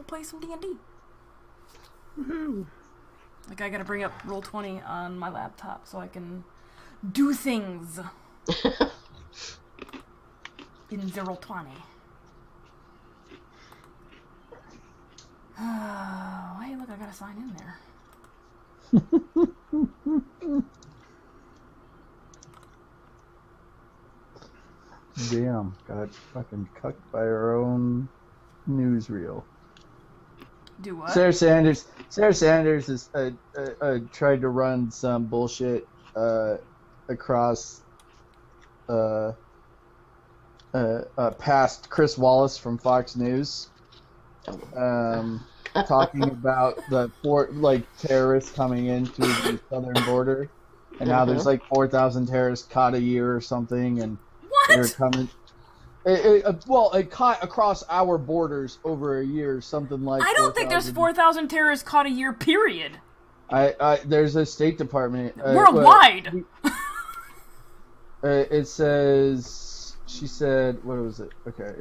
play some D&D. Woohoo! Like, I gotta bring up Roll20 on my laptop so I can do things in the Roll20. Oh, hey, look, I gotta sign in there. Damn, got fucking cucked by her own newsreel. Do what? Sarah Sanders is tried to run some bullshit across past Chris Wallace from Fox News, talking about the terrorists coming in through the southern border, and now there's like 4,000 terrorists caught a year or something, and they're coming. It caught across our borders over a year, something like. I don't think there's 4,000 terrorists caught a year. Period. There's a State Department worldwide. It says she said, what was it? Okay.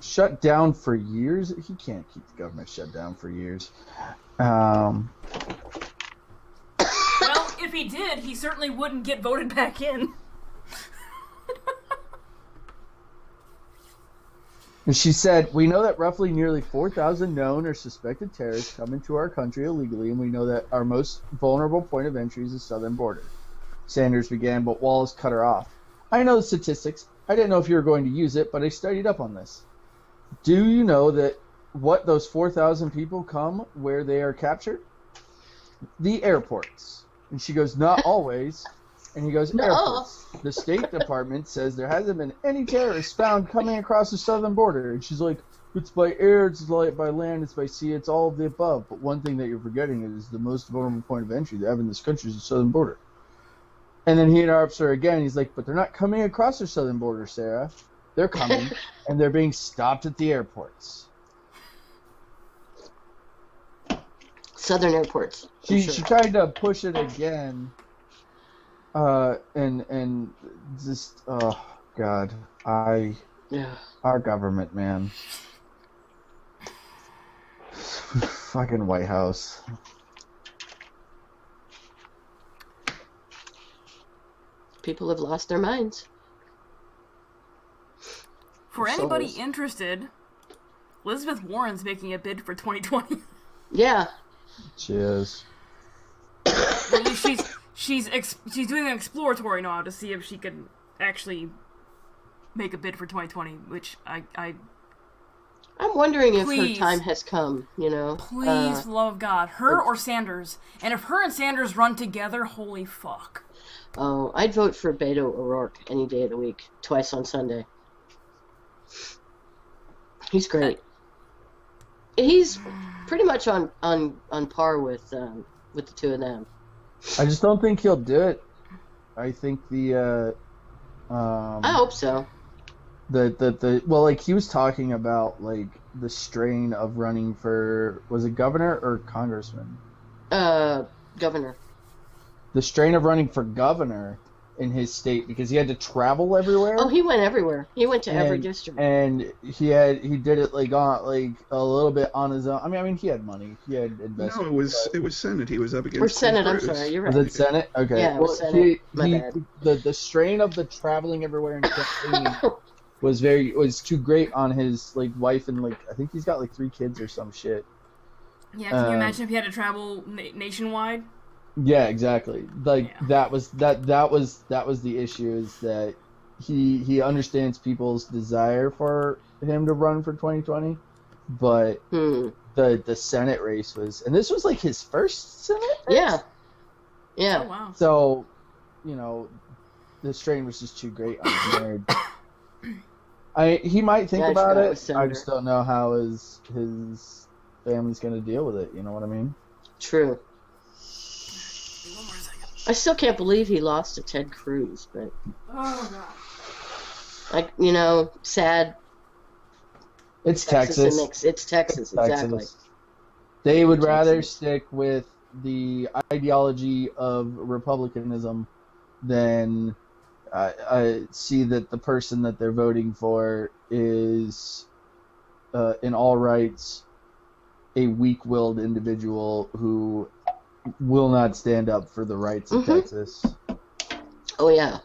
Shut down for years. He can't keep the government shut down for years. Well, if he did, he certainly wouldn't get voted back in. And she said, we know that roughly nearly 4,000 known or suspected terrorists come into our country illegally, and we know that our most vulnerable point of entry is the southern border. Sanders began, but Wallace cut her off. I know the statistics. I didn't know if you were going to use it, but I studied up on this. Do you know that those 4,000 people come where they are captured? The airports. And she goes, not always. And he goes, airports. The State Department says there hasn't been any terrorists found coming across the southern border. And she's like, it's by air, it's by land, it's by sea, it's all of the above. But one thing that you're forgetting is the most vulnerable point of entry they have in this country is the southern border. And then he interrupts her again. He's like, but they're not coming across the southern border, Sarah. They're coming, and they're being stopped at the airports. Southern airports. She tried to push it again. And just, oh, God. Our government, man. Fucking White House. People have lost their minds. For anybody interested, Elizabeth Warren's making a bid for 2020. Yeah. She is. She's doing an exploratory now to see if she can actually make a bid for 2020, which I'm wondering if her time has come, you know. Please, for the love of God. Her or Sanders. And if her and Sanders run together, holy fuck. Oh, I'd vote for Beto O'Rourke any day of the week, twice on Sunday. He's great. He's pretty much on par with the two of them. I just don't think he'll do it. I think I hope so. Well, like, he was talking about, like, the strain of running for, was it governor or congressman? Governor. The strain of running for governor in his state, because he had to travel everywhere. Oh, he went everywhere. He went to every district. And he did it like on a little bit on his own. I mean, he had money. He had investment. No, it was Senate. He was up against. Or Senate. I'm sorry, you're right. Was it Senate? Okay. Yeah, it was Senate. My bad. The strain of the traveling everywhere and campaigning was too great on his wife, and I think he's got 3 kids or some shit. Yeah, can you imagine if he had to travel nationwide? Yeah, exactly. That was the issue, is that he understands people's desire for him to run for 2020, but the Senate race was, and this was his first Senate race? Yeah. Oh, wow. So, the strain was just too great on his marriage. He might think about it. I just don't know how his family's going to deal with it. You know what I mean? True. I still can't believe he lost to Ted Cruz, but sad. It's Texas. It's Texas, exactly. They would rather stick with the ideology of republicanism than see that the person that they're voting for is in all rights, a weak-willed individual who will not stand up for the rights of Texas. Oh, yeah.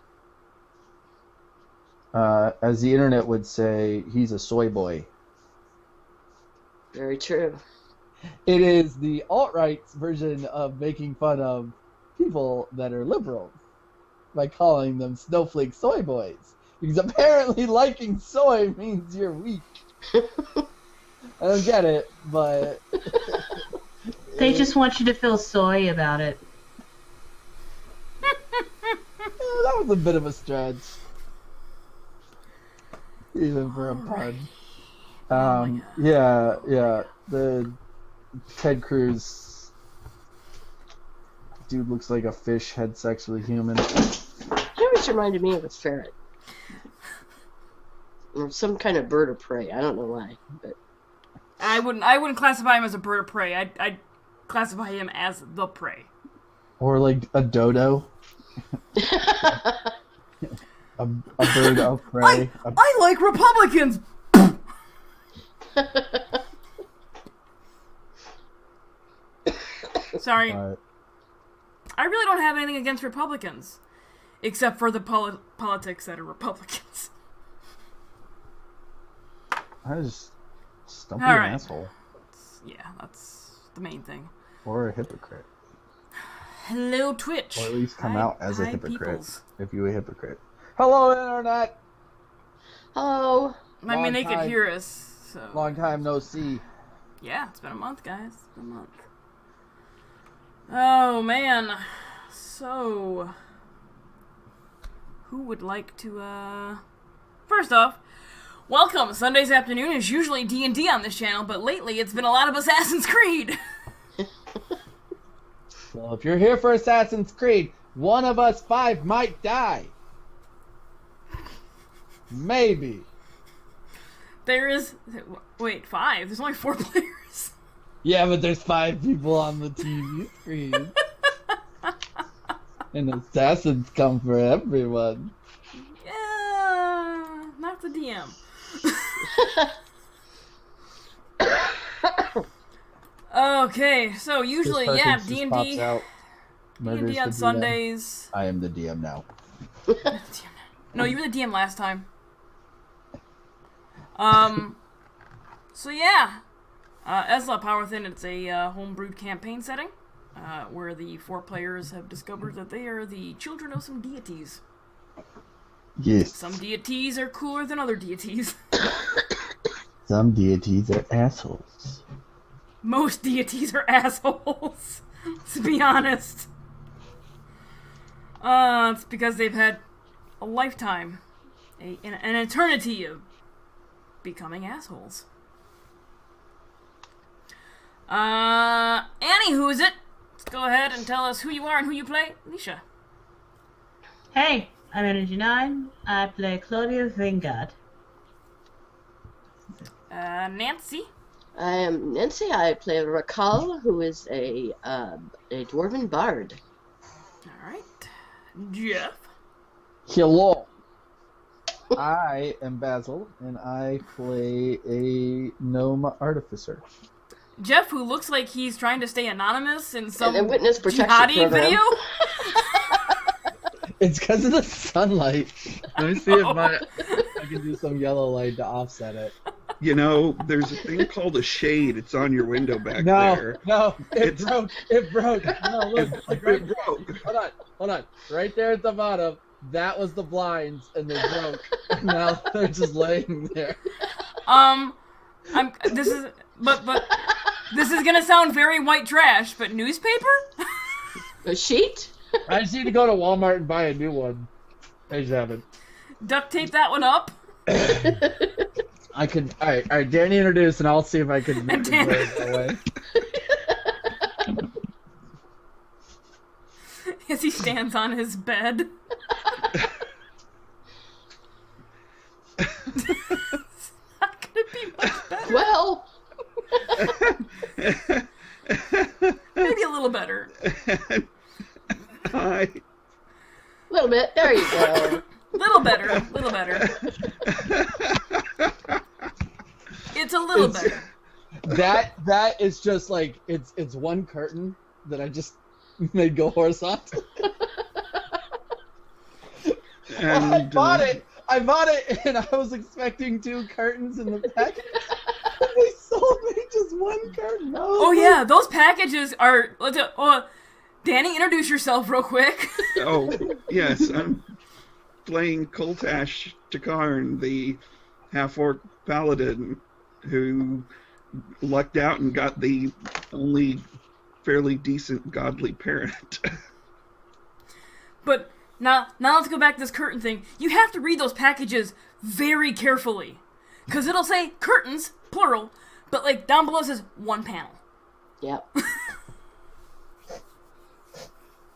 As the internet would say, he's a soy boy. Very true. It is the alt-right's version of making fun of people that are liberals by calling them snowflake soy boys. Because apparently liking soy means you're weak. I don't get it, but... They just want you to feel soy about it. That was a bit of a stretch. Even for a pun. Yeah. The Ted Cruz dude looks like a fish had sex with a human. He always reminded me of a ferret. Or some kind of bird of prey. I don't know why, but... I wouldn't classify him as a bird of prey. I'd classify him as the prey. Or like a dodo. a bird of prey. I like Republicans! Sorry. I really don't have anything against Republicans. Except for the politics that are Republicans. I just don't be All an right. asshole. Yeah, that's the main thing. Or a hypocrite. Hello, Twitch. Or at least come out as a hypocrite. peoples. If you're a hypocrite. Hello, Internet! Hello. I mean, they could time. hear us, so... Long time no see. Yeah, it's been a month, guys. It's been a month. Oh, man. So... Who would like to, First off, welcome! Sundays afternoon is usually D&D on this channel, but lately it's been a lot of Assassin's Creed! Well, if you're here for Assassin's Creed, one of us 5 might die. Maybe. There is... Wait, 5? There's only 4 players. Yeah, but there's 5 people on the TV screen. And assassins come for everyone. Yeah, not the DM. Okay, so usually, yeah, D&D on Sundays. I am the DM now. No, you were the DM last time. So yeah, Esela Power Within, it's a homebrewed campaign setting. Where the 4 players have discovered that they are the children of some deities. Yes. Some deities are cooler than other deities. Some deities are assholes. Most deities are assholes, to be honest. It's because they've had a lifetime, an eternity of becoming assholes. Annie, who is it? Go ahead and tell us who you are and who you play. Nisha. Hey, I'm Energy 9. I play Claudia Vingard. Nancy. I am Nancy. I play Rakal, who is a dwarven bard. Alright. Jeff. Hello. I am Basil, and I play a gnome artificer. Jeff, who looks like he's trying to stay anonymous in some And a witness protection jihadi program. video. It's because of the sunlight. Let me see if I can do some yellow light to offset it. You know, there's a thing called a shade. It's on your window back No, there. no, it It's- broke. It broke. No, look, It right, broke. hold on. Right there at the bottom, that was the blinds, and they broke. Now they're just laying there. This is gonna sound very white trash, but newspaper? A sheet? I just need to go to Walmart and buy a new one. I just haven't. Duct tape that one up? I could. All right. Danny introduce, and I'll see if I can make it Danny. that way. As he stands on his bed. It's not gonna be much better. Well, Maybe a little better. Hi. a little bit. There you go. Little better. It's a little It's- better. That is just like it's one curtain that I just made go horizontal. And I bought it, and I was expecting 2 curtains in the package. They sold me just 1 curtain. Oh yeah, those packages are. Danny, introduce yourself real quick. Oh, yes, I'm playing Koltash Takarn, the half-orc paladin who lucked out and got the only fairly decent godly parent. But now let's go back to this curtain thing. You have to read those packages very carefully, because it'll say curtains, plural, but like down below it says 1 panel. Yep.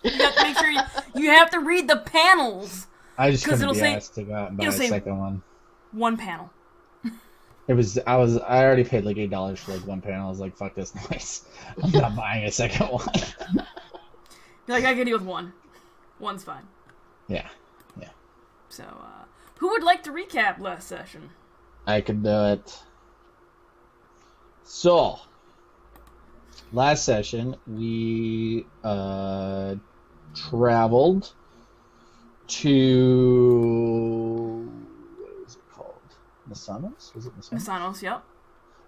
You have to make sure you have to read the panels. I just 'Cause couldn't it'll be say- asked to go out and buy a it'll say- second one. 1 panel. I already paid like $8 for like 1 panel. I was like, fuck this noise. I'm not buying a second one. You're like, I can deal with 1. 1's fine. Yeah. So, who would like to recap last session? I could do it. So, last session, we traveled to... What was it called? Masanos? Was it Masanos? Masanos, yep.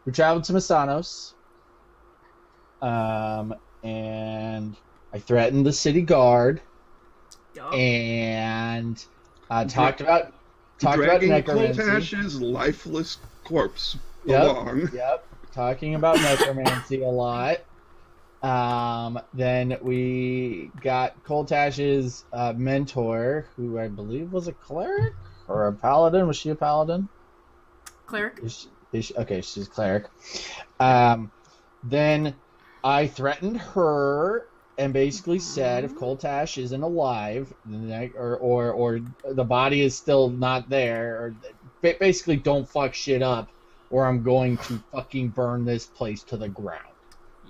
We traveled to Masanos. And I threatened the city guard. Yup. And talked about Dragging necromancy. Koltash's lifeless corpse Yep. along. Yep, talking about necromancy a lot. Then we got Koltash's mentor, who I believe was a cleric or a paladin. Was she a paladin? Cleric. Okay, she's a cleric. Then I threatened her and basically said if Koltash isn't alive, or the body is still not there, or basically don't fuck shit up, or I'm going to fucking burn this place to the ground.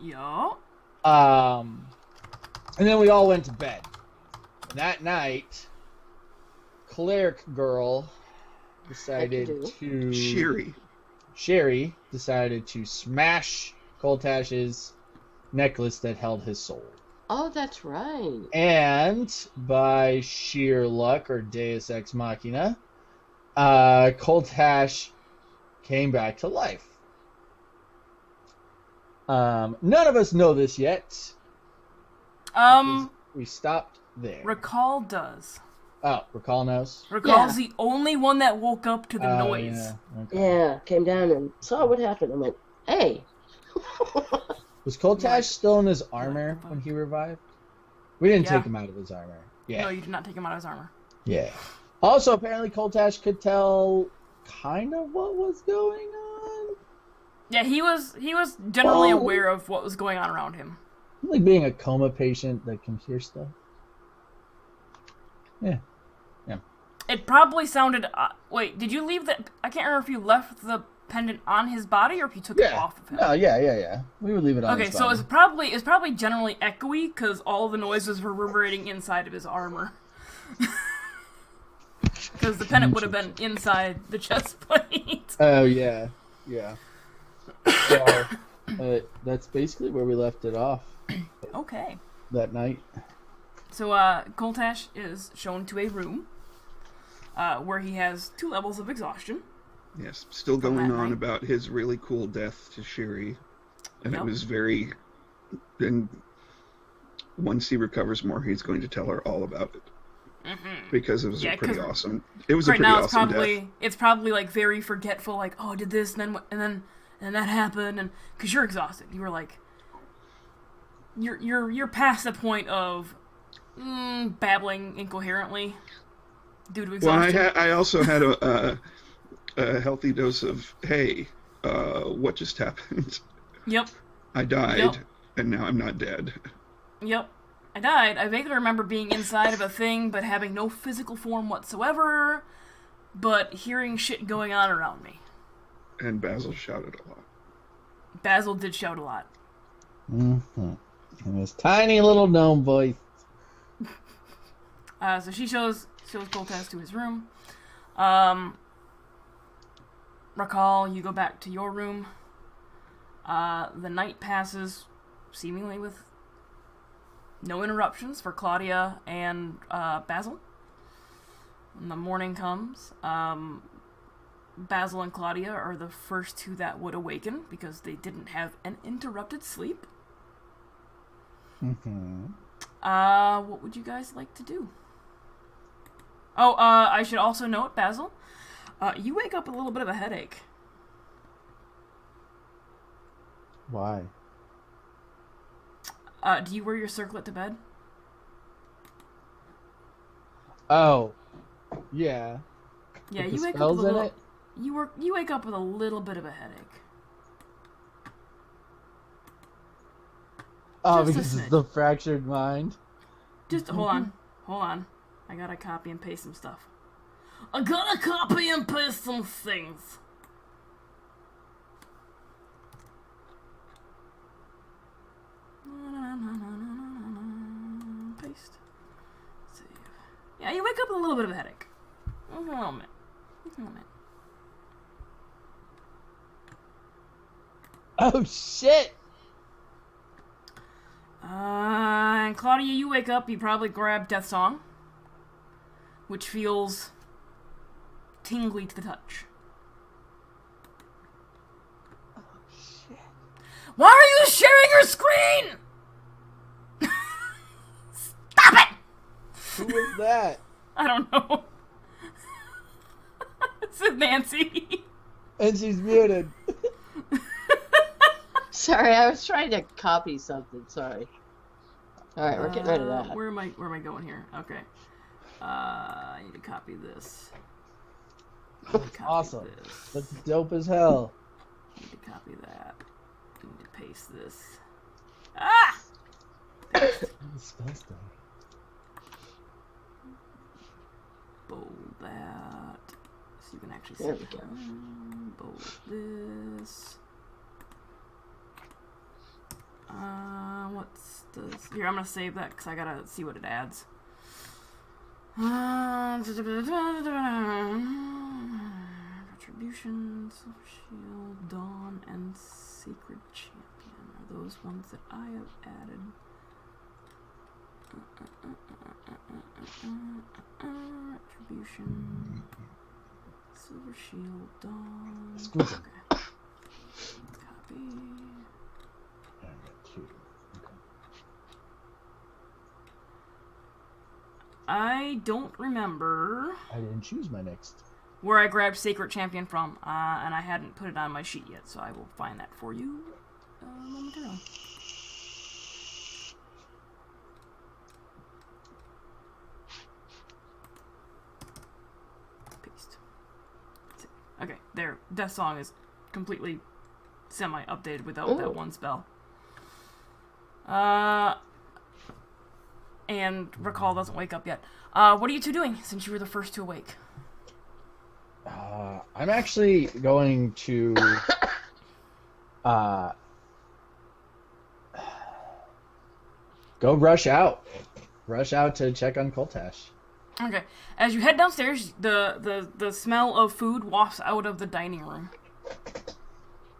Yup. And then we all went to bed. That night, cleric girl decided to... Sherry decided to smash Koltash's necklace that held his soul. Oh, that's right. And by sheer luck or Deus Ex Machina, Koltash came back to life. None of us know this yet. We stopped there. Recall does. Oh, Recall knows? Recall's Yeah. the only one that woke up to the noise. Yeah. Okay. Yeah, came down and saw what happened and went, hey. Was Koltash still in his armor when he revived? We didn't Yeah. take him out of his armor. Yeah. No, you did not take him out of his armor. Yeah. Also, apparently Koltash could tell kind of what was going on. Yeah, he was generally Oh. aware of what was going on around him. Like being a coma patient that can hear stuff. Yeah. It probably sounded. Wait, did you leave the? I can't remember if you left the pendant on his body or if you took it off of him. No, yeah. We would leave it on Okay, his so body. it's probably generally echoey because all the noise was reverberating inside of his armor. Because the pendant would have been inside the chest plate. Oh, yeah. So, that's basically where we left it off Okay. that night. So, Koltash is shown to a room where he has 2 levels of exhaustion. Yes, still From going that on night. about his really cool death to Sherry. And Yep. it was very... And once he recovers more, he's going to tell her all about it. Because it was Yeah, a pretty 'cause awesome... It was a Right pretty now, awesome death. it's probably like very forgetful, like, oh, did this, and then that happened, and because you're exhausted, you were like, you're past the point of babbling incoherently due to Well, exhaustion. I also had a healthy dose of, hey, what just happened? Yep, I died, Yep. and now I'm not dead. yep. I died. I vaguely remember being inside of a thing, but having no physical form whatsoever, but hearing shit going on around me. And Basil shouted a lot. Basil did shout a lot. Mm-hmm. And his tiny little gnome voice. So she shows Koltash to his room. Recall, you go back to your room. The night passes seemingly with no interruptions for Claudia and Basil. And the morning comes. Basil and Claudia are the first two that would awaken because they didn't have an interrupted sleep. Mm-hmm. What would you guys like to do? Oh, I should also note, Basil, you wake up with a little bit of a headache. Why? Do you wear your circlet to bed? Oh, yeah. Yeah, With you the wake up spells with a in little. it? You wake up with a little bit of a headache. Oh, Just a because it's smidge. the fractured mind. Just hold on. I gotta copy and paste some stuff. I gotta copy and paste some things. Paste. Save. Yeah, you wake up with a little bit of a headache. A moment. Oh, shit! And Claudia, you wake up, you probably grab Death Song, which feels tingly to the touch. Oh, shit. Why are you sharing your screen? Stop it! Who was that? I don't know. This is Nancy. And she's muted. Sorry, I was trying to copy something. Sorry. All right, we're getting rid of that. Where am I going here? Okay. I need to copy this. Copy Awesome. This. That's dope as hell. Need to copy that. Need to paste this. Ah! Paste. Spell stuff. Bold that. So you can actually see. There we go. Bold this. What's this? Here, I'm gonna save that because I gotta see what it adds. Retribution, Shield, Dawn, and Sacred Champion are those ones that I have added. Retribution, Silver Shield, Dawn. Squeeze it. Okay. Copy. I don't remember I didn't choose my next. where I grabbed Sacred Champion from, and I hadn't put it on my sheet yet, so I will find that for you momentarily. Paste. Okay, there. Death Song is completely semi-updated without that one spell. And Recall doesn't wake up yet. What are you two doing since you were the first to awake? I'm actually going to go rush out to check on Koltash. Okay. As you head downstairs, the smell of food wafts out of the dining room.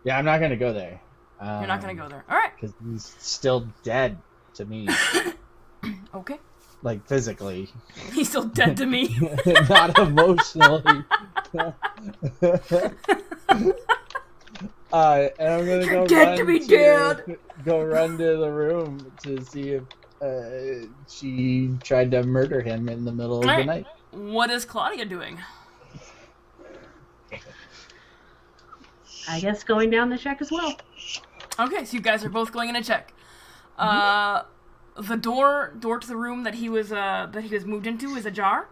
Yeah, I'm not gonna go there. You're not gonna go there. All right. Because he's still dead to me, Okay. like physically, He's still dead to me. not emotionally. And I'm gonna You're go dead run to me, Dad. Go run to the room to see if she tried to murder him in the middle of the Alright. night. What is Claudia doing? I guess going down the check as well. Okay, so you guys are both going in to check. The door to the room that he was moved into is ajar,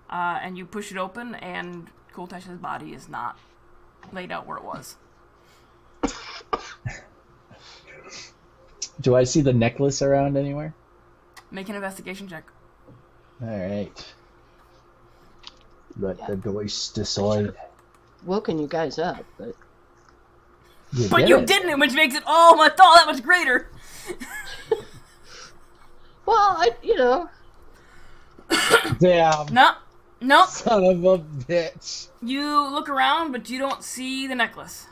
and you push it open, and Koltash's body is not laid out where it was. Do I see the necklace around anywhere? Make an investigation check. All right. Let the dice decide. Woken you guys up, but But did you it. didn't, which makes it all that much greater. well, Damn. No, Nope. Son of a bitch. You look around, but you don't see the necklace.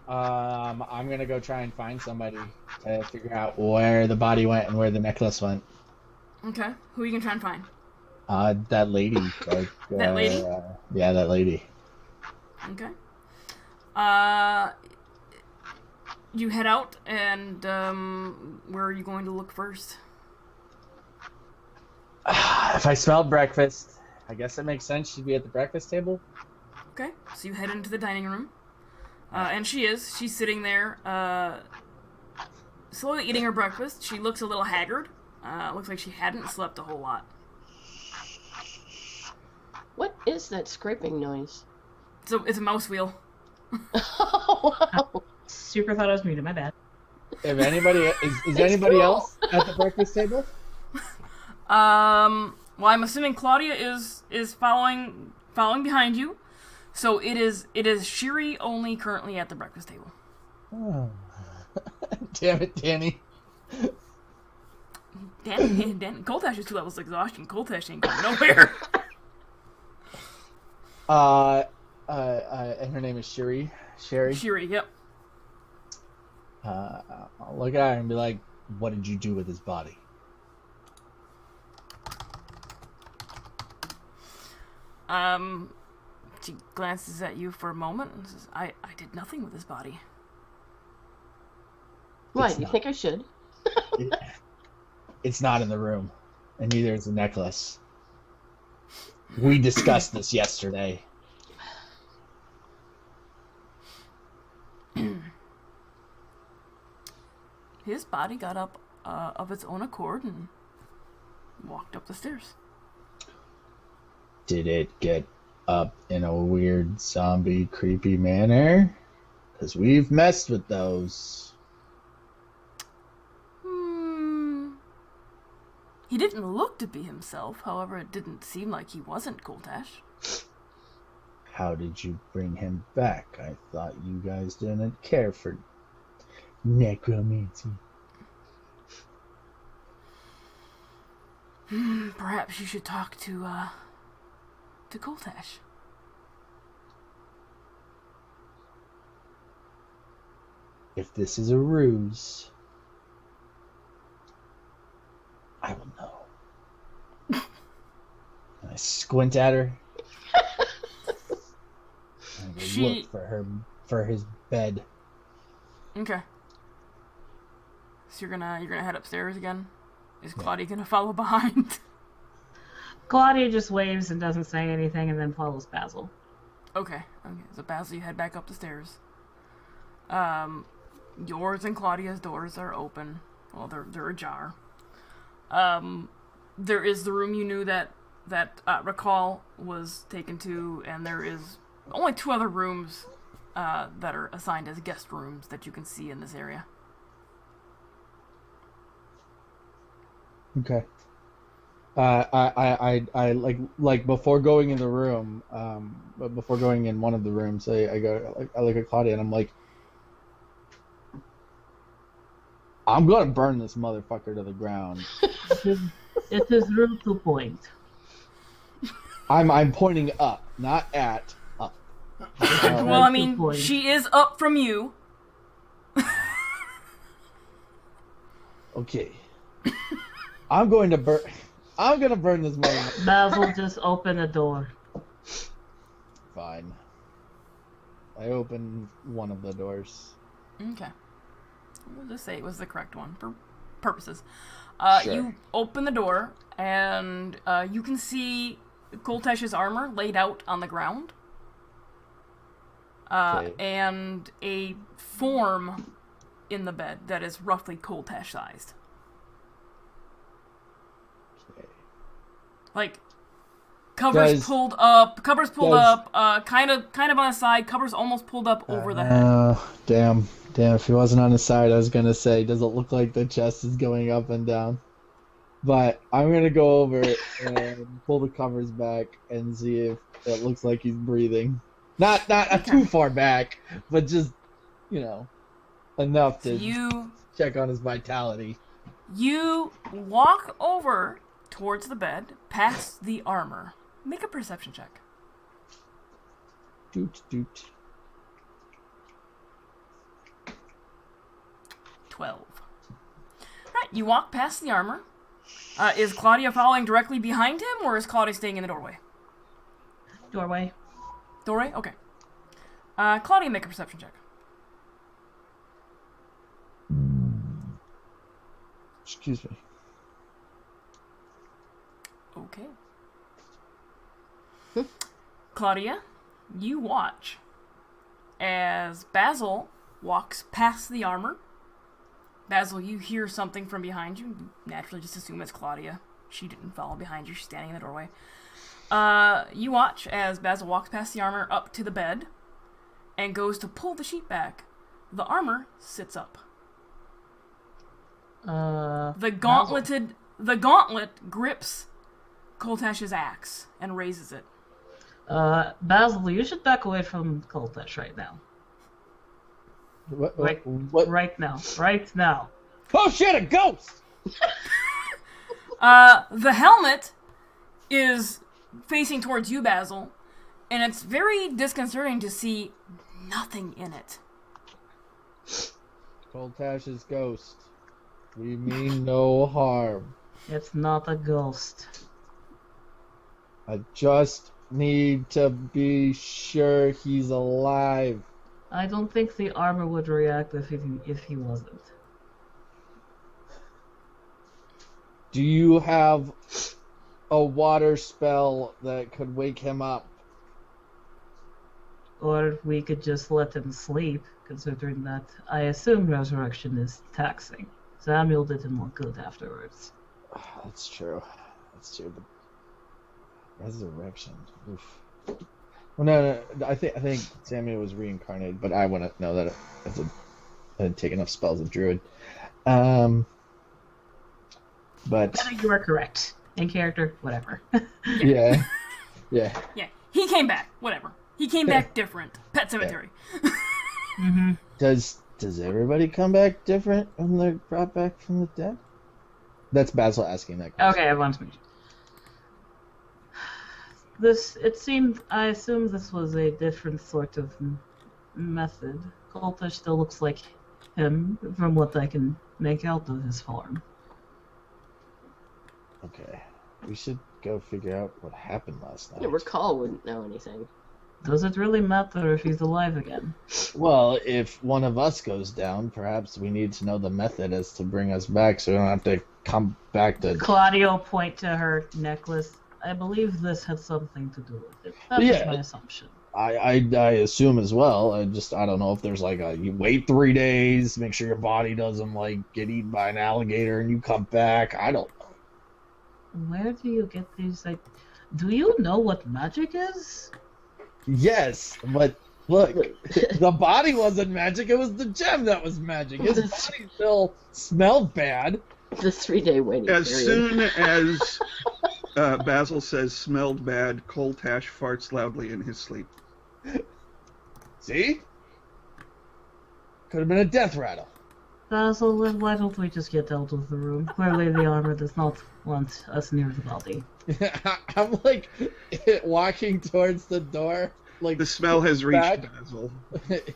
I'm gonna go try and find somebody to figure out where the body went and where the necklace went. Okay. Who are you gonna try and find? That lady. That lady? Yeah, that lady. Okay. You head out, and where are you going to look first? If I smelled breakfast, I guess it makes sense she'd be at the breakfast table. Okay, so you head into the dining room. And she's sitting there, slowly eating her breakfast. She looks a little haggard. Looks like she hadn't slept a whole lot. What is that scraping noise? So it's a mouse wheel. Oh, wow. Super thought I was muted. My bad. If anybody is anybody cool. else at the breakfast table? Well, I'm assuming Claudia is following behind you. So it is Shiri only currently at the breakfast table. Oh. Damn it, Danny. Dan, Coltash is 2 levels of exhaustion. Coltash ain't going nowhere. And her name is Shiri. Sherry. Shiri, yep. I'll look at her and be like, "What did you do with his body?" She glances at you for a moment and says, I did nothing with his body. Why? It's Do you not. think I should? It's not in the room, and neither is the necklace. We discussed this yesterday. His body got up of its own accord and walked up the stairs. Did it get up in a weird zombie creepy manner? Because we've messed with those. He didn't look to be himself, however it didn't seem like he wasn't Coltash. How did you bring him back? I thought you guys didn't care for necromancy. Perhaps you should talk to Coltash. If this is a ruse, I will know. And I squint at her. And I look for his bed. Okay. So you're gonna head upstairs again? Is Claudia gonna follow behind? Claudia just waves and doesn't say anything and then follows Basil. Okay. So Basil, you head back up the stairs. Yours and Claudia's doors are open. Well, they're ajar. There is the room you knew that Recall was taken to, and there is only 2 other rooms that are assigned as guest rooms that you can see in this area. Okay. I like before going in the room, but before going in one of the rooms, I look at Claudia and I'm like, I'm gonna burn this motherfucker to the ground. It is rude to point. I'm pointing up, not at up. Well, I mean, she is up from you. Okay. I'm gonna burn this motherfucker. Basil, just open the door. Fine. I open one of the doors. Okay. We'll just say it was the correct one for purposes. Sure. You open the door, and you can see Coltash's armor laid out on the ground. Okay. And a form in the bed that is roughly Coltash sized. Okay. Like, covers Guys- pulled up, kind of on the side, covers almost pulled up over the head. Damn, if he wasn't on his side, I was gonna say, does it look like the chest is going up and down? But I'm gonna go over and pull the covers back and see if it looks like he's breathing. Not too far back, but just, enough to You check on his vitality. walk over towards the bed, past the armor. Make a perception check. Doot doot. 12. Right, you walk past the armor. Is Claudia following directly behind him, or is Claudia staying in the doorway? Doorway. Doorway? Okay. Claudia, make a perception check. Excuse me. Okay. Claudia, you watch as Basil walks past the armor. Basil, you hear something from behind you. You naturally just assume it's Claudia. She didn't follow behind you. She's standing in the doorway. You watch as Basil walks past the armor up to the bed and goes to pull the sheet back. The armor sits up. The gauntlet grips Koltash's axe and raises it. Basil, you should back away from Koltash right now. What? Right now. Right now. Oh shit! A ghost! The helmet is facing towards you, Basil, and it's very disconcerting to see nothing in it. Koltash's ghost. We mean no harm. It's not a ghost. I just need to be sure he's alive. I don't think the armor would react if he wasn't. Do you have a water spell that could wake him up? Or we could just let him sleep, considering that I assume resurrection is taxing. Samuel didn't look good afterwards. That's true. That's true. But resurrection. Oof. Well, no. I think Samuel was reincarnated, but I wouldn't know that. I didn't take enough spells of Druid. But You are correct. In character, whatever. yeah. Yeah, he came back. Whatever. He came back different. Pet Cemetery. Mm-hmm. Does everybody come back different when they're brought back from the dead? That's Basil asking that question. Okay, everyone's mentioned. I assume this was a different sort of method. Koltash still looks like him, from what I can make out of his form. Okay. We should go figure out what happened last night. Yeah, Recall wouldn't know anything. Does it really matter if he's alive again? Well, if one of us goes down, perhaps we need to know the method as to bring us back so we don't have to come back to... Claudio point to her necklace. I believe this had something to do with it. That was my assumption. I assume as well. I don't know if there's like you wait 3 days, make sure your body doesn't like get eaten by an alligator and you come back. I don't know. Where do you get these, like... Do you know what magic is? Yes, but look, the body wasn't magic, it was the gem that was magic. His body still smelled bad. The 3-day waiting As period. soon as Basil says smelled bad, Koltash farts loudly in his sleep. See? Could have been a death rattle. Basil, why don't we just get out of the room? Clearly the armor does not want us near the body. I'm like walking towards the door, like The smell has reached back. Basil.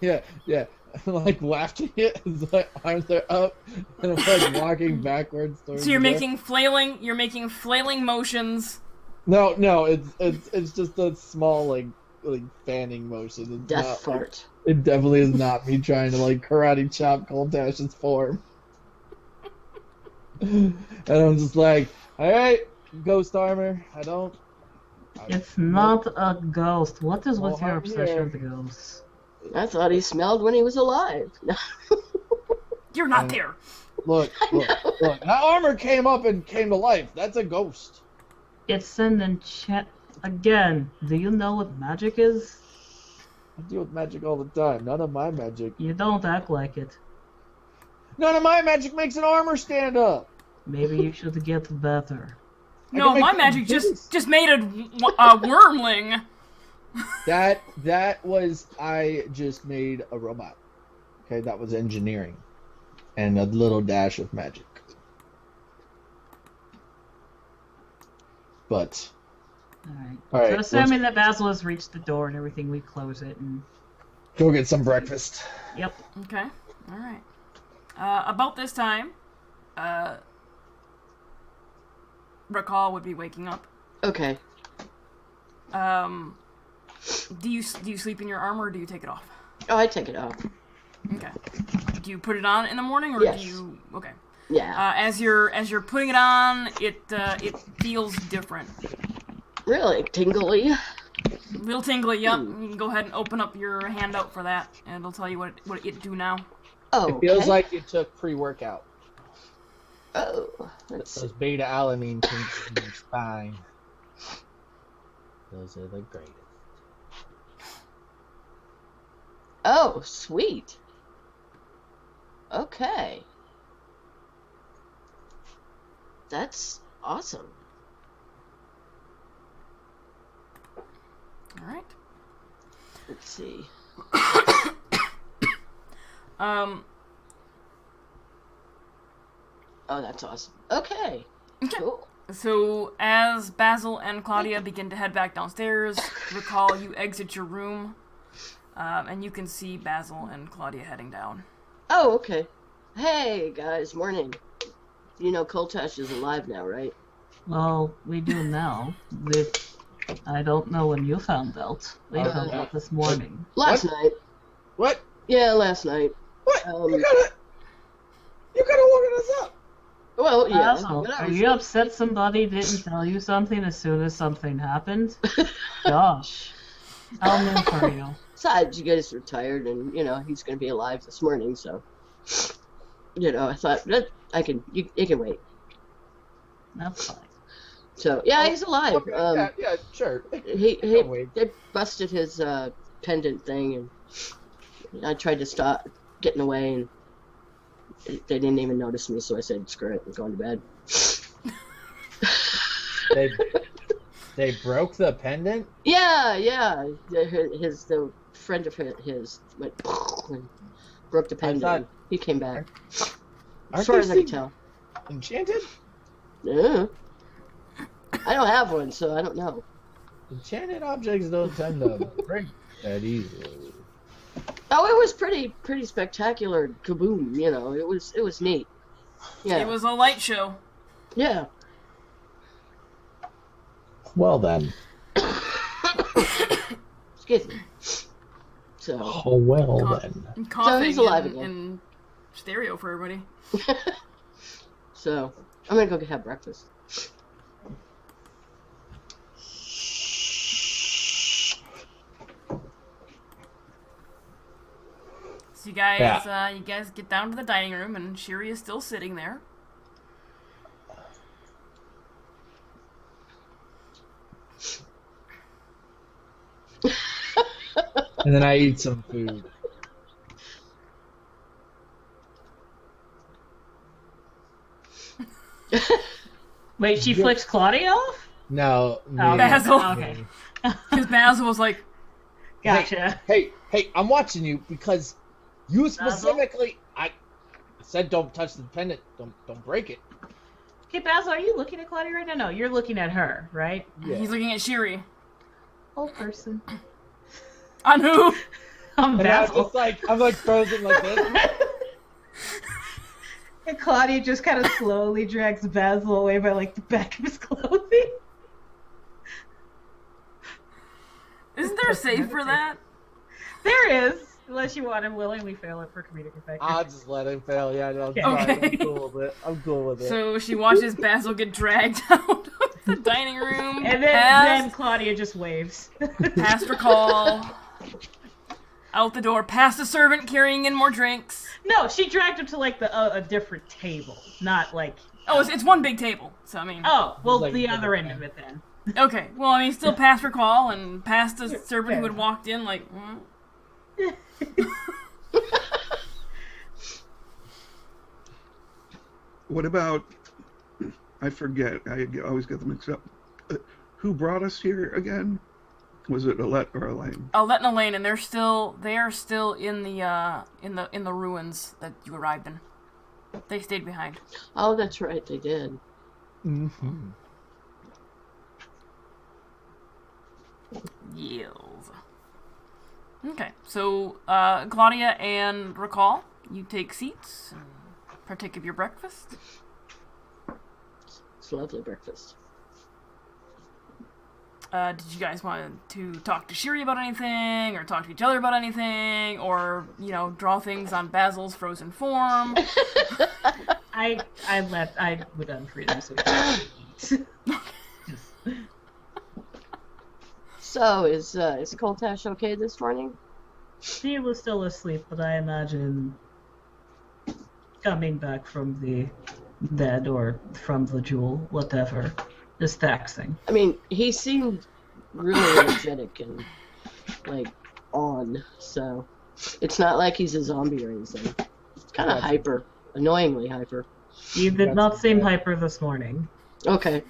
yeah. I'm like wafting it as my arms are up, and I'm like walking backwards towards. So you're the door. making flailing motions. No, it's just a small like fanning motion. It's Death not, fart. It definitely is not me trying to like karate chop Koltash's form. And I'm just like, all right, ghost armor. It's not a ghost. What is Well, with your I'm obsession here. with the ghosts? I thought he smelled when he was alive. You're not there. Look. That armor came up and came to life. That's a ghost. It's an enchant... Again, do you know what magic is? I deal with magic all the time. None of my magic. You don't act like it. None of my magic makes an armor stand up. Maybe you should get better. No, can make my it magic boost. just made a wormling. That was I just made a robot. Okay, that was engineering, and a little dash of magic. but Alright. all right. So Let's assuming that Basil has reached the door and everything, we close it and... go get some breakfast. Yep. Okay. All right. About this time, Rakal would be waking up. Okay. Do you sleep in your armor or do you take it off? Oh, I take it off. Okay. Do you put it on in the morning or Yes. do you? Okay. Yeah. As you're putting it on, it feels different. Really? Tingly? Little tingly. Yep. You can go ahead and open up your handout for that, and it'll tell you what it do now. Oh, It feels okay. like you took pre-workout. Oh, let's see. Those beta alanine things in your spine. Those are the greatest. Oh, sweet. Okay. That's awesome. All right. Let's see. Oh, that's awesome. Okay. Okay. Cool. So as Basil and Claudia begin to head back downstairs, recall you exit your room, and you can see Basil and Claudia heading down. Oh, okay. Hey, guys, morning. You know Koltash is alive now, right? Well, we do now. I don't know when you found out. We found out this morning. Last What? night. What? Yeah, last night. What? Um, You gotta look us up. Well, yeah. Basil, but I are was- you upset somebody didn't tell you something as soon as something happened? Gosh. I'll move for you. Besides, you guys were tired, and he's gonna be alive this morning, so I thought that it can wait. That's fine. So yeah, he's alive. Okay, yeah, sure. He wait. they busted his pendant thing, and I tried to stop getting away, and they didn't even notice me. So I said, "Screw it, I'm going to bed." They broke the pendant. Yeah. The friend of his went and broke the pendant. thought- He came back. Aren't As far these as I can things tell. enchanted? Yeah. I don't have one, so I don't know. Enchanted objects don't tend to break that easily. Oh, it was pretty spectacular. Kaboom! It was neat. Yeah. It was a light show. Yeah. Well then. Excuse me. So. Oh well Co- then. I'm coughing he's alive in, again. in stereo for everybody. So I'm gonna go have breakfast. So you guys get down to the dining room, and Shiri is still sitting there. And then I eat some food. Wait, she flicks Claudia off? No. Oh, Basil. Okay. Because Basil was like, Gotcha. Hey, I'm watching you because you specifically. I said don't touch the pendant. Don't break it. Okay, Basil, are you looking at Claudia right now? No, you're looking at her, right? Yeah. he's looking at Shiri. Old person. On who? I'm And I'm Basil. just like I'm like frozen like this. And Claudia just kind of slowly drags Basil away by like the back of his clothing. Isn't there a save for that? There is, unless you want to willingly fail it for comedic effect. I'll just let him fail. Yeah, no, Okay. fine. Okay. I'm cool with it. I'm cool with it. So she watches Basil get dragged out of the dining room. And then Claudia just waves. past her call. Out the door, past the servant carrying in more drinks. No, she dragged him to like a different table, not like. Oh, it's one big table. So I mean. Oh, well, Like the the other end different of it then. Okay. Well, I mean, still past her call and past the servant who had walked in. Like. What about? I forget. Always get them mixed up. Who brought us here again? Was it Alette or Elaine? Alette and Elaine, and they are still in the ruins that you arrived in. They stayed behind. Oh, that's right, they did. Mm-hmm. Yells. Okay, so Claudia and Recall, you take seats and partake of your breakfast. It's a lovely breakfast. Did you guys want to talk to Shiri about anything, or talk to each other about anything, or, draw things on Basil's frozen form? I would unfree them so we can eat. So, is Coltash okay this morning? He was still asleep, but I imagine coming back from the dead or from the jewel, whatever, is taxing. I mean, he seemed really energetic and, on, so it's not like he's a zombie or anything. It's kind of hyper, annoyingly hyper. He did not seem hyper this morning. Okay,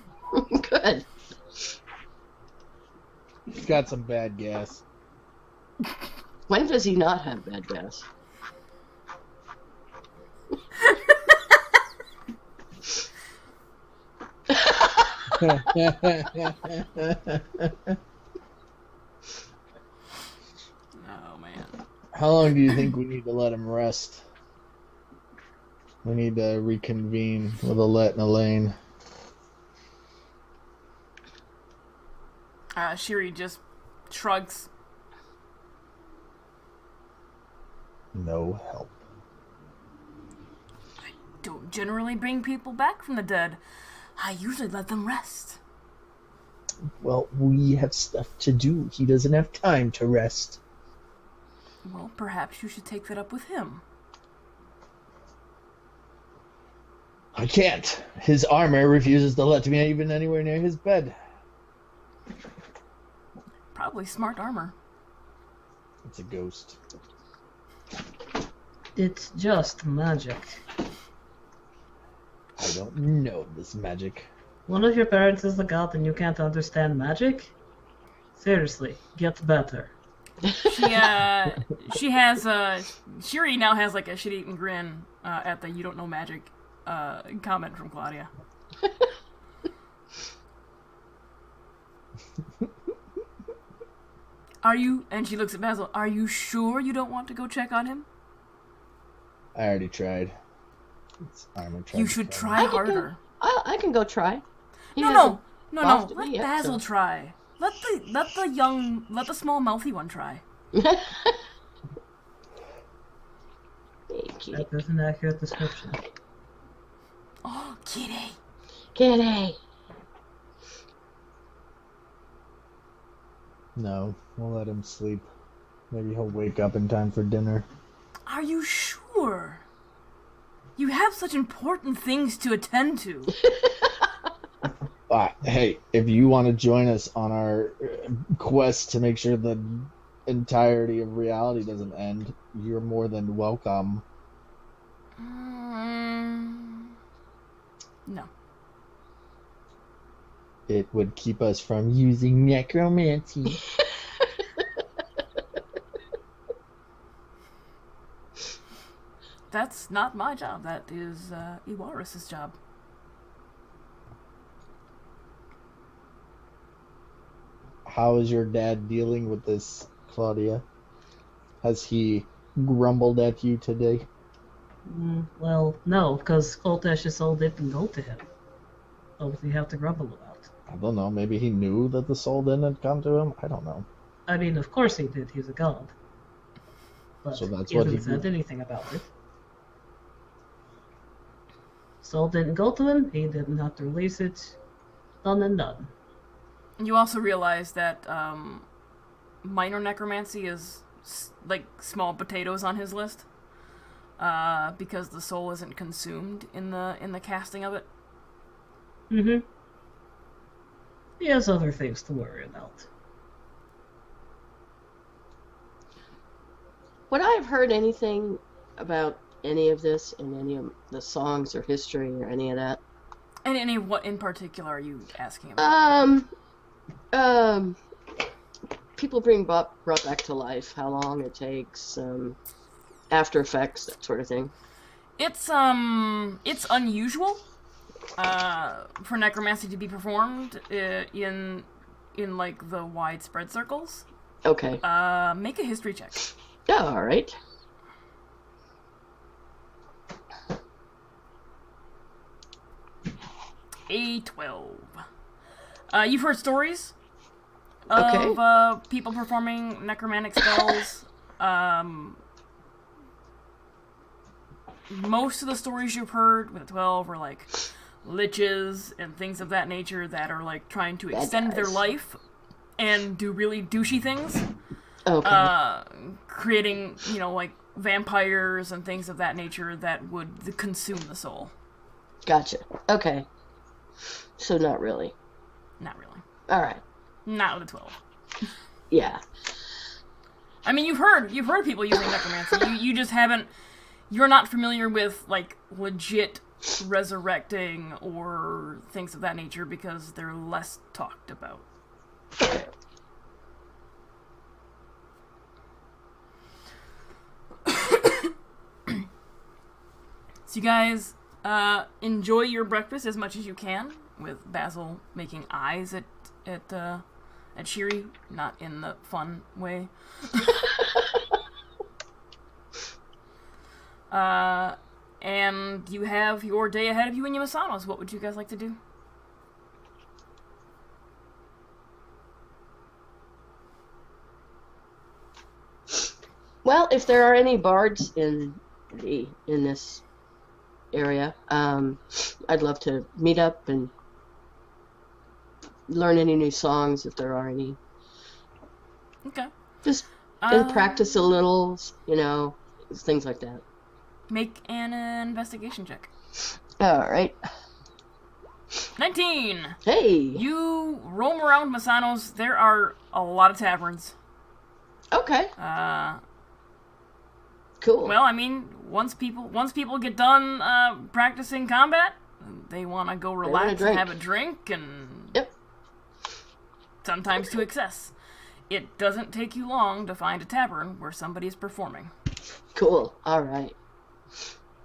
good. He's got some bad gas. When does he not have bad gas? Oh, man. How long do you think we need to let him rest? We need to reconvene with Alette and Elaine. Shiri just shrugs. No help. Don't generally bring people back from the dead. I usually let them rest. Well, we have stuff to do. He doesn't have time to rest. Well, perhaps you should take that up with him. I can't. His armor refuses to let me even anywhere near his bed. Probably smart armor. It's a ghost. It's just magic. I don't know this magic. One of your parents is a god and you can't understand magic? Seriously, get better. She has, Shiri now has like a shit-eating grin, at the "you don't know magic," comment from Claudia. Are you, and she looks at Basil, are you sure you don't want to go check on him? I already tried. It's armor. You should try harder. I can go try. No. bossed Let me yet, Basil so- try. Let the small mouthy one try. Thank you. That is an accurate description. Oh, kitty. Kitty. No, we'll let him sleep. Maybe he'll wake up in time for dinner. Are you sure? You have such important things to attend to. Hey, if you want to join us on our quest to make sure the entirety of reality doesn't end, you're more than welcome. No. It would keep us from using necromancy. That's not my job. That is Iwaris' job. How is your dad dealing with this, Claudia? Has he grumbled at you today? Well, no, because Koltesh's soul didn't go to him. What would he have to grumble about? I don't know. Maybe he knew that the soul didn't come to him. I don't know. I mean, of course he did. He's a god. But So that's he what hasn't he said anything about it. Soul didn't go to him. He didn't have to release it. Done and done. You also realize that minor necromancy is like small potatoes on his list, because the soul isn't consumed in the casting of it. Mm-hmm. He has other things to worry about. Would I have heard anything about any of this in any of the songs or history or any of that? And any what in particular are you asking about? People being brought back to life, how long it takes, after effects, that sort of thing. It's unusual for necromancy to be performed in in like the widespread circles. Okay. Make a history check. Yeah, all right. A 12. You've heard stories Okay. of people performing necromantic spells. Most of the stories you've heard with a 12 are like liches and things of that nature that are like trying to Bad extend their guys. life and do really douchey things. Okay. Creating, like vampires and things of that nature that would consume the soul. Gotcha. Okay. So not really. Not really. All right. Not with a 12. Yeah. I mean, you've heard people using necromancy. You just haven't. You're not familiar with like legit resurrecting or things of that nature because they're less talked about. Okay. So you guys enjoy your breakfast as much as you can, with Basil making eyes at Shiri, not in the fun way. And you have your day ahead of you in Yamasanos. What would you guys like to do? Well, if there are any bards in this area, I'd love to meet up and learn any new songs if there are any. Okay. Just and practice a little, things like that. Make an investigation check. All right. 19! Hey. You roam around Masanos. There are a lot of taverns. Okay. Cool. Well, I mean, once people get done practicing combat, they want to go relax and have a drink, and Yep. sometimes to excess. It doesn't take you long to find a tavern where somebody is performing. Cool. All right.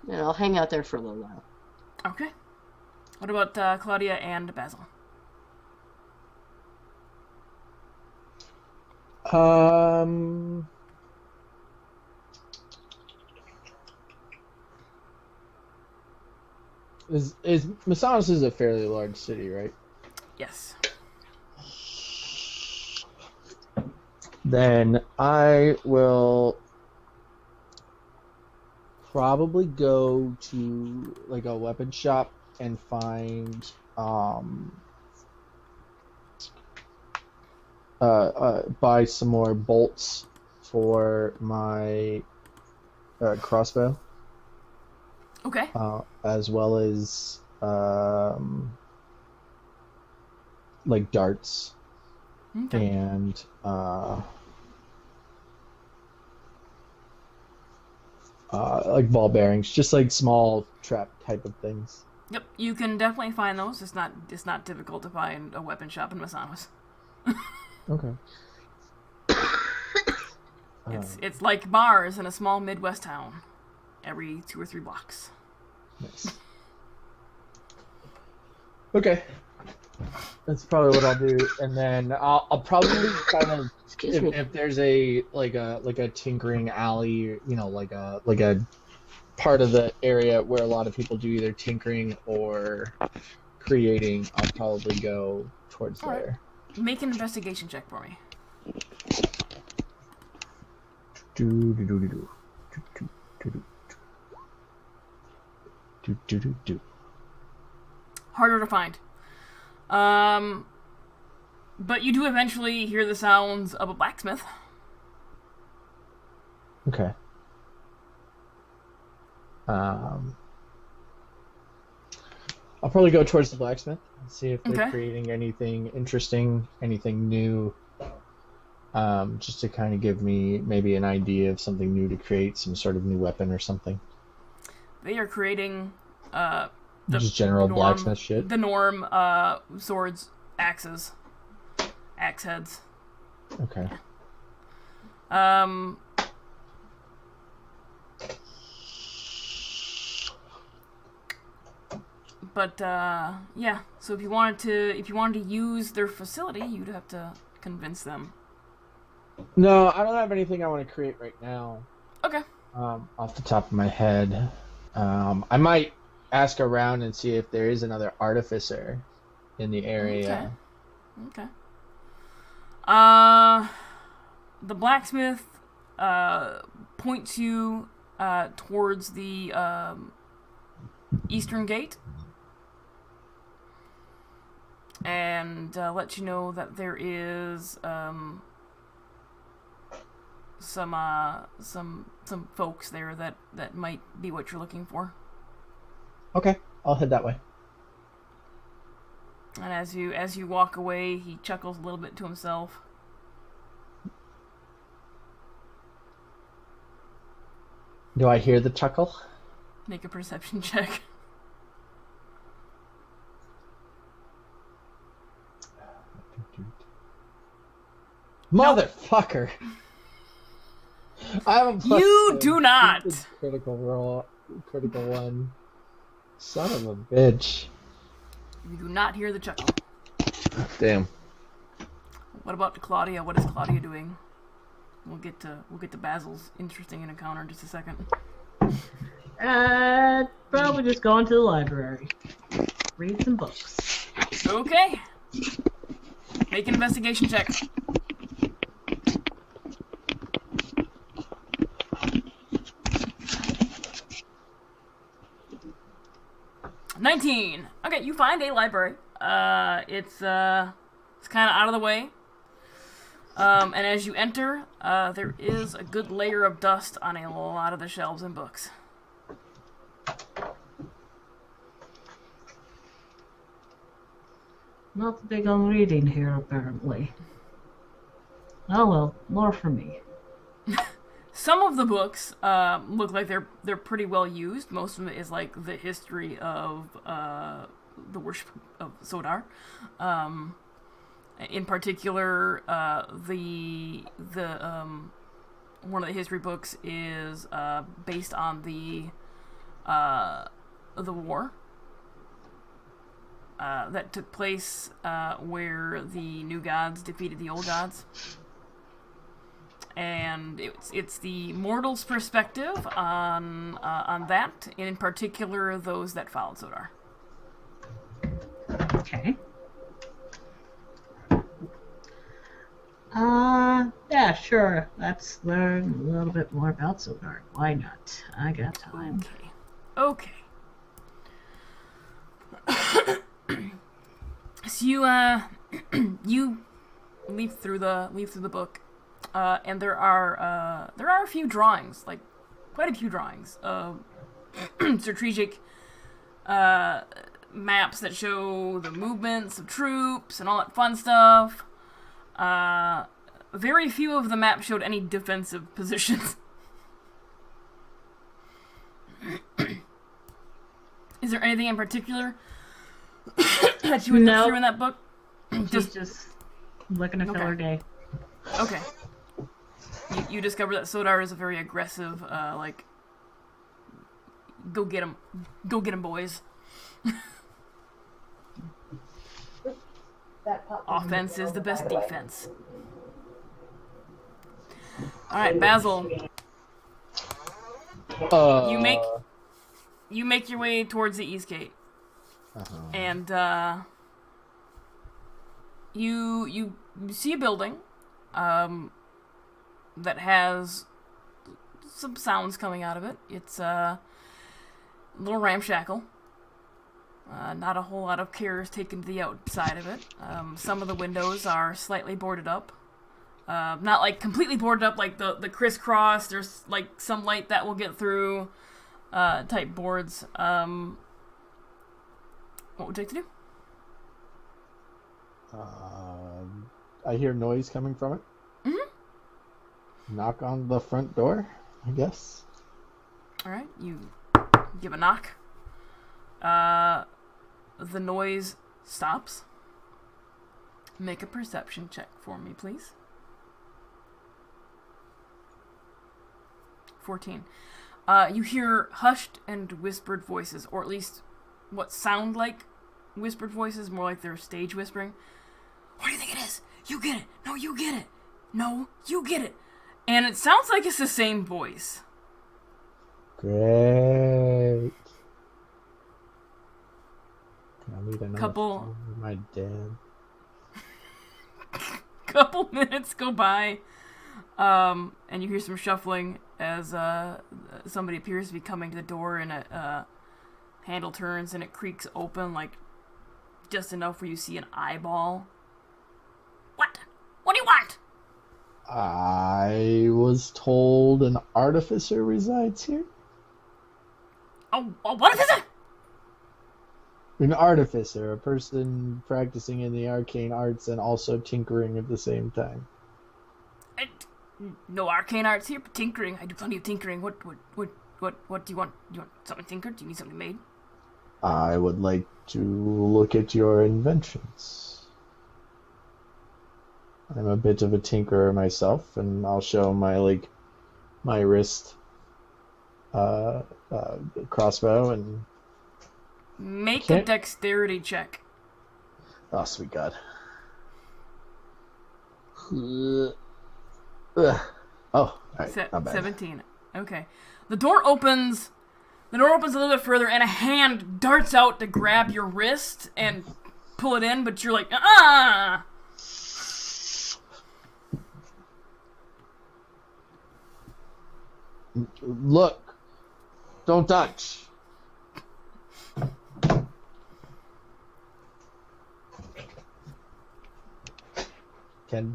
And I'll hang out there for a little while. Okay. What about Claudia and Basil? Masanos is a fairly large city, right? Yes. Then I will probably go to like a weapon shop and find buy some more bolts for my crossbow. Okay. As well as like darts Okay. and like ball bearings, just like small trap type of things. Yep, you can definitely find those. It's not difficult to find a weapon shop in Masanos. Okay. It's like bars in a small Midwest town, every 2 or 3 blocks. Nice. Okay. That's probably what I'll do, and then I'll probably kind of if there's a tinkering alley, like a part of the area where a lot of people do either tinkering or creating, I'll probably go towards All right. there. Make an investigation check for me. Harder to find. But you do eventually hear the sounds of a blacksmith. Okay. I'll probably go towards the blacksmith and see if they're Okay. creating anything interesting, anything new. Just to kind of give me maybe an idea of something new to create, some sort of new weapon or something. They are creating Just general blacksmith shit. The norm, swords, axes, axe heads. Okay. But yeah. So if you wanted to use their facility, you'd have to convince them. No, I don't have anything I want to create right now. Okay. Off the top of my head, I might ask around and see if there is another artificer in the area. Okay. The blacksmith points you towards the eastern gate and lets you know that there is some folks there that might be what you're looking for. Okay, I'll head that way. And as you walk away, he chuckles a little bit to himself. Do I hear the chuckle? Make a perception check. Motherfucker! I haven't. You do not. Critical one. Son of a bitch. You do not hear the chuckle. Damn. What about Claudia? What is Claudia doing? We'll get to Basil's interesting encounter in just a second. Probably just go into the library. Read some books. Okay. Make an investigation check. $19. Okay, you find a library. It's kind of out of the way. And as you enter, there is a good layer of dust on a lot of the shelves and books. Not big on reading here, apparently. Oh well, more for me. Some of the books look like they're pretty well used. Most of it is like the history of the worship of Sodar. In particular, the one of the history books is based on the war that took place where the new gods defeated the old gods. And it's the mortal's perspective on that, and in particular those that followed Sodar. Okay. Yeah, sure. Let's learn a little bit more about Sodar. Why not? I got time. Okay. So you leaf through the book. And there are a few drawings, like quite a few drawings of strategic maps that show the movements of troops and all that fun stuff. Very few of the maps showed any defensive positions. Is there anything in particular that you would look through in that book? Just looking to fill her day. Okay. You discover that Sodar is a very aggressive, go get him, boys. Offense is the best defense. All right, Basil. You make your way towards the east gate, and you see a building. That has some sounds coming out of it. It's a little ramshackle. Not a whole lot of care is taken to the outside of it. Some of the windows are slightly boarded up. Not like completely boarded up, like the crisscross. There's like some light that will get through type boards. What would you like to do? I hear noise coming from it. Mm-hmm. Knock on the front door, I guess. Alright, you give a knock. The noise stops. Make a perception check for me, please. 14. You hear hushed and whispered voices, or at least what sound like whispered voices, more like they're stage whispering. What do you think it is? You get it. No, you get it. No, you get it. And it sounds like it's the same voice. Great. Tell me to know Couple- it's my dad. Couple minutes go by, and you hear some shuffling as somebody appears to be coming to the door, and a handle turns and it creaks open, like just enough where you see an eyeball. What? What do you want? I was told an artificer resides here. Oh, what is it? An artificer, a person practicing in the arcane arts and also tinkering at the same time. No arcane arts here, but tinkering. I do plenty of tinkering. What do you want? Do you want something tinkered? Do you need something made? I would like to look at your inventions. I'm a bit of a tinkerer myself, and I'll show my wrist crossbow and Make a dexterity check. oh sweet god. Oh, alright, not bad. 17. Okay. The door opens a little bit further, and a hand darts out to grab your wrist and pull it in, but you're like, ah! Look, don't touch. Okay,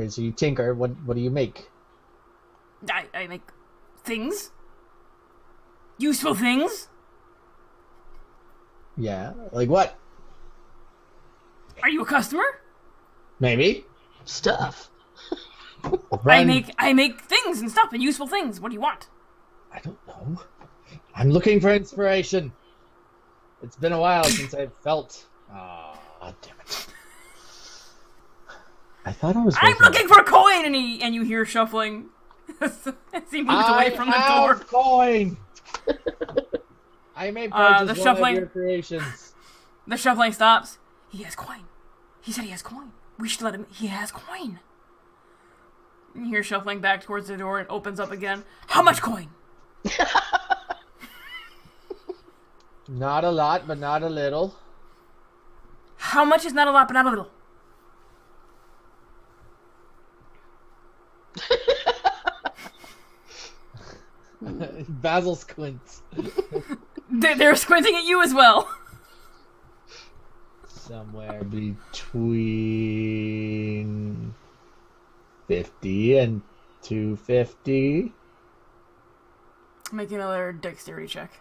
so you tinker. What do you make? I make things. Useful things. Yeah, like what? Are you a customer? Maybe. Stuff. I make things and stuff and useful things. What do you want? I don't know. I'm looking for inspiration. It's been a while since I've felt. Ah, damn it. I thought I was. I'm looking for a coin, and you hear shuffling as he moves away from the door. Coin. I may purchase the one shuffling- of your creations. The shuffling stops. He has coin. He said he has coin. We should let him. He has coin. You hear shuffling back towards the door and opens up again. How much coin? Not a lot, but not a little. How much is not a lot, but not a little? Basil squints. They're squinting at you as well. Somewhere between 50 and 250. Make another dexterity check.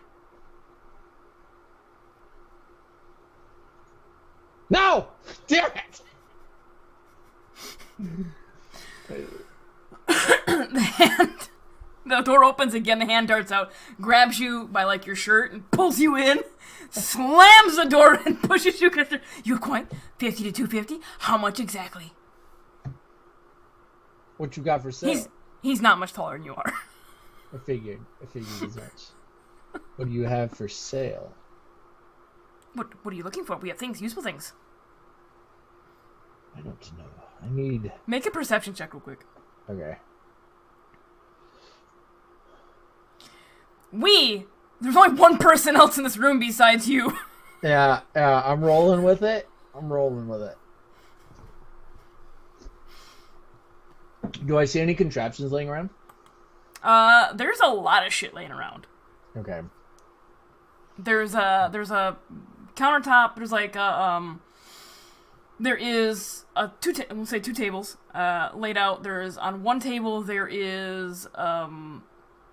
No! Damn it! The door opens again, the hand darts out, grabs you by like your shirt and pulls you in, slams the door and pushes you. You have coin? 50 to 250? How much exactly? What you got for sale? He's not much taller than you are. I figured as much. What do you have for sale? What are you looking for? We have things, useful things. I don't know. I need... Make a perception check real quick. Okay. There's only one person else in this room besides you. Yeah, I'm rolling with it. Do I see any contraptions laying around? There's a lot of shit laying around. Okay. There's a countertop. There's like there is we'll say two tables laid out. There's on one table there is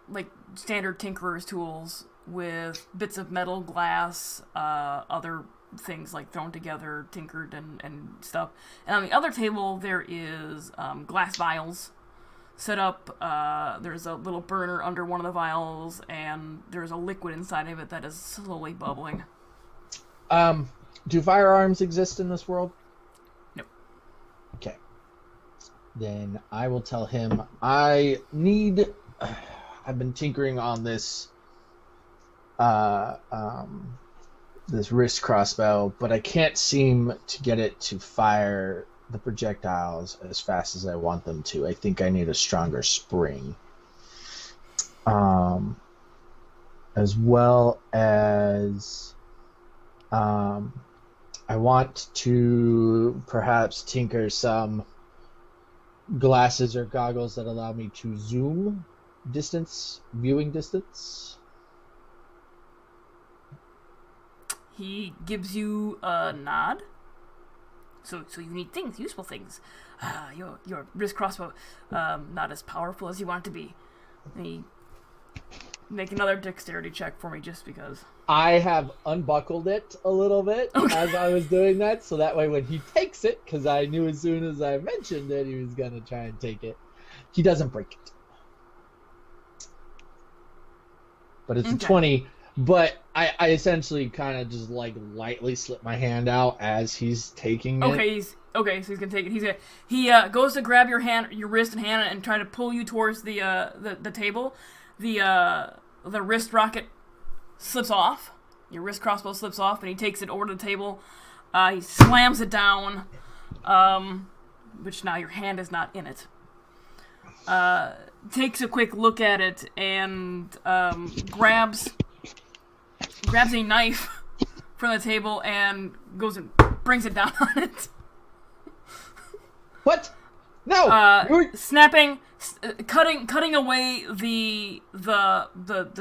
like standard tinkerer's tools with bits of metal, glass, other things like thrown together, tinkered and stuff. And on the other table there is glass vials set up. There's a little burner under one of the vials, and there's a liquid inside of it that is slowly bubbling. Do firearms exist in this world? No. Okay. Then I will tell him I've been tinkering on this uh, um, this wrist crossbow, but I can't seem to get it to fire the projectiles as fast as I want them to. I think I need a stronger spring. As well as I want to perhaps tinker some glasses or goggles that allow me to zoom viewing distance. He gives you a nod. So you need things, useful things. Your wrist crossbow, not as powerful as you want it to be. And he make another dexterity check for me, just because. I have unbuckled it a little bit as I was doing that, so that way when he takes it, because I knew as soon as I mentioned it, he was gonna try and take it. He doesn't break it, but it's a 20. But I essentially kind of just like lightly slip my hand out as he's taking it. Okay, so he's gonna take it. He goes to grab your wrist and hand, and try to pull you towards the table. The wrist rocket slips off. Your wrist crossbow slips off, and he takes it over to the table. He slams it down, which now your hand is not in it. Takes a quick look at it and grabs a knife from the table and goes and brings it down on it. What? No! Snapping, cutting away the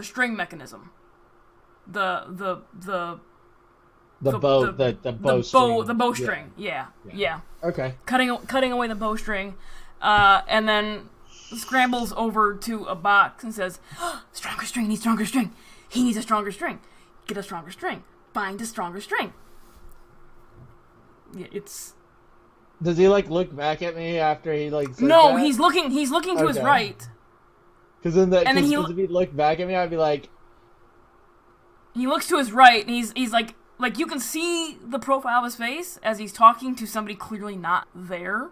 string mechanism. The bowstring. Yeah. Okay. Cutting away the bowstring, and then scrambles over to a box and says, "Stronger string. Needs stronger string. He needs a stronger string. Get a stronger string. Find a stronger string." Yeah, it's. Does he like look back at me after he like? Says No, that? he's looking to his right. Because if he looked back at me, I'd be like. He looks to his right, and he's like you can see the profile of his face as he's talking to somebody clearly not there.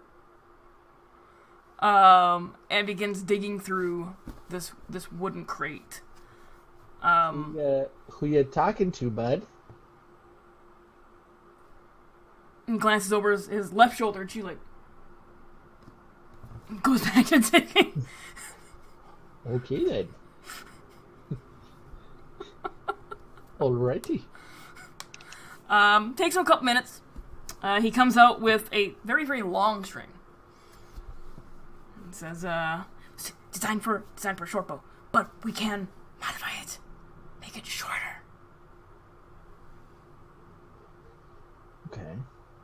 And begins digging through this wooden crate. Who you talking to, bud? And glances over his left shoulder, and she like goes back to digging. Okay then. Alrighty. Takes him a couple minutes. He comes out with a very, very long string. It says, designed for a short bow, but we can modify it, make it shorter. Okay.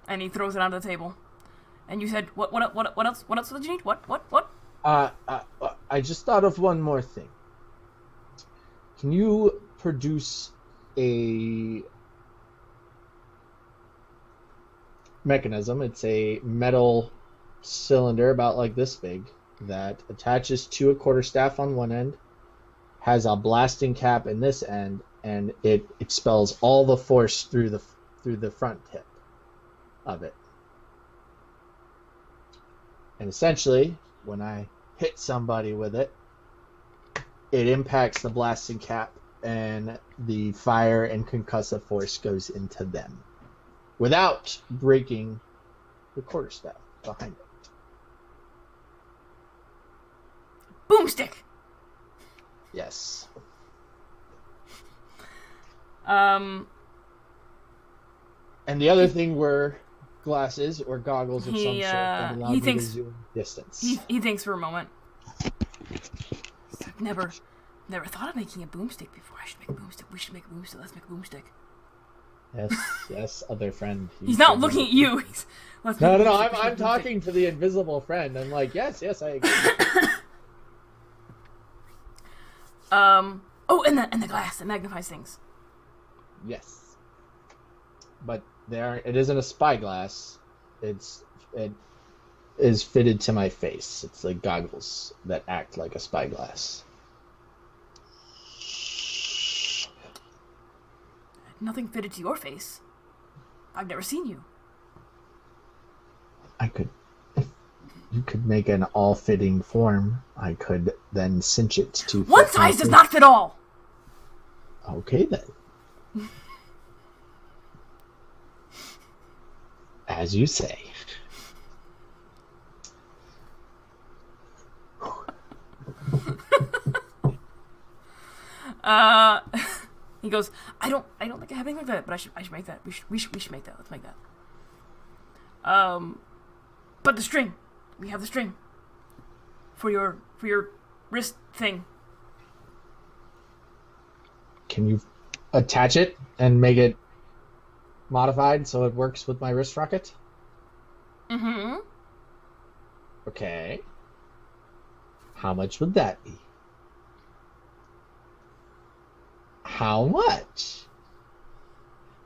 And he throws it onto the table. And you said, what else? What else did you need? What? I just thought of one more thing. Can you produce a mechanism? It's a metal cylinder about like this big that attaches to a quarterstaff on one end, has a blasting cap in this end, and it expels all the force through the front tip of it. And essentially, when I hit somebody with it, it impacts the blasting cap, and the fire and concussive force goes into them without breaking the quarterstaff behind it. Boomstick! Yes. And the other thing were glasses or goggles of some sort that allow me to zoom distance. He thinks for a moment. He's like, never thought of making a boomstick before. I should make a boomstick. We should make a boomstick. Let's make a boomstick. Yes, other friend. He's not looking at you. No. I'm talking to the invisible friend. I'm like, yes, I agree. Oh, and the glass that magnifies things. Yes. But it isn't a spyglass. It is fitted to my face. It's like goggles that act like a spyglass. Nothing fitted to your face. I've never seen you. If you could make an all-fitting form, I could then cinch it to one size does not fit all. Okay then. As you say. He goes, I don't think I have anything like that, but I should make that. We should make that. Let's make that. But the string. We have the string. For your wrist thing. Can you attach it and make it modified so it works with my wrist rocket? Mm-hmm. Okay. How much would that be? How much?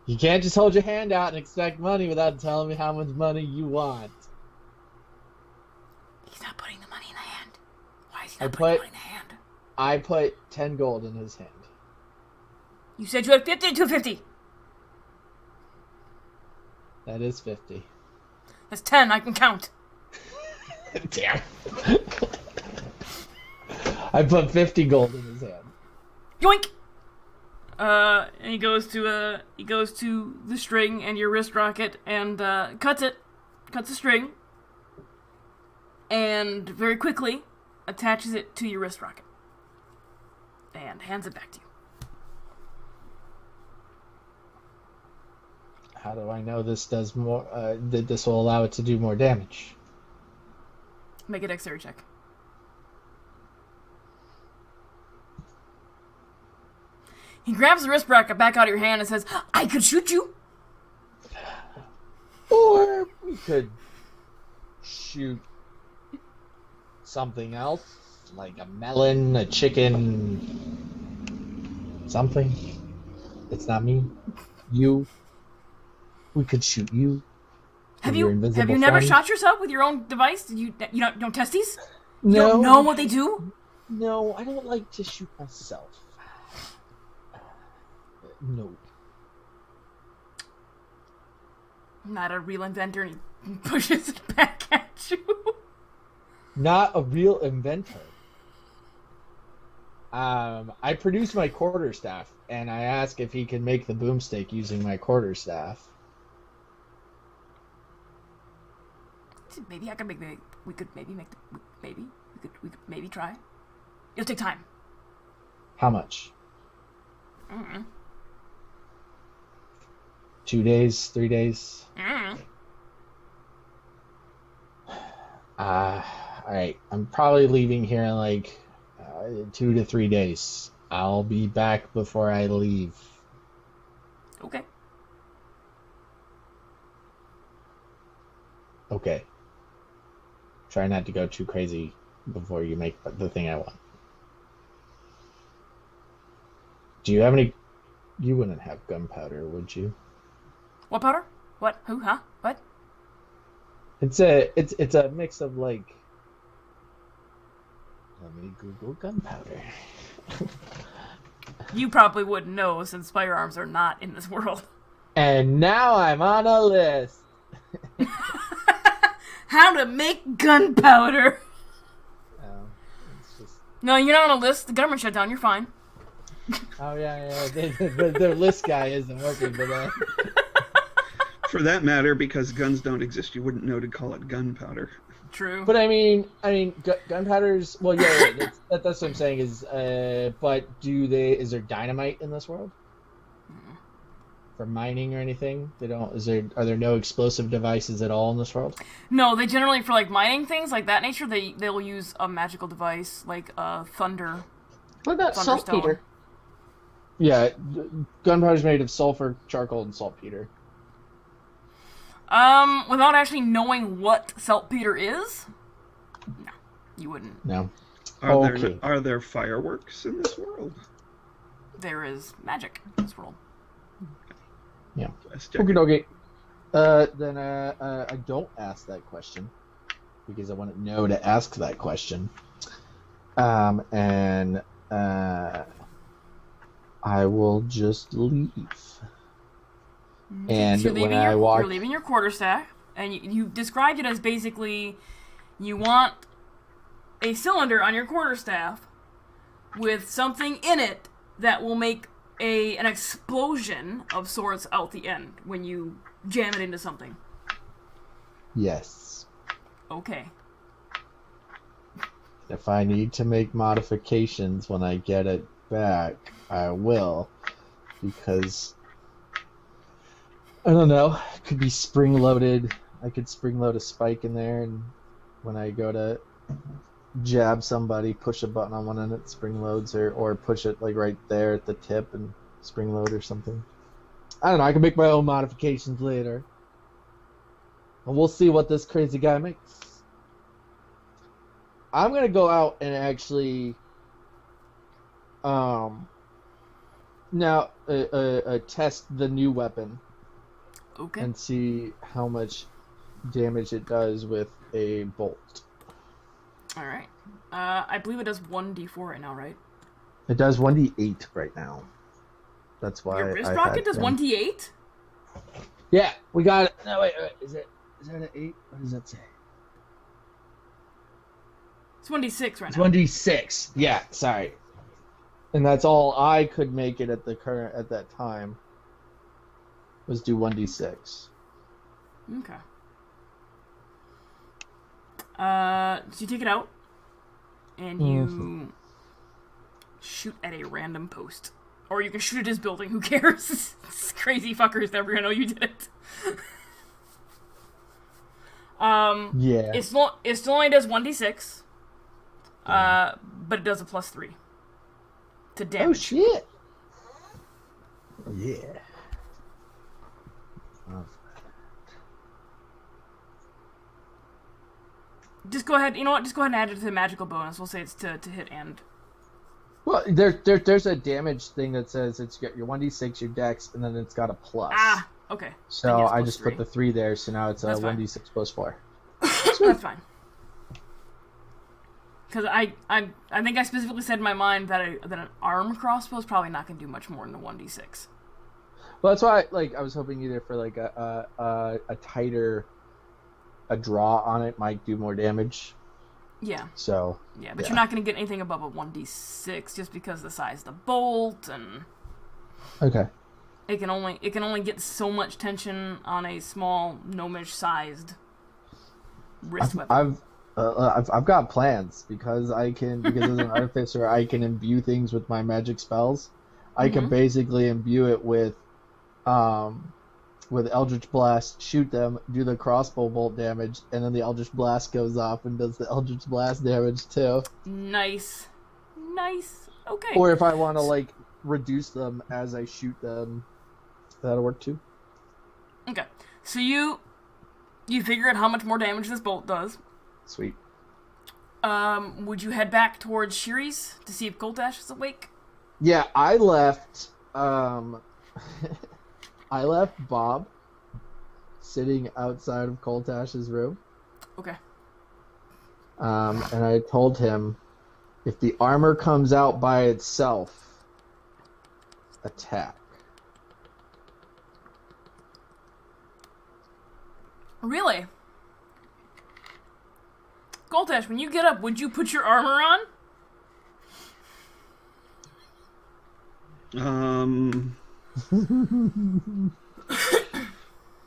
You can't just hold your hand out and expect money without telling me how much money you want. He's not putting the money in the hand. Why is he not putting the money in the hand? I put 10 gold in his hand. You said you had 50 to 250. That is 50. That's 10. I can count. Damn. I put 50 gold in his hand. Yoink! And he goes to the string and your wrist rocket and cuts the string, and very quickly attaches it to your wrist rocket and hands it back to you. How do I know this does more? That this will allow it to do more damage? Make a dexterity check. He grabs the wrist bracket back out of your hand and says, I could shoot you. Or we could shoot something else, like a melon, a chicken, something. It's not me. You. We could shoot you. Have you never shot yourself with your own device? Did you don't test these? No. You don't know what they do? No, I don't like to shoot myself. No. I'm not a real inventor, and he pushes it back at you. Not a real inventor. I produce my quarterstaff, and I ask if he can make the boomstick using my quarterstaff. Maybe I can make the. We could maybe make the. Maybe we could maybe try. It'll take time. How much? Mm-hmm. 2 days, 3 days. Mm-hmm. Alright. I'm probably leaving here in like 2 to 3 days. I'll be back before I leave. Okay. Okay. Try not to go too crazy before you make the thing I want. Do you have any... You wouldn't have gunpowder, would you? What powder? What? Who? Huh? What? It's a mix of like... Let me Google gunpowder. You probably wouldn't know since firearms are not in this world. And now I'm on a list. How to make gunpowder. It's just... No, you're not on a list. The government shut down. You're fine. Oh yeah. Their list guy isn't working for that. For that matter, because guns don't exist, you wouldn't know to call it gunpowder. True. But I mean, gunpowder's... Well, yeah, that's what I'm saying is... but is there dynamite in this world? For mining or anything? Are there no explosive devices at all in this world? No, they generally, for like mining things like that nature, they'll use a magical device like thunder. What about saltpeter? Yeah, gunpowder's made of sulfur, charcoal, and saltpeter. Without actually knowing what saltpeter is, no, you wouldn't. No. Are there fireworks in this world? There is magic in this world. Yeah. Okay. Then I don't ask that question because I wouldn't know to ask that question. And I will just leave. And So you're leaving your quarterstaff, and you described it as basically you want a cylinder on your quarterstaff with something in it that will make an explosion of sorts out the end when you jam it into something. Yes. Okay. If I need to make modifications when I get it back, I will. Because, I don't know, it could be spring-loaded. I could spring-load a spike in there, and when I go to jab somebody, push a button on one and it spring-loads, or push it like right there at the tip and spring-load or something. I don't know, I can make my own modifications later. And we'll see what this crazy guy makes. I'm gonna go out and actually now test the new weapon. Okay. And see how much damage it does with a bolt. All right. I believe it does 1d4 right now, right? It does 1d8 right now. That's why Your wrist I rocket had does him. 1d8? Yeah, we got it. No, wait. Is that an 8? What does that say? It's 1d6 right It's now. 1d6. Yeah, sorry. And that's all I could make it at that time. Was do 1d6. Okay. So you take it out, and you shoot at a random post. Or you can shoot at his building, who cares? It's crazy fuckers never gonna know you did it. Yeah. It still only does 1d6. But it does a +3 to damage. Oh shit. Yeah. Just go ahead. You know what? Just go ahead and add it to the magical bonus. We'll say it's to hit and. Well, there's a damage thing that says it's got your 1d6, your dex, and then it's got a plus. Ah, okay. So Then it's I plus just 3. put the 3 there, so now it's a That's fine. 1d6 plus 4. That's fine. Because I think I specifically said in my mind that an arm crossbow is probably not going to do much more than a 1d6. Well, that's why I was hoping either for like a tighter draw on it might do more damage. Yeah. So Yeah, but you're not going to get anything above a 1d6 just because of the size of the bolt, and okay. it can only get so much tension on a small gnomish sized wrist weapon. I've got plans because as an artificer I can imbue things with my magic spells. I can basically imbue it with Eldritch Blast, shoot them, do the crossbow bolt damage, and then the Eldritch Blast goes off and does the Eldritch Blast damage too. Nice. Okay. Or if I want to reduce them as I shoot them, that'll work too. Okay. So you figure out how much more damage this bolt does. Sweet. Would you head back towards Shiri's to see if Koltash is awake? Yeah, I left. I left Bob sitting outside of Koltash's room. Okay. And I told him, if the armor comes out by itself, attack. Really? Koltash, when you get up, would you put your armor on?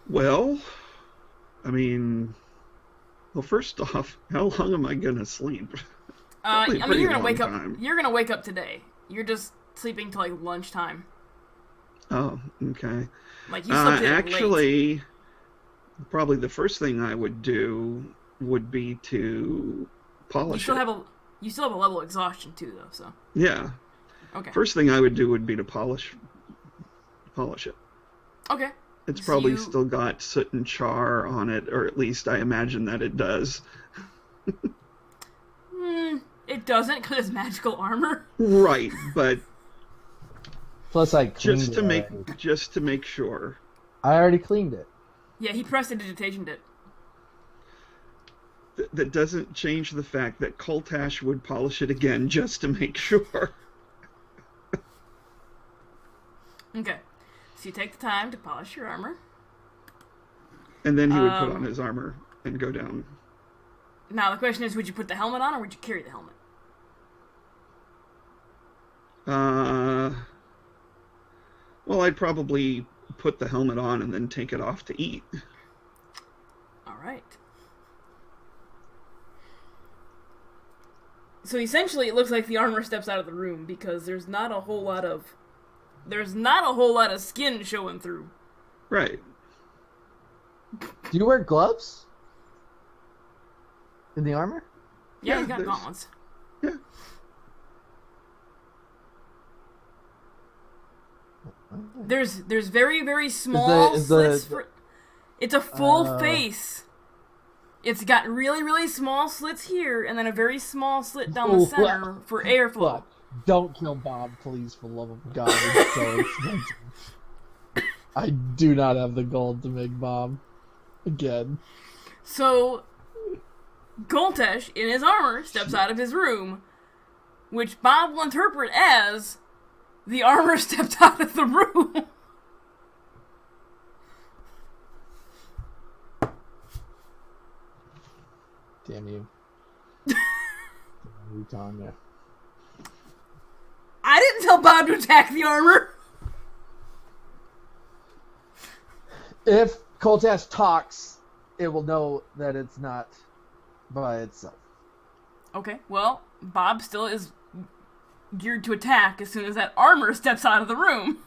Well, I mean, first off, how long am I gonna sleep? Probably a I mean, pretty you're gonna long wake time. up. You're gonna wake up today. You're just sleeping till lunchtime. Oh, okay. You slept in late. Actually, probably the first thing I would do would be to polish You still have a level of exhaustion too, though. So. Yeah. Okay. First thing I would do would be to polish it. Okay. It's So probably you- still got soot and char on it, or at least I imagine that it does. It doesn't because it's magical armor. Right, but Plus, I cleaned just it to already. make sure. I already cleaned it. Yeah, he prestidigitationed it. That doesn't change the fact that Koltash would polish it again just to make sure. Okay. So you take the time to polish your armor. And then he would put on his armor and go down. Now the question is, would you put the helmet on or would you carry the helmet? I'd probably put the helmet on and then take it off to eat. All right. So essentially, it looks like the armor steps out of the room because there's not a whole lot of skin showing through. Right. Do you wear gloves in the armor? Yeah, he's got there's- gauntlets. Yeah. There's very, very small slits. It's a full face. It's got really, really small slits here, and then a very small slit down the center for airflow. Fuck. Don't kill Bob, please, for the love of God. It's so expensive. I do not have the gold to make Bob again. So, Goltesh, in his armor, steps out of his room, which Bob will interpret as the armor stepped out of the room. Damn you. Damn you, Tanya. I didn't tell Bob to attack the armor. If Coltash talks, it will know that it's not by itself. Okay, well, Bob still is geared to attack as soon as that armor steps out of the room.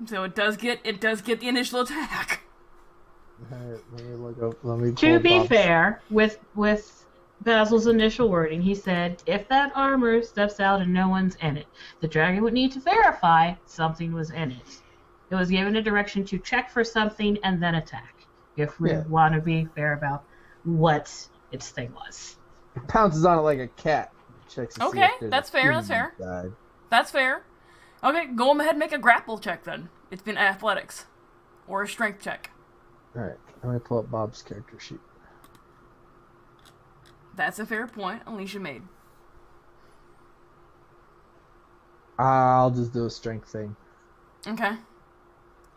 So it does get the initial attack. Alright, let me look up. Let me To pull be Bob's- fair, with Basil's initial wording, he said, if that armor steps out and no one's in it, the dragon would need to verify something was in it. It was given a direction to check for something and then attack, if we want to be fair about what its thing was. It pounces on it like a cat. Checks to see Okay, if there's that's a fair, human that's fair. inside. That's fair. Okay, go ahead and make a grapple check then. It's been athletics. Or a strength check. Alright, I'm gonna pull up Bob's character sheet. That's a fair point Alicia made. I'll just do a strength thing. Okay.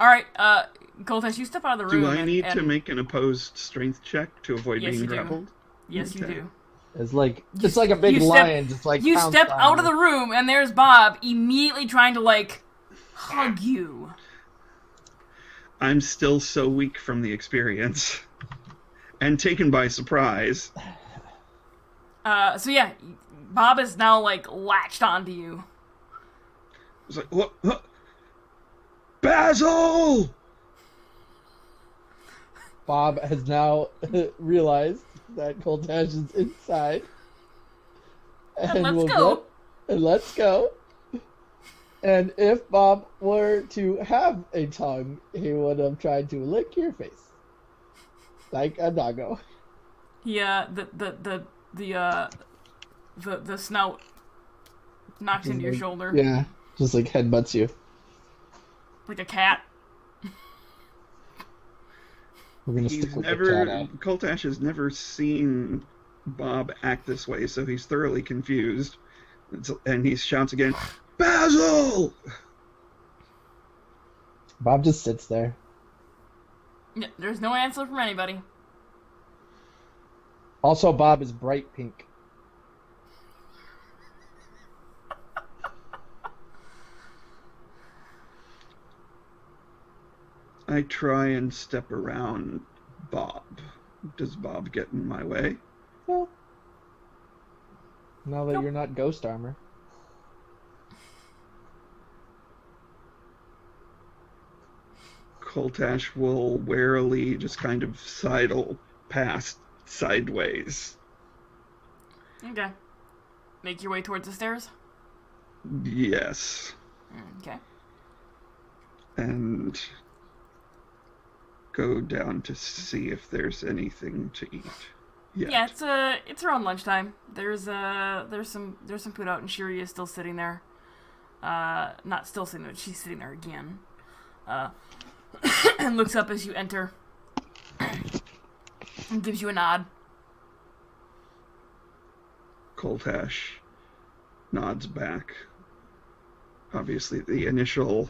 Alright, Goltesh, you step out of the room. Do I need and to make an opposed strength check to avoid Yes, being you do. grappled? Yes, you Okay. do. It's like a big you step- lion, just like You pounced step on out of you. the room, and there's Bob immediately trying to, like, hug you. I'm still so weak from the experience. And taken by surprise. So yeah, Bob is now, like, latched onto you. It's like, what? Basil! Bob has now realized that Coltash is inside. And let's will go. Let's go. And if Bob were to have a tongue, he would have tried to lick your face. Like a doggo. Yeah, the snout knocks into your shoulder. Yeah, just like headbutts you. Like a cat. We're gonna He's stick with never, the cat out. Coltash has never seen Bob act this way, so he's thoroughly confused. And he shouts again, Basil! Bob just sits there. Yeah, there's no answer from anybody. Also, Bob is bright pink. I try and step around Bob. Does Bob get in my way? Well, now that you're not ghost armor. Coltash will warily just kind of sidle past sideways. Okay. Make your way towards the stairs? Yes. Okay. And go down to see if there's anything to eat. Yet. Yeah, it's around lunchtime. There's some food out, and Shiri is still sitting there. Not still sitting there. She's sitting there again. And looks up as you enter, and gives you a nod. Coltash nods back. Obviously, the initial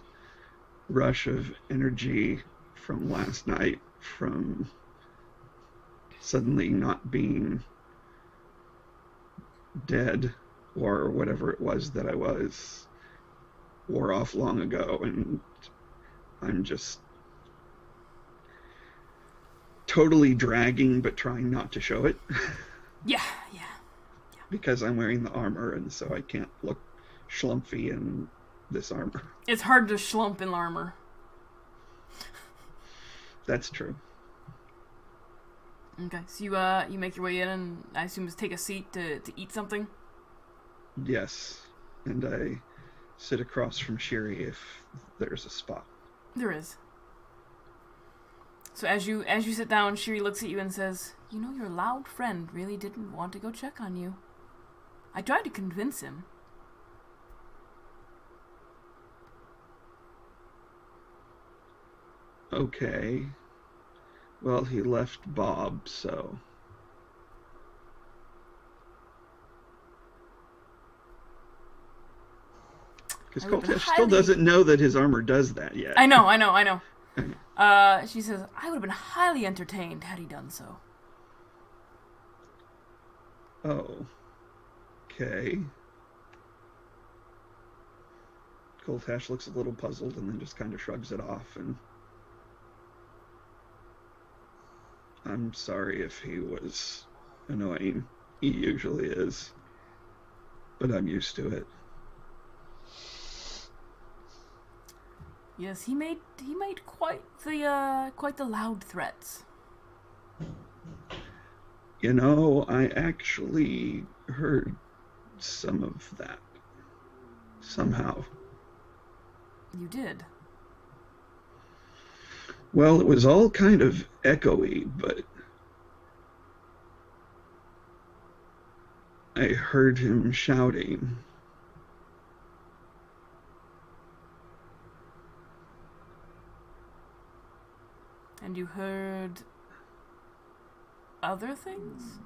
rush of energy from last night, from suddenly not being dead or whatever it was that I was, wore off long ago, and I'm just totally dragging, but trying not to show it. Yeah. Because I'm wearing the armor, and so I can't look schlumpy in this armor. It's hard to schlump in armor. That's true. Okay, so you make your way in, and I assume just take a seat to eat something? Yes. And I sit across from Shiri if there's a spot. There is. So as you sit down, Shiri looks at you and says, "You know, your loud friend really didn't want to go check on you. I tried to convince him." Okay. Well, he left Bob, so... Because Koltesh still doesn't know that his armor does that yet. I know. She says, "I would have been highly entertained had he done so." Oh. Okay. Koltesh looks a little puzzled and then just kind of shrugs it off, and... I'm sorry if he was annoying. He usually is. But I'm used to it. Yes, he made quite the loud threats. You know, I actually heard some of that. Somehow. You did. Well, it was all kind of echoey, but I heard him shouting. And you heard other things?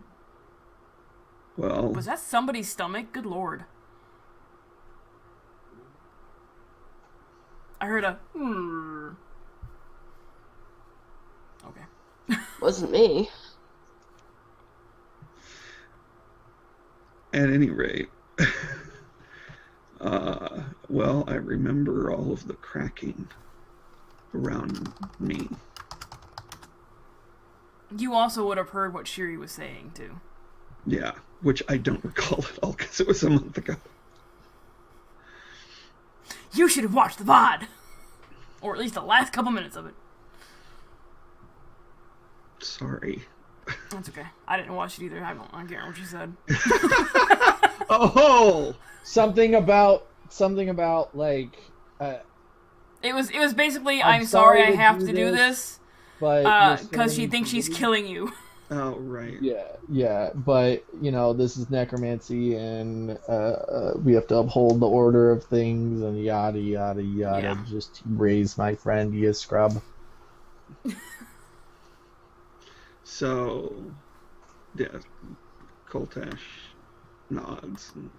Well, Was that somebody's stomach? Good lord. I heard a... Okay. Wasn't me. at any rate, well, I remember all of the cracking around me. You also would have heard what Shiri was saying, too. Yeah, which I don't recall at all because it was a month ago. You should have watched the VOD! Or at least the last couple minutes of it. Sorry. That's okay. I didn't watch it either. I can't remember what you said. Oh! Something about like It was basically, I'm I'm sorry I sorry to have do to do this, but because she thinks she's killing you. Oh, right. yeah, but you know, this is necromancy and we have to uphold the order of things and yada yada yada. Yeah. Just raise my friend, you scrub. So, yeah, Koltesh nods. And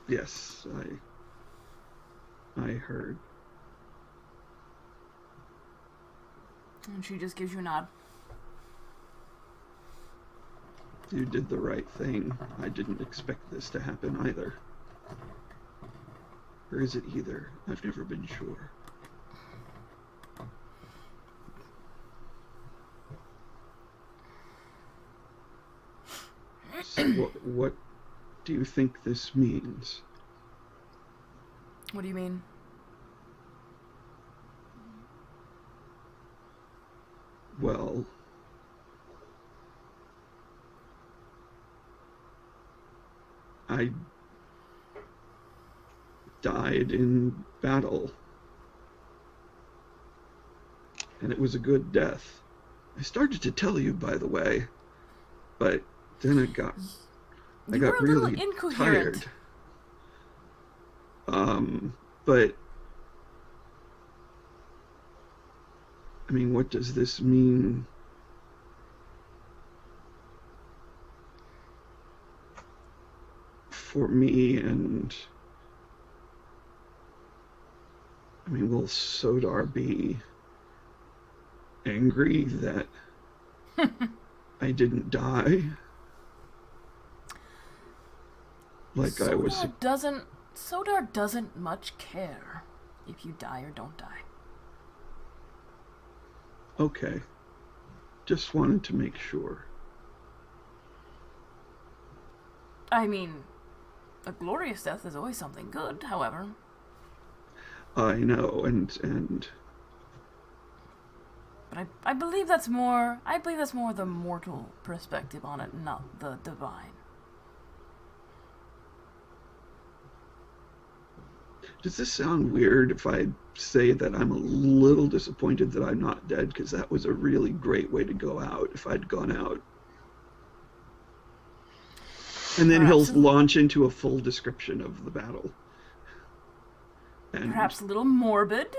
yes, I heard. And she just gives you a nod. You did the right thing. I didn't expect this to happen either. Or is it either? I've never been sure. So what do you think this means? What do you mean? Well, I died in battle. And it was a good death. I started to tell you, by the way, but then I got You were a little really incoherent. tired. But I mean, what does this mean? For me, and I mean, will Sodar be angry that I didn't die? Like I was. Sodar doesn't Sodar doesn't much care if you die or don't die. Okay. Just wanted to make sure. I mean, a glorious death is always something good, however. I know, and But I believe that's more the mortal perspective on it, not the divine. does this sound weird if I say that I'm a little disappointed that I'm not dead? Because that was a really great way to go out if I'd gone out. And then he'll launch into a full description of the battle. And Perhaps a little morbid.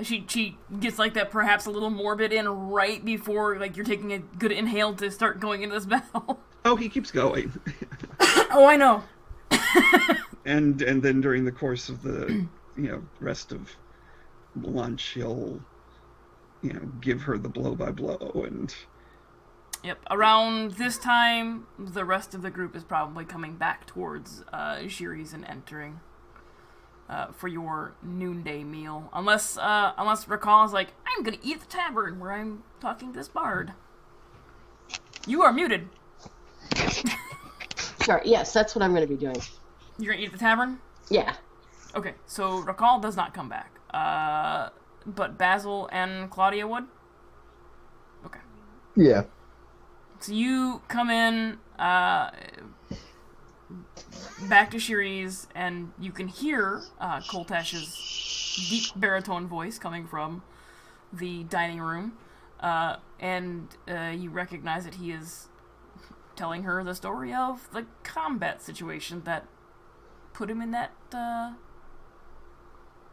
She gets like that perhaps a little morbid in right before like you're taking a good inhale to start going into this battle. oh, he keeps going. Oh, I know. and then during the course of the rest of lunch, he'll give her the blow by blow. And Yep. Around this time, the rest of the group is probably coming back towards Shiri's and entering for your noonday meal. Unless Rakal is like, I'm gonna eat at the tavern where I'm talking to this bard. You are muted. Sure, yes, that's what I'm going to be doing. You're gonna eat at the tavern? Yeah. Okay, so Rakal does not come back. But Basil and Claudia would? Okay. Yeah. So you come in back to Shiri's, and you can hear Koltash's deep baritone voice coming from the dining room, and you recognize that he is telling her the story of the combat situation that put him in that,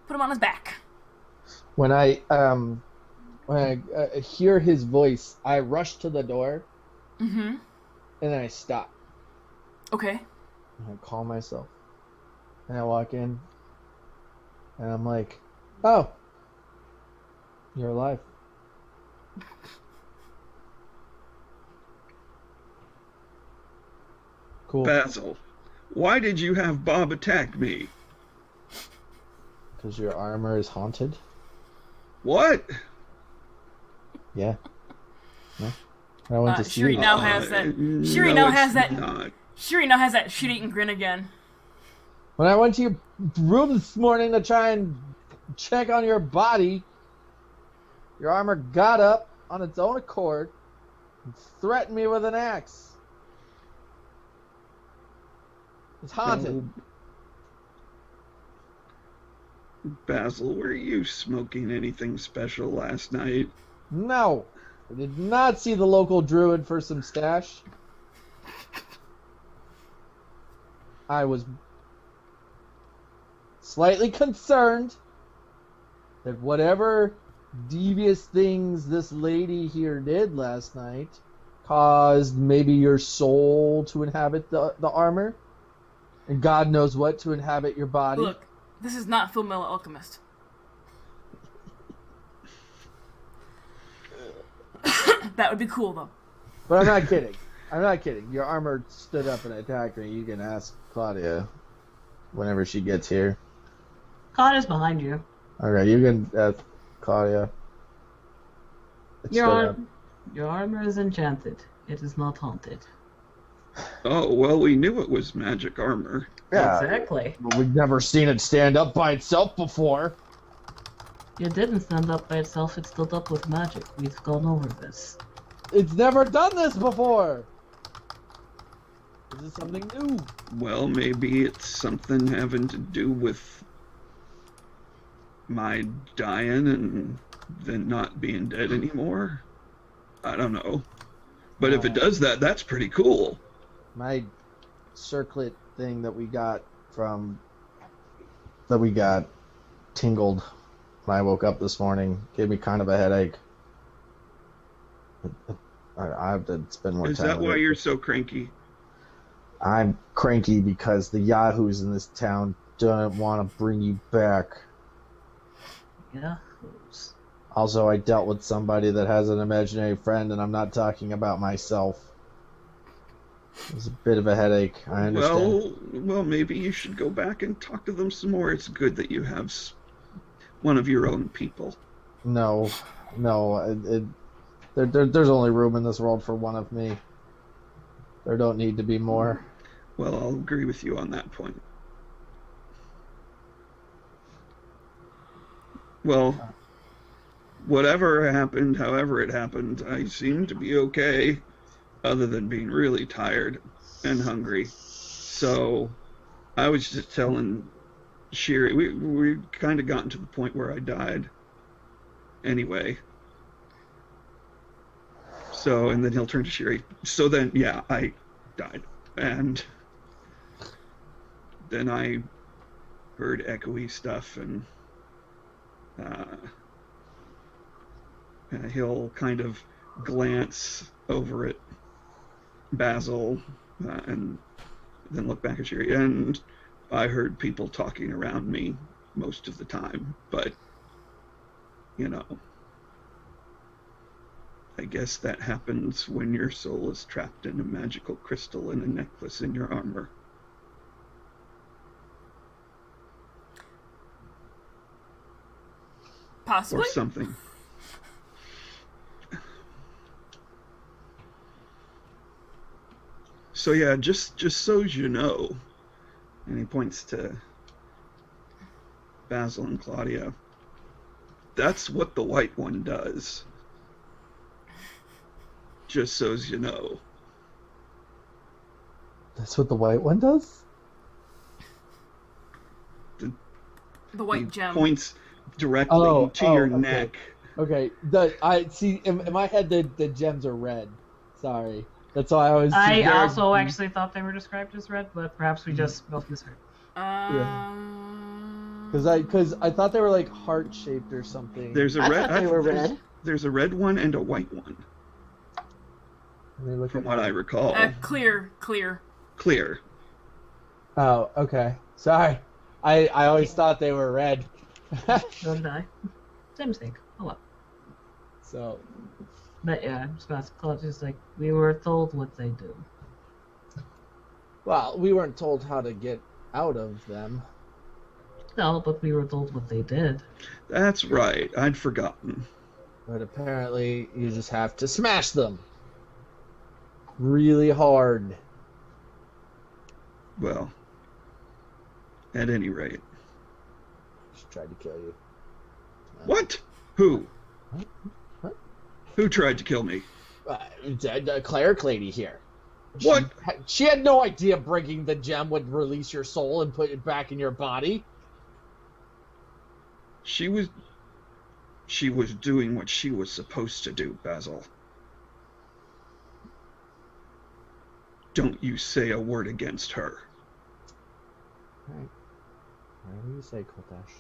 put him on his back. When I hear his voice, I rush to the door. Mm-hmm. And then I stop. Okay. And I call myself. And I walk in. And I'm like, oh, you're alive. Cool. Basil, why did you have Bob attack me? Because your armor is haunted? What? Yeah. No? I went to see Shiri you. now has that. Shiri no, now it's has that. not. Shiri now has that shit-eating grin again. When I went to your room this morning to try and check on your body, your armor got up on its own accord and threatened me with an axe. It's haunted. Basil, were you smoking anything special last night? No, I did not see the local druid for some stash. I was slightly concerned that whatever devious things this lady here did last night caused maybe your soul to inhabit the armor, and God knows what to inhabit your body. Look, this is not Full Metal Alchemist. That would be cool, though. But I'm not kidding. I'm not kidding. Your armor stood up and attacked me. You can ask Claudia whenever she gets here. God is behind you. Okay, you can ask Claudia. It stood up. Your armor is enchanted. It is not haunted. Oh, well, we knew it was magic armor. Yeah, Exactly. but we've never seen it stand up by itself before. It didn't stand up by itself. It stood up with magic. We've gone over this. It's never done this before. This is something new. Well, maybe it's something having to do with my dying and then not being dead anymore. I don't know. But if it does that, that's pretty cool. My circlet thing that we got tingled when I woke up this morning. Gave me kind of a headache. I have to spend more time. Is that with why it. you're so cranky? I'm cranky because the yahoos in this town don't want to bring you back. Yahoos. Also, I dealt with somebody that has an imaginary friend, and I'm not talking about myself. It was a bit of a headache. I understand. Well, maybe you should go back and talk to them some more. It's good that you have one of your own people. No. There's only room in this world for one of me. There don't need to be more. Well, I'll agree with you on that point. Well, whatever happened, however it happened, I seem to be okay, other than being really tired and hungry. So I was just telling Sherry, we kind of gotten to the point where I died anyway. So, and then he'll turn to Sherry. So then, yeah, I died. And then I heard echoey stuff, and he'll kind of glance over at Basil and then look back at Sherry. And I heard people talking around me most of the time, but, you know, I guess that happens when your soul is trapped in a magical crystal in a necklace in your armor. Possibly. Or something. So yeah, just so you know, and he points to Basil and Claudia, that's what the White One does. Just so as you know. That's what the White One does? The white gem. Points directly to your neck. Okay. I see. In my head, the gems are red. Sorry. That's why I always. I also actually thought they were described as red, but perhaps we just both misheard. Because I thought they were like heart shaped or something. There's a I red. thought they were red. There's a red one and a white one. From what I recall. Clear. Clear. Oh, okay. Sorry. I always thought they were red. So did I. Same mistake. Oh well. So. But yeah, I'm just about to call it just like we were told what they do. Well, we weren't told how to get out of them. No, but we were told what they did. That's right. I'd forgotten. But apparently, you just have to smash them. Really hard. Well, at any rate. She tried to kill you. What? Who? What? Who tried to kill me? Cleric lady here. What? She had no idea breaking the gem would release your soul and put it back in your body. She was doing what she was supposed to do, Basil. Don't you say a word against her. Right. Whatever you say, Koltash.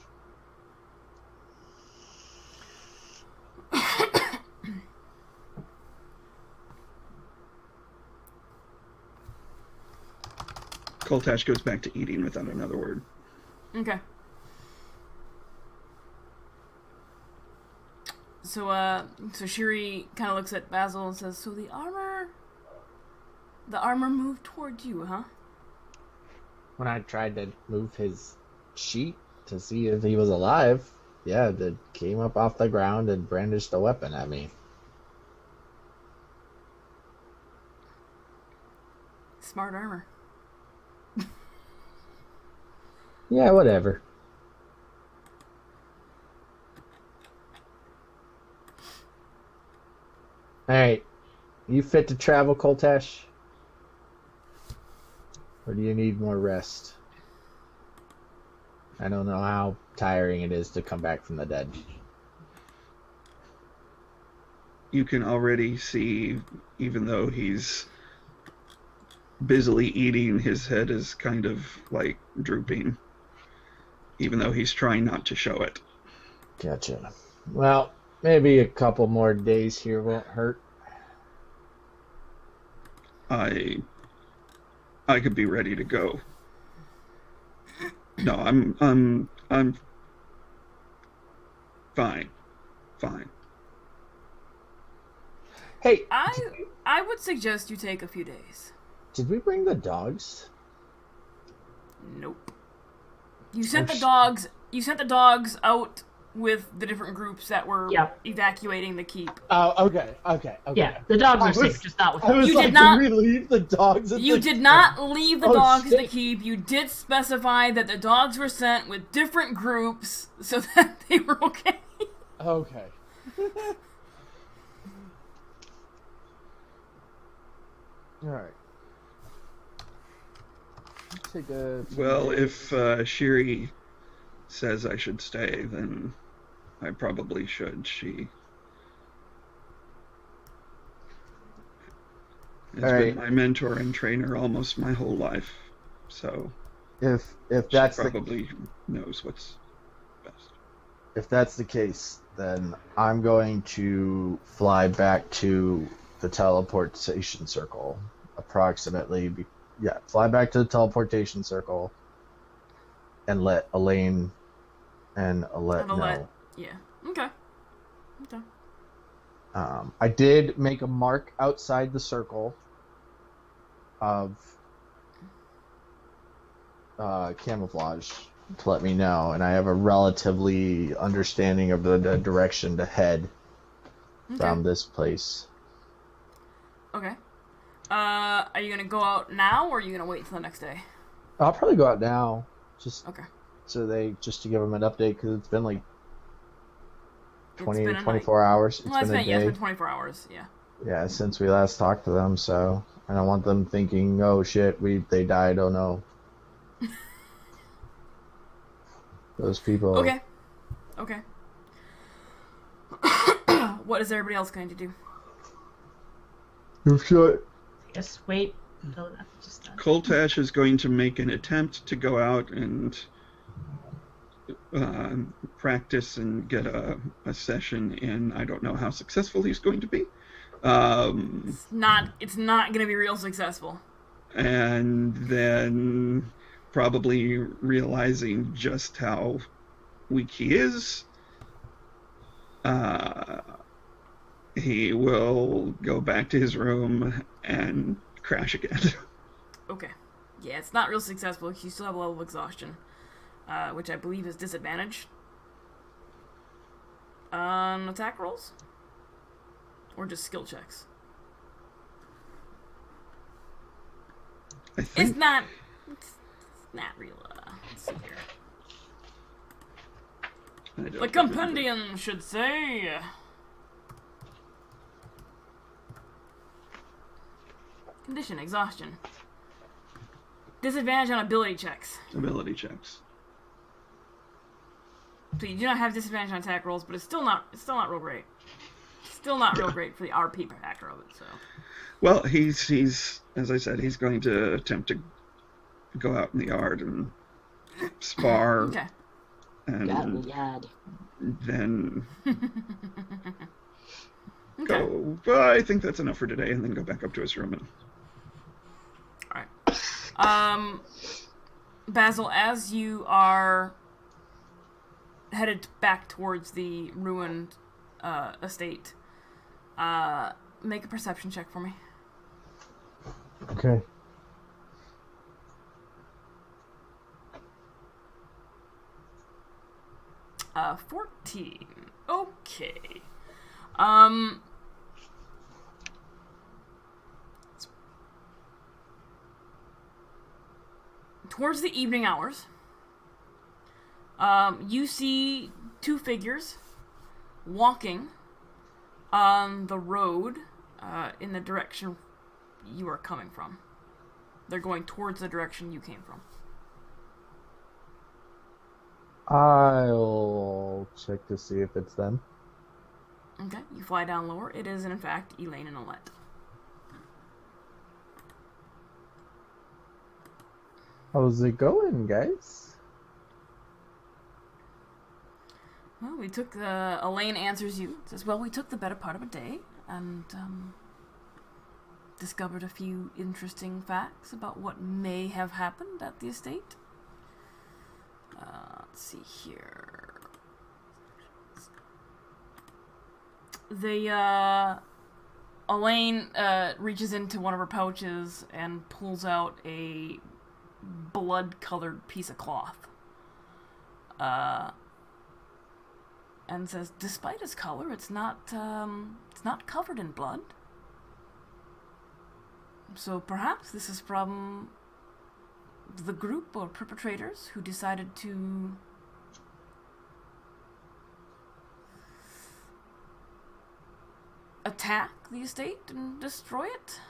Koltash goes back to eating without another word. Okay. So Shiri kind of looks at Basil and says, "So the armor moved toward you, huh?" When I tried to move his sheet to see if he was alive, yeah, it came up off the ground and brandished a weapon at me. Smart armor. Yeah, whatever. Alright. You fit to travel, Koltash? Or do you need more rest? I don't know how tiring it is to come back from the dead. You can already see, even though he's busily eating, his head is kind of like drooping, even though he's trying not to show it. Gotcha. Well, maybe a couple more days here won't hurt. I could be ready to go. No, I'm fine. Hey, I would suggest you take a few days. Did we bring the dogs? Nope. You sent the dogs. You sent the dogs out with the different groups that were evacuating the keep. Oh, okay. Yeah, the dogs are safe, just not with I us. was You like, did not- did we leave the dogs at You the did not leave the Oh, dogs at the shit. keep. You did specify that the dogs were sent with different groups so that they were okay. Okay. Alright. Take a... Well, if Shiri says I should stay, then I probably should. She has Alright. been my mentor and trainer almost my whole life, so If she that's the probably knows what's best. If that's the case, then I'm going to fly back to the teleportation circle. Fly back to the teleportation circle and let Elaine and Alette know. Yeah. Okay. I did make a mark outside the circle of camouflage to let me know, and I have a relatively understanding of the direction to head from this place. Okay. Are you gonna go out now, or are you gonna wait till the next day? I'll probably go out now, just Okay. just to give them an update, because it's been like 20 It's or been a 24 hours. Well, It's been a it's day. been 24 hours. Yeah. Yeah, since we last talked to them, so I don't want them thinking, oh shit, they died. Oh no. Those people. Okay. What is everybody else going to do? You should. Just wait until that's just done. Koltash is going to make an attempt to go out and practice and get a session in. I don't know how successful he's going to be. It's not going to be real successful. And then probably realizing just how weak he is, he will go back to his room and crash again. Okay. Yeah, it's not real successful. You still have a level of exhaustion, which I believe is disadvantaged. Attack rolls? Or just skill checks? I think It's not real. Let's see here. The compendium should say. Condition, exhaustion. Disadvantage on ability checks. ability checks. So you do not have disadvantage on attack rolls, but it's still not real great. Still not real great for the RP factor of it. So. Well, he's as I said, he's going to attempt to go out in the yard and spar. Okay. And Got me, yad. then Okay. go. Well, I think that's enough for today, and then go back up to his room and. Basil, as you are headed back towards the ruined estate, make a perception check for me. Okay. Uh, 14. Okay. Towards the evening hours, you see two figures walking on the road in the direction you are coming from. They're going towards the direction you came from. I'll check to see if it's them. Okay, you fly down lower. It is, in fact, Elaine and Alette. How's it going, guys? Well, we took the... Elaine answers you. Says, well, we took the better part of a day and discovered a few interesting facts about what may have happened at the estate. Let's see here. Elaine reaches into one of her pouches and pulls out a blood-colored piece of cloth. And says, despite its color, it's not covered in blood. So perhaps this is from the group or perpetrators who decided to attack the estate and destroy it.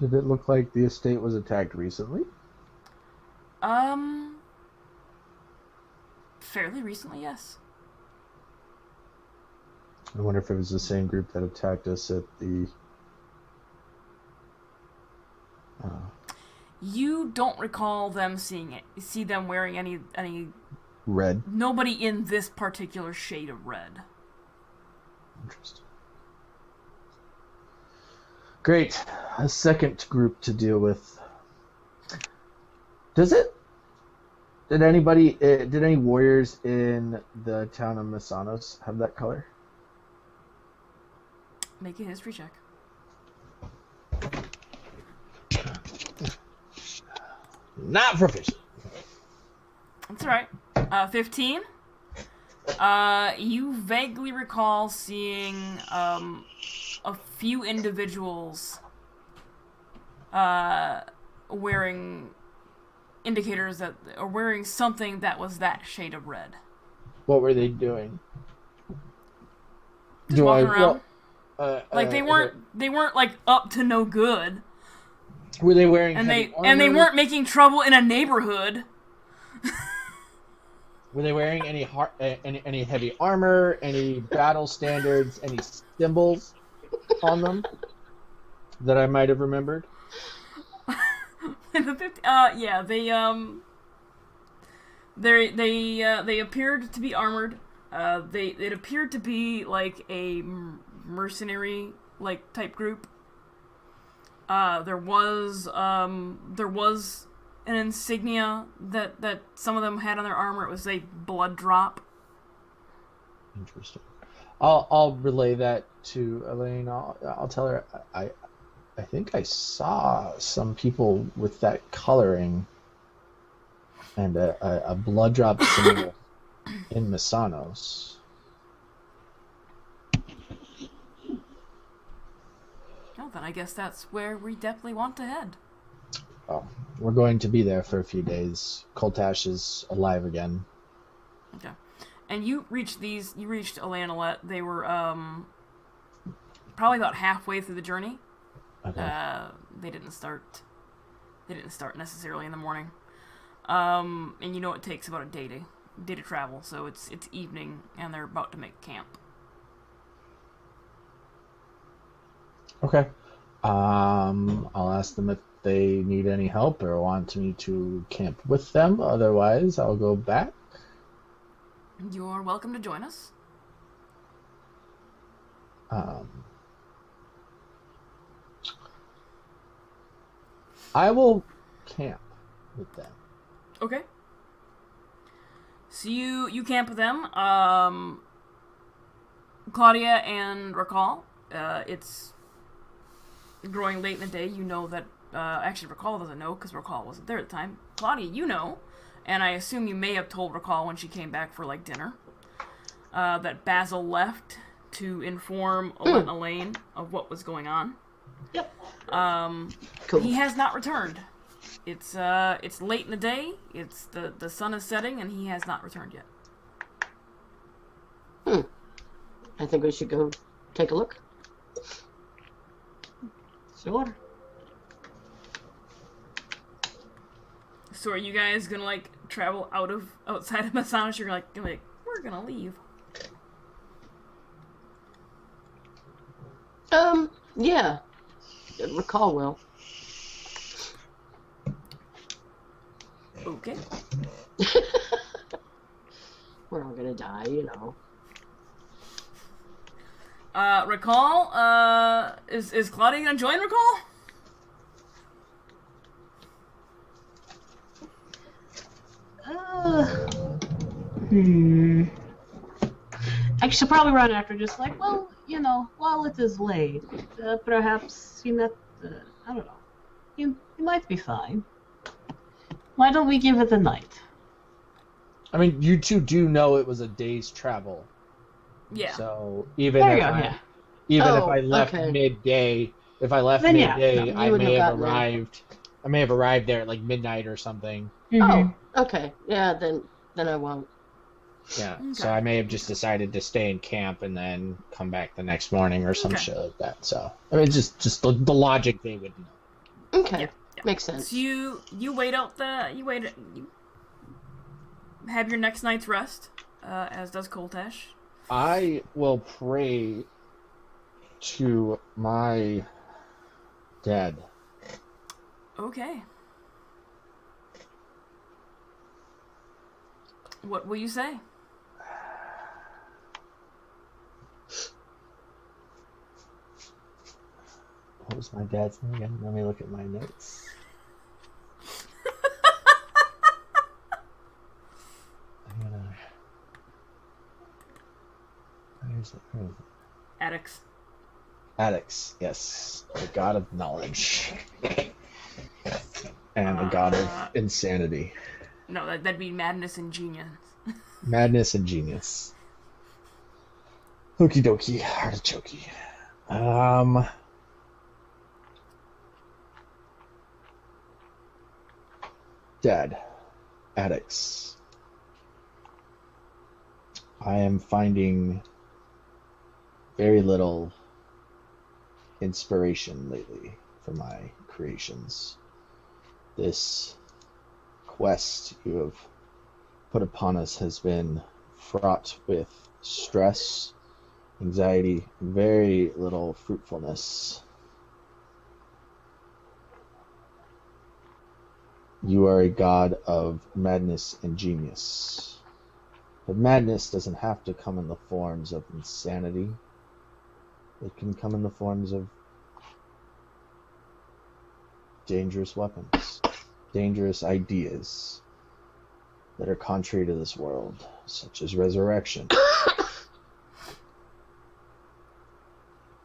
Did it look like the estate was attacked recently? Fairly recently, yes. I wonder if it was the same group that attacked us at the... You don't recall them seeing it. You see them wearing any red. Nobody in this particular shade of red. Interesting. Great. A second group to deal with. Did any warriors in the town of Masanos have that color? Make a history check. Not proficient. That's alright. 15. You vaguely recall seeing a few individuals wearing indicators that are wearing something that was that shade of red. What were they doing? Just walking around. Like they weren't like up to no good. Were they wearing and heavy they armor? weren't making trouble in a neighborhood. Were they wearing any heavy armor, any battle standards, any symbols on them that I might have remembered? Yeah, they appeared to be armored. It appeared to be like a mercenary like type group. There was an insignia that some of them had on their armor. It was a blood drop. Interesting. I'll relay that to Elaine. I'll tell her I think I saw some people with that coloring and a blood drop symbol in Masanos. Well, then I guess that's where we definitely want to head. Oh, we're going to be there for a few days. Koltash is alive again. Okay. And you reached Elaine and Alette. They were probably about halfway through the journey. Okay. They didn't start necessarily in the morning. And you know it takes about a day to travel, so it's evening and they're about to make camp. Okay. I'll ask them if they need any help or want me to camp with them. Otherwise, I'll go back. You're welcome to join us. I will camp with them. Okay. So you camp with them. Claudia and Rakal. It's growing late in the day. You know that. Actually, Rakal doesn't know because Rakal wasn't there at the time. Claudia, you know, and I assume you may have told Rakal when she came back for like dinner that Basil left to inform Elaine of what was going on. Yep. Cool. He has not returned. It's late in the day. It's the sun is setting, and he has not returned yet. I think we should go take a look. Sure. So are you guys gonna like travel outside of Masanos? You're like we're gonna leave. Yeah. Recall will. Okay. We're all gonna die, you know. Recall, is Claudia gonna join Recall? I should probably run after, just like, well, while it is late, perhaps he met, I don't know, he might be fine. Why don't we give it a night? I mean, you two do know it was a day's travel. Yeah. So even There if you go, I, yeah. even if I left okay. midday, Then, yeah, midday, no, I you wouldn't may have have gotten there. arrived. I may have arrived there at like midnight or something. Mhm. Oh, okay. Yeah, then I won't. Yeah. Okay. So I may have just decided to stay in camp and then come back the next morning or some Okay. shit like that. So I mean, just the logic they would know. Okay, Yeah, yeah. makes sense. So you wait out you have your next night's rest, as does Koltash. I will pray to my dead. Okay. What will you say? What was my dad's name again? Let me look at my notes. I'm gonna. Where is it? Addicts. Addicts, yes. The god of knowledge. And the god of insanity. No, that'd be madness and genius. Madness and genius. Okie dokie, artichoke. Dad. Addicts. I am finding very little inspiration lately for my creations. This quest you have put upon us has been fraught with stress, anxiety, and very little fruitfulness. You are a god of madness and genius. But madness doesn't have to come in the forms of insanity. It can come in the forms of dangerous weapons, dangerous ideas that are contrary to this world, such as resurrection.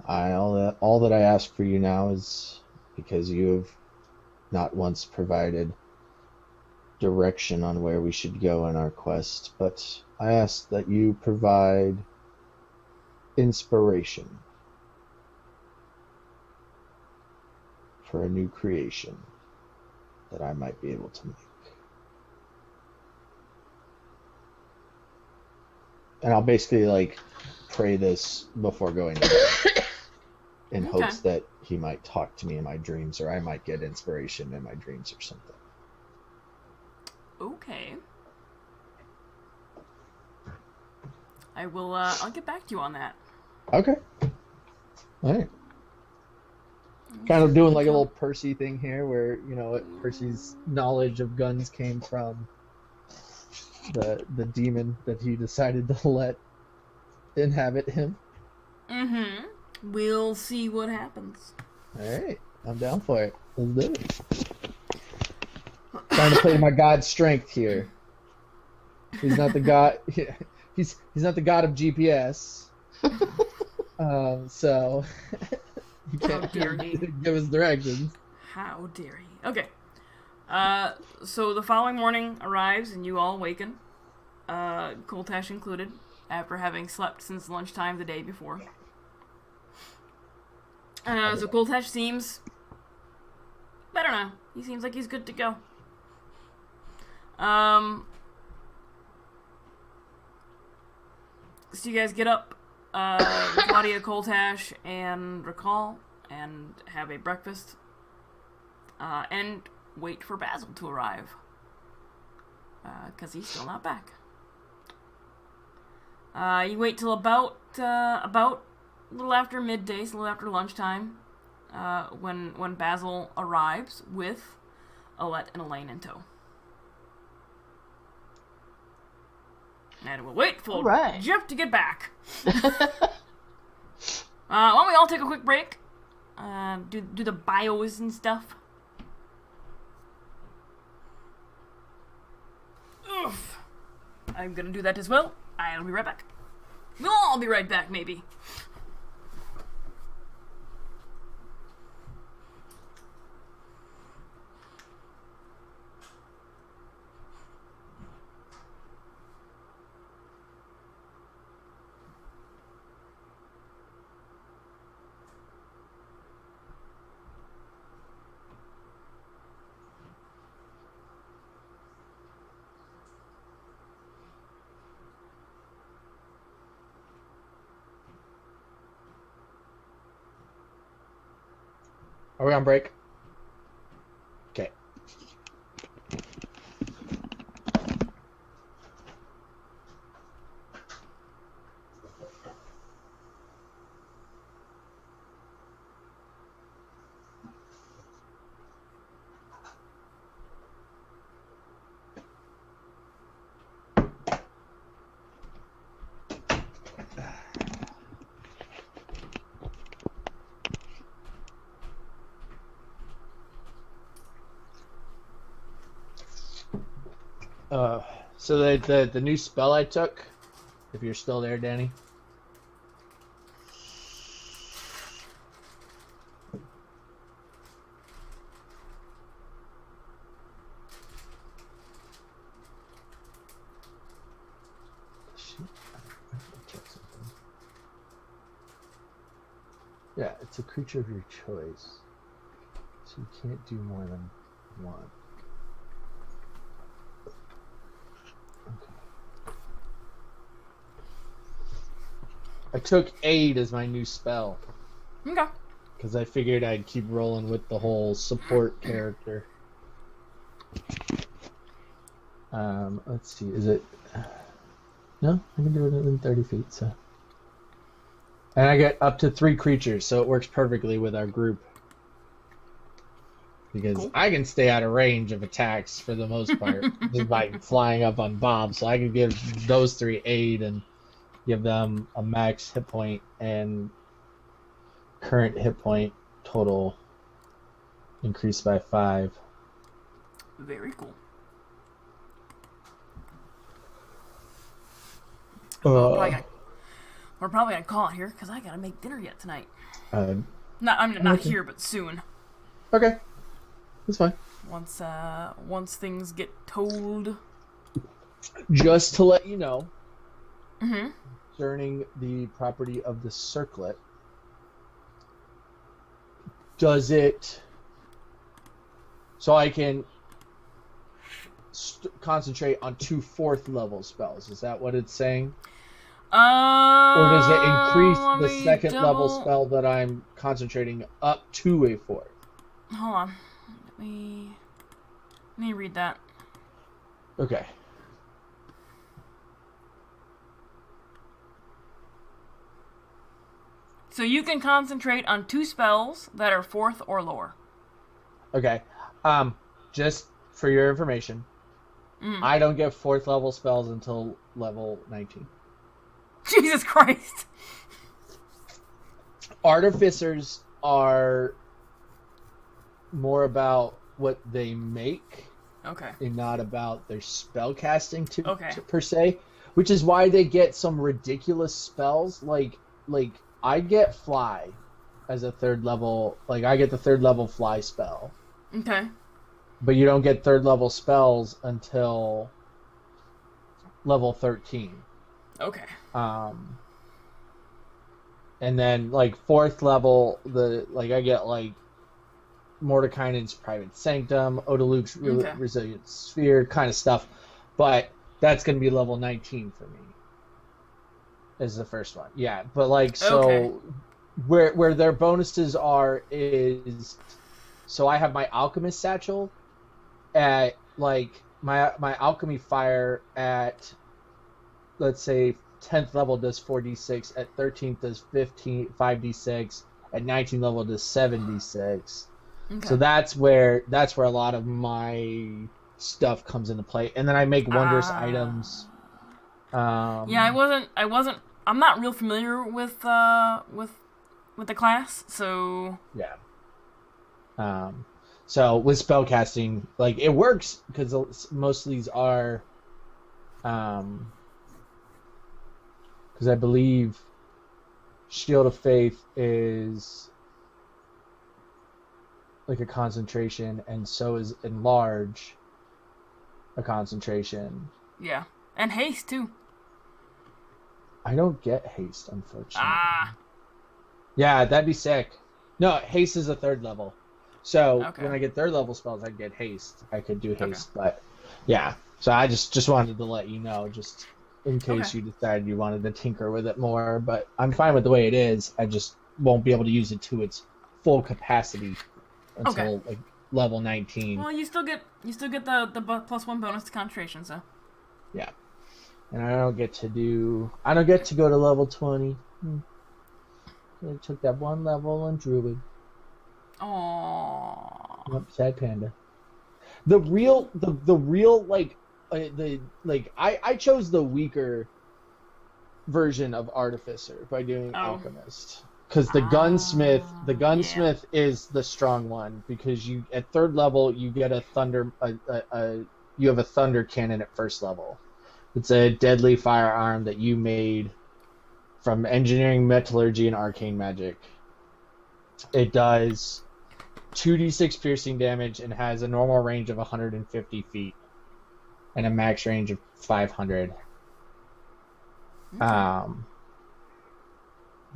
All that I ask for you now is because you have not once provided direction on where we should go in our quest, but I ask that you provide inspiration for a new creation that I might be able to make. And I'll basically like pray this before going to bed in Okay. hopes that he might talk to me in my dreams, or I might get inspiration in my dreams or something. Okay. I will, I'll get back to you on that. Okay. Alright. Kind of doing like a little Percy thing here where, Percy's knowledge of guns came from the demon that he decided to let inhabit him. Mm-hmm. We'll see what happens. Alright. I'm down for it. Let's do it. Trying to play to my god's strength here. He's not the god. He's not the god of GPS. So he How can't dare he? give us directions. How dare he? Okay. So the following morning arrives and you all awaken, Koltash included, after having slept since lunchtime the day before. So Koltash seems better now. He seems like he's good to go. So you guys get up, Claudia, Koltash, and Recall, and have a breakfast, and wait for Basil to arrive, because he's still not back. You wait till about a little after midday, so a little after lunchtime, when Basil arrives with Alette and Elaine in tow. And we'll wait for Alright. Jeff to get back. Why don't we all take a quick break? Do the bios and stuff. Oof. I'm gonna do that as well. I'll be right back. Go on! I'll be right back, maybe. Are we on break? Okay. So the new spell I took, if you're still there, Danny. Yeah, it's a creature of your choice, so you can't do more than one. I took Aid as my new spell. Okay. Because I figured I'd keep rolling with the whole support character. Let's see, is it... No, I can do it within 30 feet, so... And I get up to 3 creatures, so it works perfectly with our group. Because Cool. I can stay out of range of attacks for the most part, just by flying up on Bob, so I can give those 3 Aid and give them a max hit point and current hit point total increased by 5. Very cool. We're probably gonna call it here because I gotta make dinner yet tonight. I'm not okay. here, but soon. Okay, that's fine. Once things get told. Just to let you know, Mm-hmm. concerning the property of the circlet, does it so I can concentrate on 2 4th level spells? Is that what it's saying? Or does it increase the 2nd level spell that I'm concentrating up to a 4th? Hold on. Let me read that. Okay. So you can concentrate on 2 spells that are 4th or lower. Okay. Just for your information, I don't get 4th level spells until level 19. Jesus Christ. Artificers are more about what they make Okay. and not about their spell casting Okay. per se, which is why they get some ridiculous spells like I get fly as a 3rd level, like I get the 3rd level fly spell. Okay. But you don't get 3rd level spells until level 13. Okay. And then like 4th level, I get like Mordekainen's Private Sanctum, Odaluke's Resilient Sphere kind of stuff, but that's going to be level 19 for me. Is the first one, yeah. But like so, where their bonuses are is, so I have my Alchemist Satchel at like my Alchemy Fire at, let's say 10th level does 4d6, at 13th does 5d6, at 19th level does 7d6. Okay. So that's where a lot of my stuff comes into play, and then I make wondrous items. Yeah, I'm not real familiar with the class, so yeah. So with spellcasting, like it works because most of these are because I believe Shield of Faith is like a concentration, and so is Enlarge a concentration. Yeah. And haste, too. I don't get haste, unfortunately. Ah. Yeah, that'd be sick. No, haste is a 3rd level. So Okay. when I get 3rd level spells, I get haste. I could do haste, but yeah. So I just wanted to let you know, just in case you decided you wanted to tinker with it more. But I'm fine with the way it is. I just won't be able to use it to its full capacity until like level 19. Well, you still get the +1 bonus to concentration, so. Yeah. And I don't get to go to level 20. I took that 1 level on Druid. Aww. Yep, sad panda. The real I chose the weaker version of Artificer by doing Alchemist, because the gunsmith is the strong one, because you at 3rd level you get you have a thunder cannon at 1st level. It's a deadly firearm that you made from engineering, metallurgy, and arcane magic. It does 2d6 piercing damage and has a normal range of 150 feet and a max range of 500.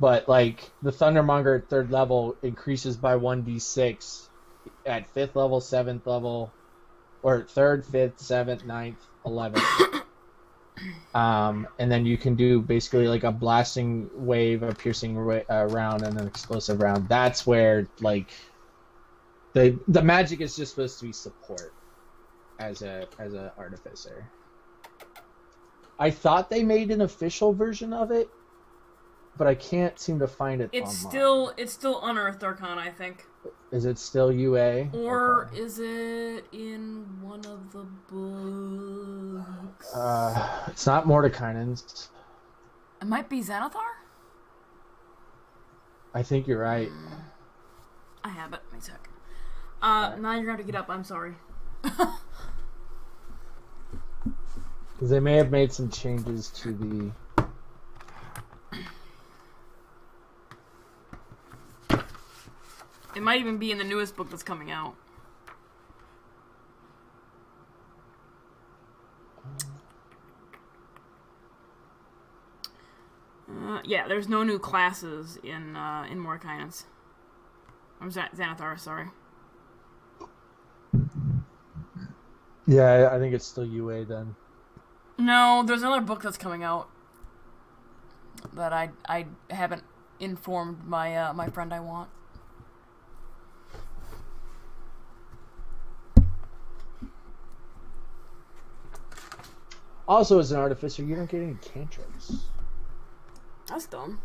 But like the Thundermonger at 3rd level increases by 1d6 at 5th level, 7th level, or 3rd, 5th, 7th, 9th, 11th. And then you can do basically like a blasting wave, a piercing round, and an explosive round. That's where like the magic is just supposed to be support as a artificer. I thought they made an official version of it, but I can't seem to find it online. It's still Unearthed Arcana, I think. Is it still UA? Or is it in one of the books? It's not Mordekainen's. It might be Xanathar? I think you're right. I have it. Wait a sec. Now you're going to have to get up. I'm sorry. Because they may have made some changes to the... It might even be in the newest book that's coming out. Yeah, there's no new classes in Mordekainen's. I'm Xanathar, sorry. Yeah, I think it's still UA then. No, there's another book that's coming out that I haven't informed my my friend I want. Also, as an artificer, you don't get any cantrips. That's dumb.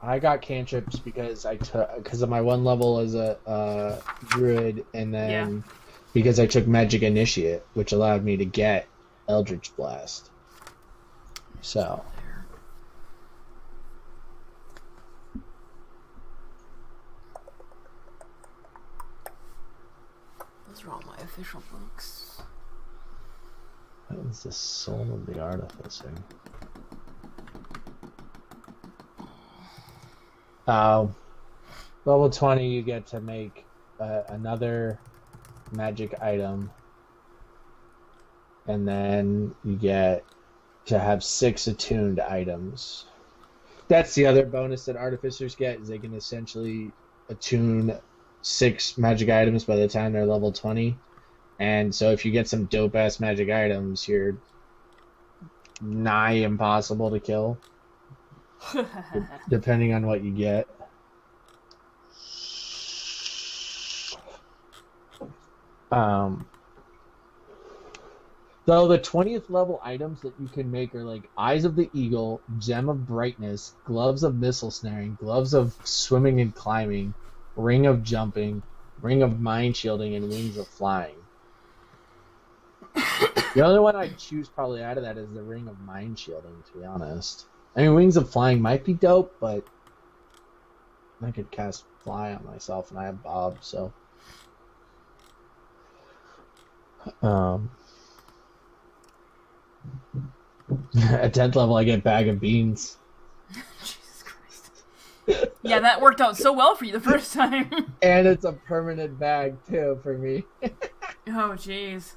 I got cantrips because of my 1 level as a druid, and then because I took Magic Initiate, which allowed me to get Eldritch Blast. So. Those are all my official books. That is the soul of the artificer. Level 20, you get to make another magic item, and then you get to have 6 attuned items. That's the other bonus that artificers get, is they can essentially attune 6 magic items by the time they're level 20. And so if you get some dope-ass magic items, you're nigh impossible to kill. Depending on what you get. Though the 20th level items that you can make are like Eyes of the Eagle, Gem of Brightness, Gloves of Missile Snaring, Gloves of Swimming and Climbing, Ring of Jumping, Ring of Mind Shielding, and Wings of Flying. The only one I'd choose probably out of that is the Ring of Mind Shielding, to be honest. I mean, Wings of Flying might be dope, but I could cast Fly on myself, and I have Bob, so... At 10th level, I get Bag of Beans. Yeah, that worked out so well for you the first time. And it's a permanent bag too for me. Oh, jeez.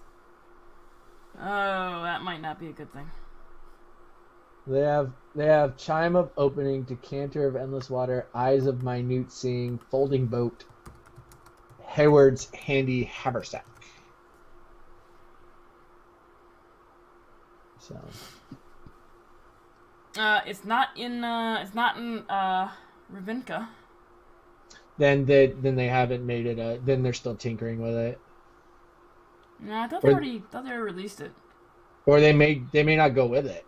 Oh, that might not be a good thing. They have chime of opening, decanter of endless water, eyes of minute seeing, folding boat, Hayward's handy haversack. So it's not in Ravinka. then they haven't made it. Then they're still tinkering with it, No, I thought they already released it. or they may not go with it.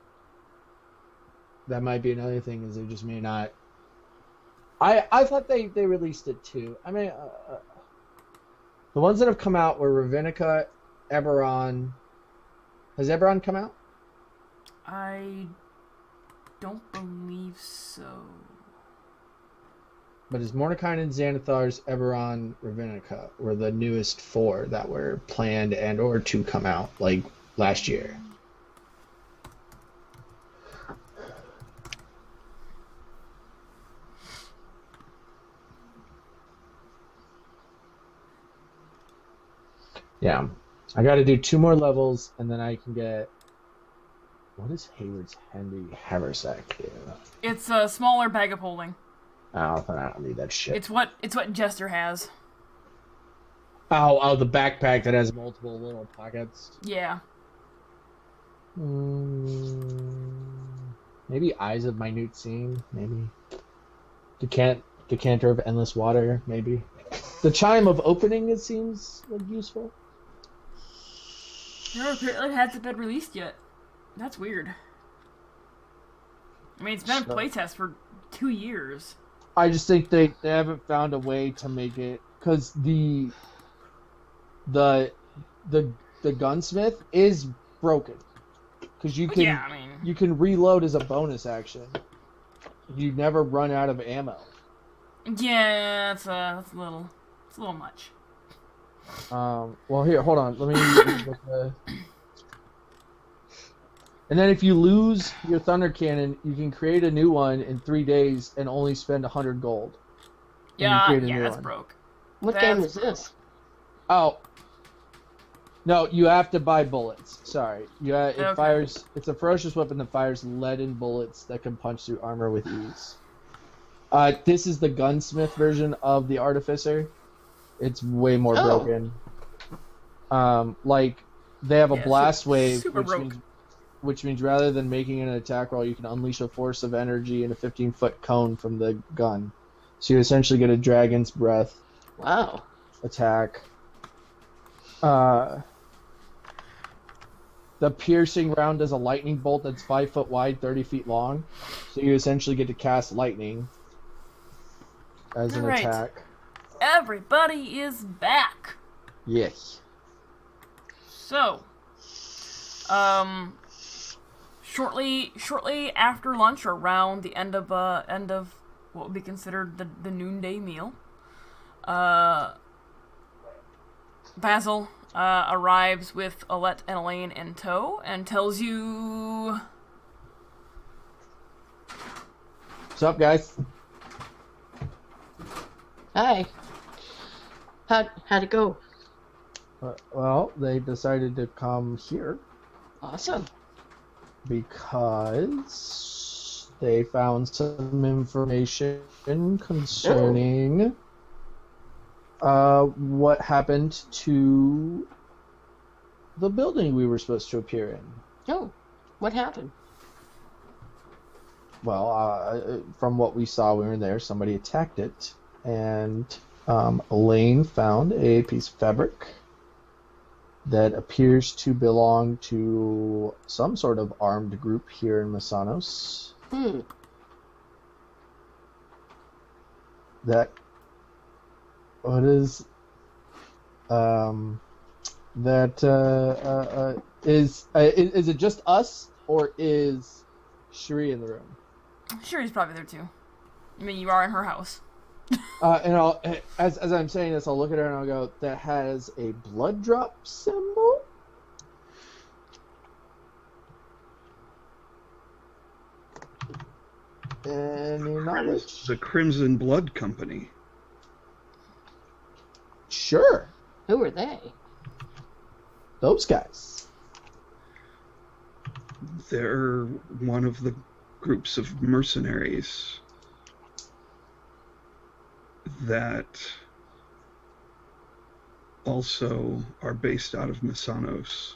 That might be another thing, is they just may not. I thought they released it too. I mean, the ones that have come out were Ravinica, Eberron. Has Eberron come out? I don't believe so. But it's Mordekainen, Xanathar's, Eberron, Ravinica were the newest 4 that were planned and or to come out like last year. Yeah, I got to do 2 more levels, and then I can get. What is Hayward's handy haversack do? It's a smaller bag of holding. Oh, then I don't need that shit. It's what Jester has. Oh, the backpack that has multiple little pockets. Yeah. Maybe Eyes of Minute Seeing. Maybe. Decanter of Endless Water. Maybe. The Chime of Opening, it seems like useful. No, apparently it hasn't been released yet. That's weird. I mean, it's been a playtest for 2 years. I just think they haven't found a way to make it, because the gunsmith is broken, because you can reload as a bonus action. You never run out of ammo. Yeah, that's a little much. Well, here, hold on. Let me look at. And then if you lose your thunder cannon, you can create a new one in 3 days and only spend 100 gold. Yeah, that's broke. What game is this? Oh. No, you have to buy bullets. Sorry. It fires. It's a ferocious weapon that fires leaden bullets that can punch through armor with ease. This is the gunsmith version of the artificer. It's way more broken. Like they have a blast wave, which means rather than making an attack roll, you can unleash a force of energy in a 15-foot cone from the gun. So you essentially get a dragon's breath. Wow. Attack. The piercing round is a lightning bolt that's 5 foot wide, 30 feet long. So you essentially get to cast lightning as an attack. Everybody is back. Yes. So, shortly after lunch, or around the end of what would be considered the noonday meal, Basil arrives with Alette and Elaine in tow and tells you, "What's up, guys?" Hi. How'd it go? Well, they decided to come here. Awesome. Because they found some information concerning what happened to the building we were supposed to appear in. Oh, what happened? Well, from what we saw when we were there, somebody attacked it, and Elaine found a piece of fabric that appears to belong to some sort of armed group here in Masanos. That what is is it just us, or is Shri in the room? Shri's probably there too. I mean, you are in her house. And as I'm saying this, I'll look at her and I'll go, that has a blood drop symbol? Any knowledge? The Crimson Blood Company. Sure. Who are they? Those guys. They're one of the groups of mercenaries that also are based out of Mysanos.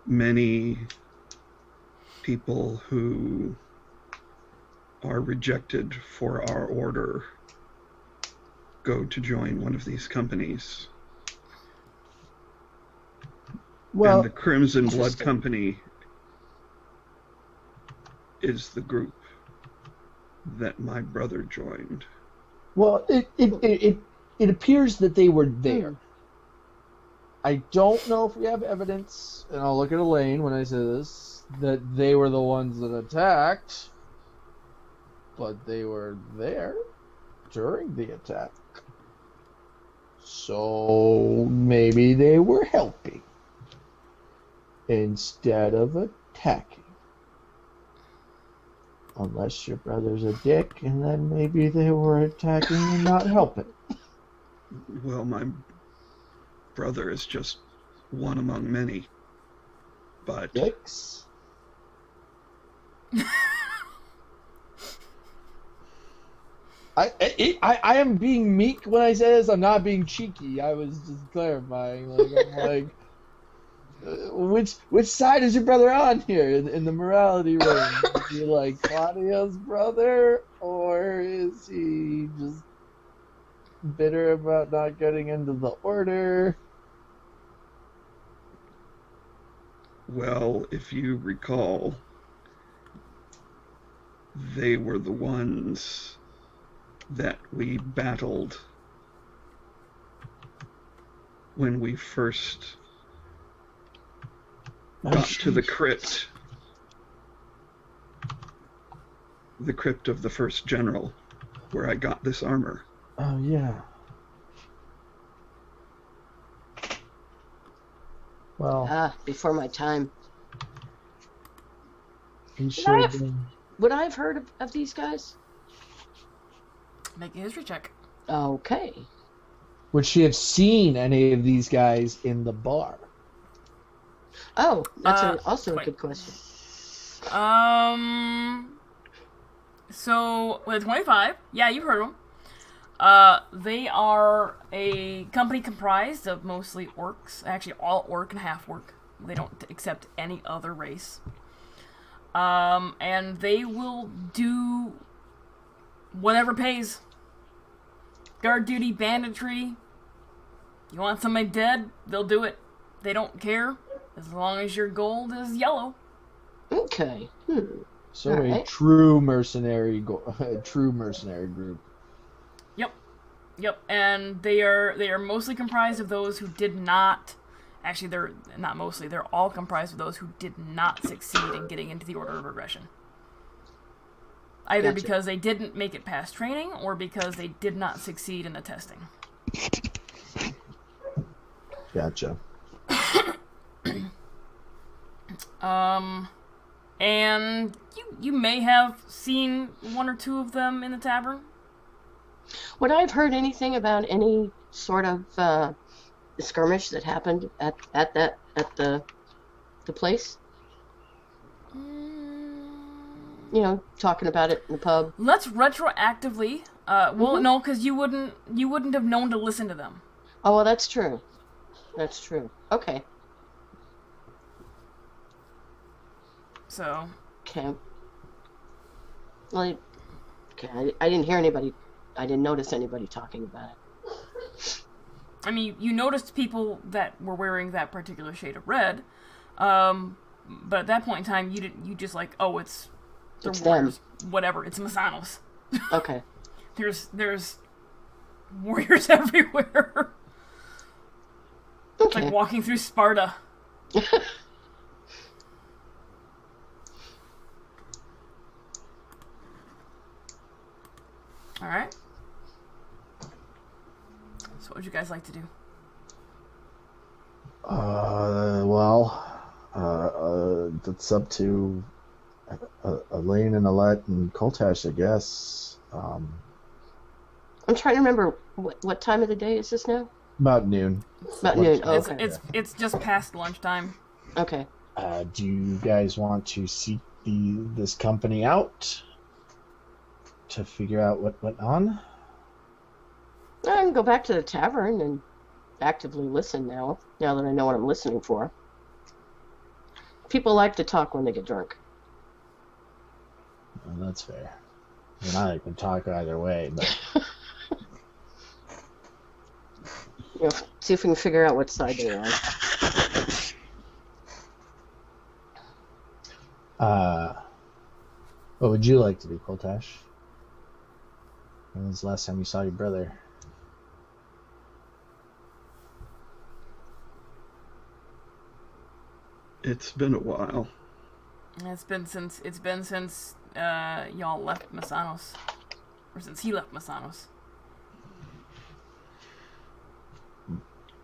Many people who are rejected for our order go to join one of these companies. Well, and the Crimson Blood Interesting. Company is the group that my brother joined. well, it appears that they were there. I don't know if we have evidence, and I'll look at Elaine when I say this, that they were the ones that attacked, but they were there during the attack. So maybe they were helping instead of attacking. Unless your brother's a dick, and then maybe they were attacking and not helping. Well, my brother is just one among many. But Dicks? I am being meek when I say this. I'm not being cheeky. I was just clarifying. Which side is your brother on here in the morality ring? Is he like Claudio's brother, or is he just bitter about not getting into the order? well, if you recall, they were the ones that we battled when we first got to the crypt. The crypt of the first general, where I got this armor. Oh yeah. Well, Before my time. he should have been. Would I have heard of these guys? Make a history check. Okay. Would she have seen any of these guys in the bar? Oh, that's also a wait. good question. So with 25, yeah, you've heard of them. They are a company comprised of mostly orcs, actually all orc and half orc. They don't accept any other race. And they will do whatever pays. Guard duty, banditry. You want somebody dead, they'll do it. They don't care as long as your gold is yellow. Okay. So All a right. true mercenary, true mercenary group. Yep, and they are mostly comprised of those who did not. Actually, they're not mostly. They're all comprised of those who did not succeed in getting into the Order of Aggression. Either Gotcha. because they didn't make it past training, or because they did not succeed in the testing. Gotcha. And you may have seen one or two of them in the tavern. Would I have heard anything about any sort of skirmish that happened at the place? You know, talking about it in the pub. Let's retroactively. Well, no, because you wouldn't have known to listen to them. Oh, well, that's true. That's true. Okay. So. Okay. Well, okay. I didn't hear anybody. I didn't notice anybody talking about it. I mean, you noticed people that were wearing that particular shade of red, but at that point in time, you just like, oh, it's the It's warriors, whatever. It's Mysanos. Okay. There's warriors everywhere. It's Okay. like walking through Sparta. All right. So, what would you guys like to do? That's up to Elaine and Alette and Koltash, I guess. I'm trying to remember what time of the day is this now? About noon. About noon. Oh, okay. It's just past lunchtime. Okay. Do you guys want to seek this company out to figure out what went on? I can go back to the tavern and actively listen now that I know what I'm listening for. People like to talk when they get drunk. Well, that's fair. I mean, I like to talk either way, but See if we can figure out what side they're on. what would you like to do, Koltash? When was the last time you saw your brother? It's been a while. It's been since y'all left Masanos, or since he left Masanos.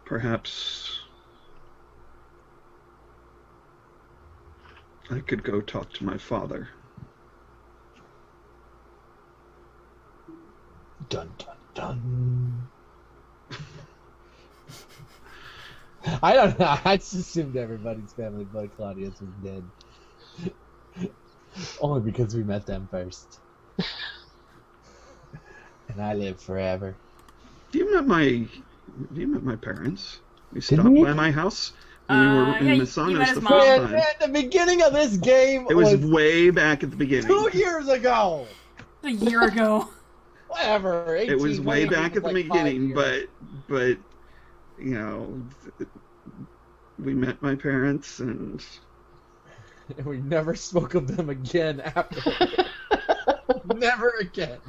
Perhaps I could go talk to my father. Dun dun dun. I don't know. I just assumed everybody's family but Claudius was dead. Only because we met them first. And I live forever. You met my parents. You Did stopped we? by my house when we were in Yeah, you Masanos met the his first mom. time. At the beginning of this game It was way back at the beginning. 2 years ago. A year ago. Whatever. 18, It was way 20 back at the like 5 beginning, years. but you know, we met my parents, and And we never spoke of them again after. Never again.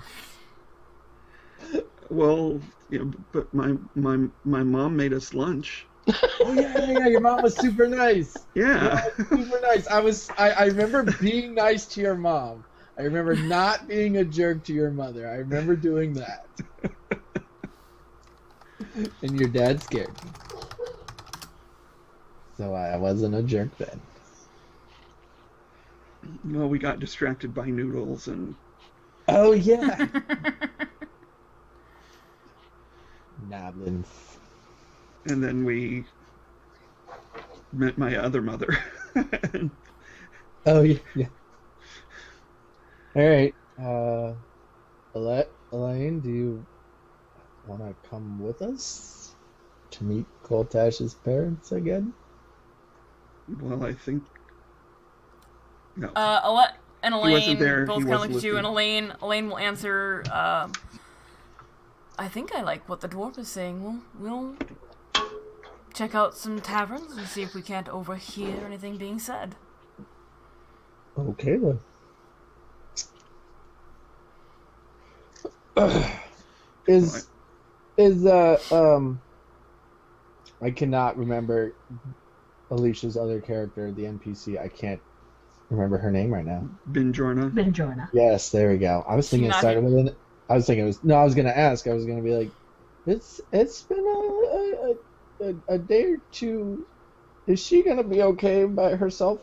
well, you know, but my mom made us lunch. Oh yeah. Your mom was super nice. Yeah. Super nice. I remember being nice to your mom. I remember not being a jerk to your mother. I remember doing that. And your dad scared me. So I wasn't a jerk then. Well, we got distracted by noodles, and Oh yeah. Noblin. and then we met my other mother. Oh yeah. All right. Elaine, do you want to come with us to meet Koltash's parents again? Well, I think no. Alette and He wasn't Elaine there, both he kind of was look at you, and listening. Elaine will answer. I think I like what the dwarf is saying. We'll check out some taverns and see if we can't overhear anything being said. Okay then. I cannot remember Alicia's other character, the NPC. I can't remember her name right now. Binjorna. Benjorna. Yes, there we go. I was thinking it Not- started with an. I was thinking it was. No, I was gonna ask. I was gonna be like, it's been a day or two. Is she gonna be okay by herself?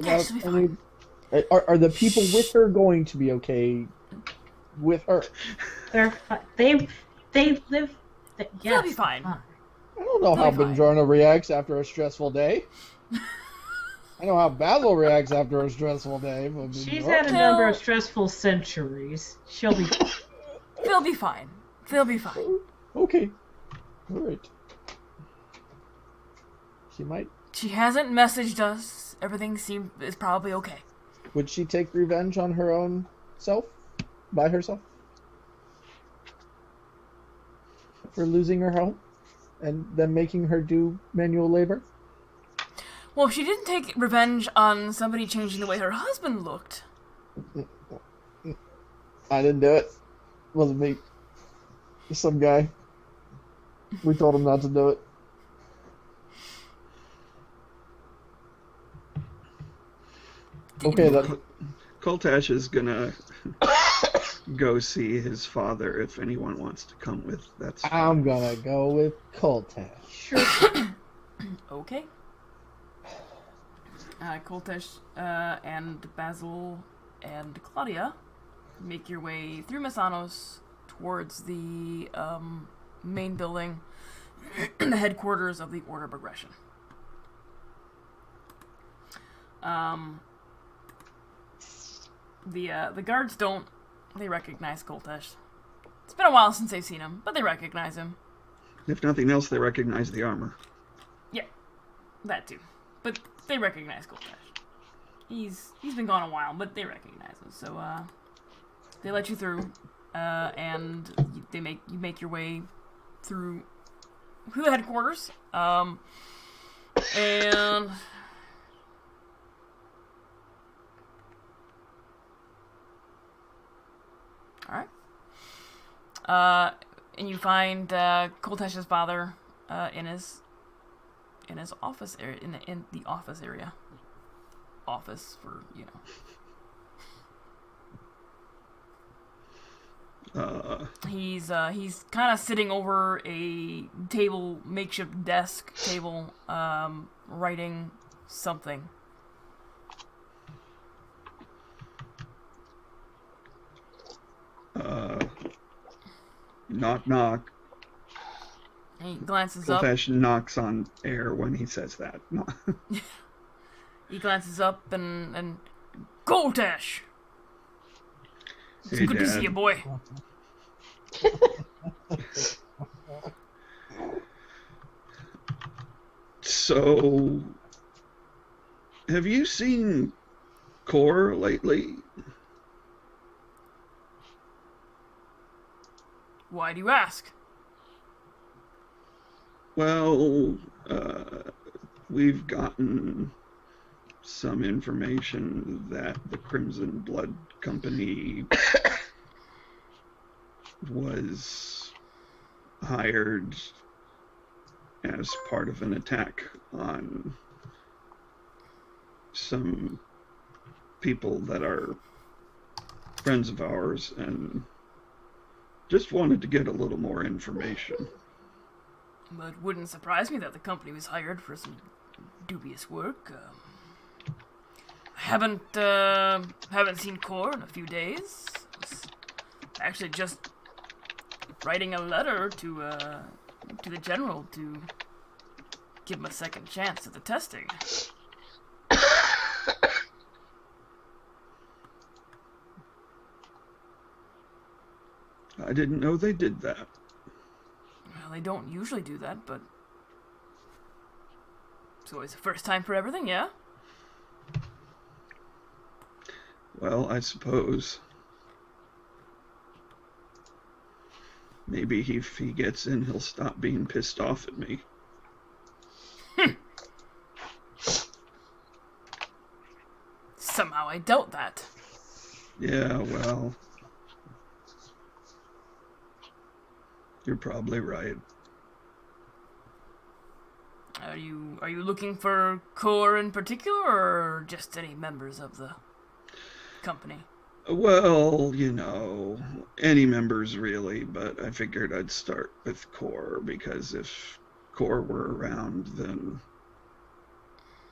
Yeah, she'll be fine. Are the people with her going to be okay with her? They're they live. Yes, They'll be fine. I don't know how They'll be fine. Benjorna reacts after a stressful day. I know how Basil reacts after a stressful day. But She's had a number of stressful centuries. She'll be. They'll be fine. They'll be fine. Okay. All right. She might. She hasn't messaged us. Everything is probably okay. Would she take revenge on her own self? By herself? For losing her home? And then making her do manual labor? Well, she didn't take revenge on somebody changing the way her husband looked. I didn't do it. Wasn't me. Some guy. We told him not to do it. Okay, then. Koltash is gonna go see his father if anyone wants to come with. That's fine. I'm gonna go with Koltash. Okay. Koltesh and Basil and Claudia make your way through Masanos towards the main building, the headquarters of the Order of Progression. The guards don't. They recognize Koltesh. It's been a while since they've seen him, but they recognize him. If nothing else, they recognize the armor. Yeah, that too. But they recognize Koltesh. He's been gone a while, but they recognize him. So they let you through, and you make your way through the headquarters. And all right. And you find Koltesh's father in his office area, in the office area. Office for, you know. He's kind of sitting over a table, makeshift desk table, writing something. Knock, knock. He glances up. Koltesh knocks on air when he says that. He glances up and Koltesh! It's Hey, good to see Dad. you, boy. So, have you seen Core lately? Why do you ask? Well, we've gotten some information that the Crimson Blood Company was hired as part of an attack on some people that are friends of ours, and just wanted to get a little more information. But it wouldn't surprise me that the company was hired for some dubious work. I haven't seen Core in a few days. I was actually just writing a letter to the general to give him a second chance at the testing. I didn't know they did that. Well, they don't usually do that, but it's always the first time for everything, yeah? Well, I suppose. Maybe if he gets in, he'll stop being pissed off at me. Somehow I doubt that. Yeah, well, you're probably right. Are you looking for Core in particular, or just any members of the company? Well, you know, any members really, but I figured I'd start with Core, because if Core were around, then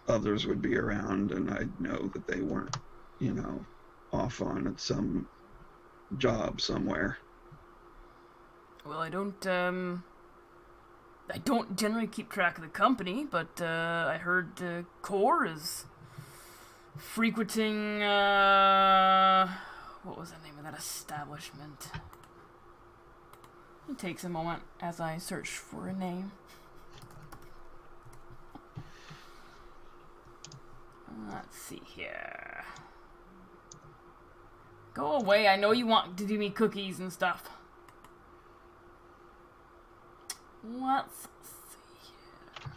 others would be around, and I'd know that they weren't, you know, off on some job somewhere. Well, I don't generally keep track of the company, but I heard Core is frequenting, what was the name of that establishment? It takes a moment as I search for a name. Let's see here. Go away, I know you want to do me cookies and stuff. Let's see here.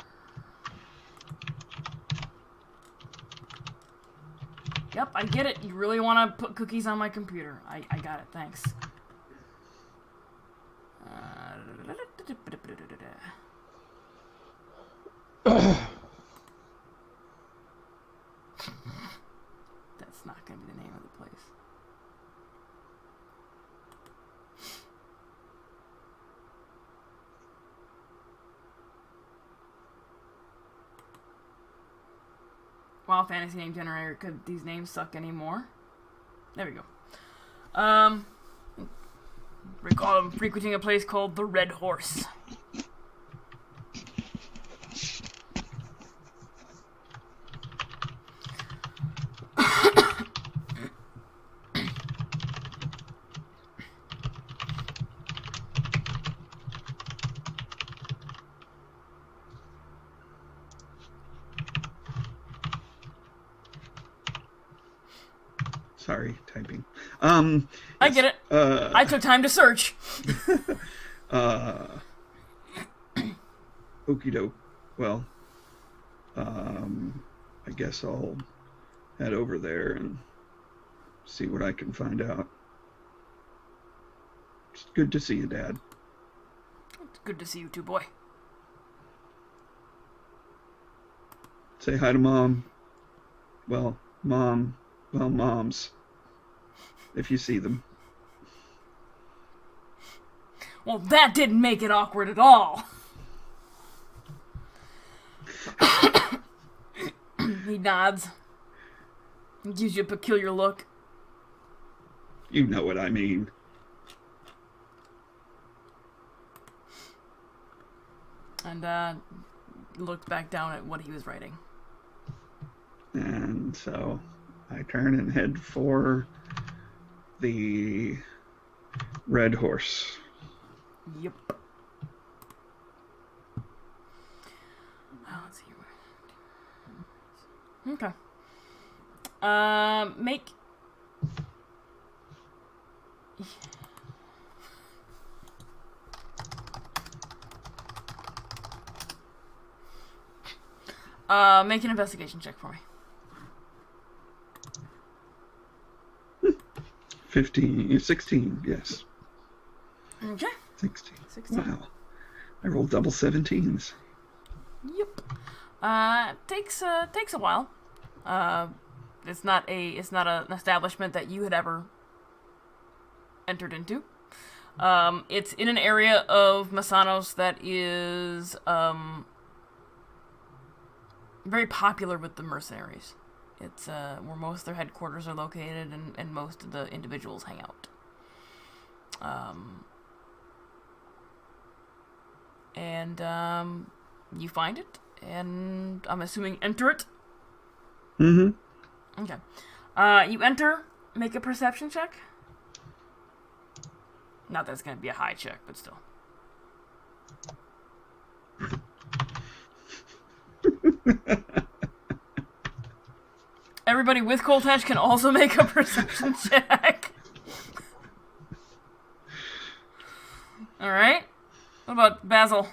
Yep, I get it. You really want to put cookies on my computer. I got it, thanks. That's not going to be the name of the place. WoW fantasy name generator. Could these names suck anymore? There we go. Recall him frequenting a place called the Red Horse. Sorry, typing. I get it. I took time to search. Okie doke. Well, I guess I'll head over there and see what I can find out. It's good to see you, Dad. It's good to see you too, boy. Say hi to Mom. Well, moms. If you see them. Well, that didn't make it awkward at all. He nods. He gives you a peculiar look. You know what I mean. And, looked back down at what he was writing. And so I turn and head for the Red Horse. Yep. Let's see. Okay. Make... make an investigation check for me. 16, yes. Okay. 16. 16. Wow. I rolled double 17s. Yep. Takes a while. It's not an establishment that you had ever entered into. It's in an area of Masanos that is very popular with the mercenaries. It's where most of their headquarters are located and most of the individuals hang out. You find it, and I'm assuming enter it? Mm-hmm. Okay. You enter, make a perception check. Not that it's going to be a high check, but still. Everybody with Coltash can also make a perception check. Alright. What about Basil?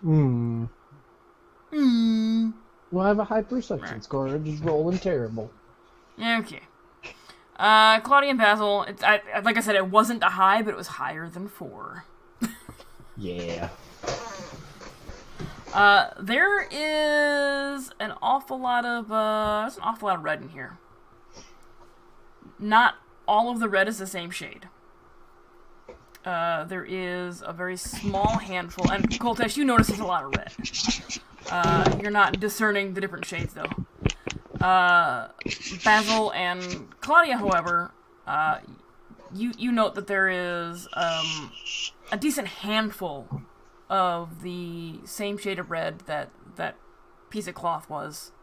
Well, I have a high perception score. I'm just rolling terrible. Okay. Claudia and Basil, like I said, it wasn't a high, but it was higher than 4. Yeah. There is an awful lot of red in here. Not all of the red is the same shade. There is a very small handful, and Coltesh, you notice there's a lot of red. You're not discerning the different shades, though. Basil and Claudia, however, you note that there is a decent handful of the same shade of red that piece of cloth was.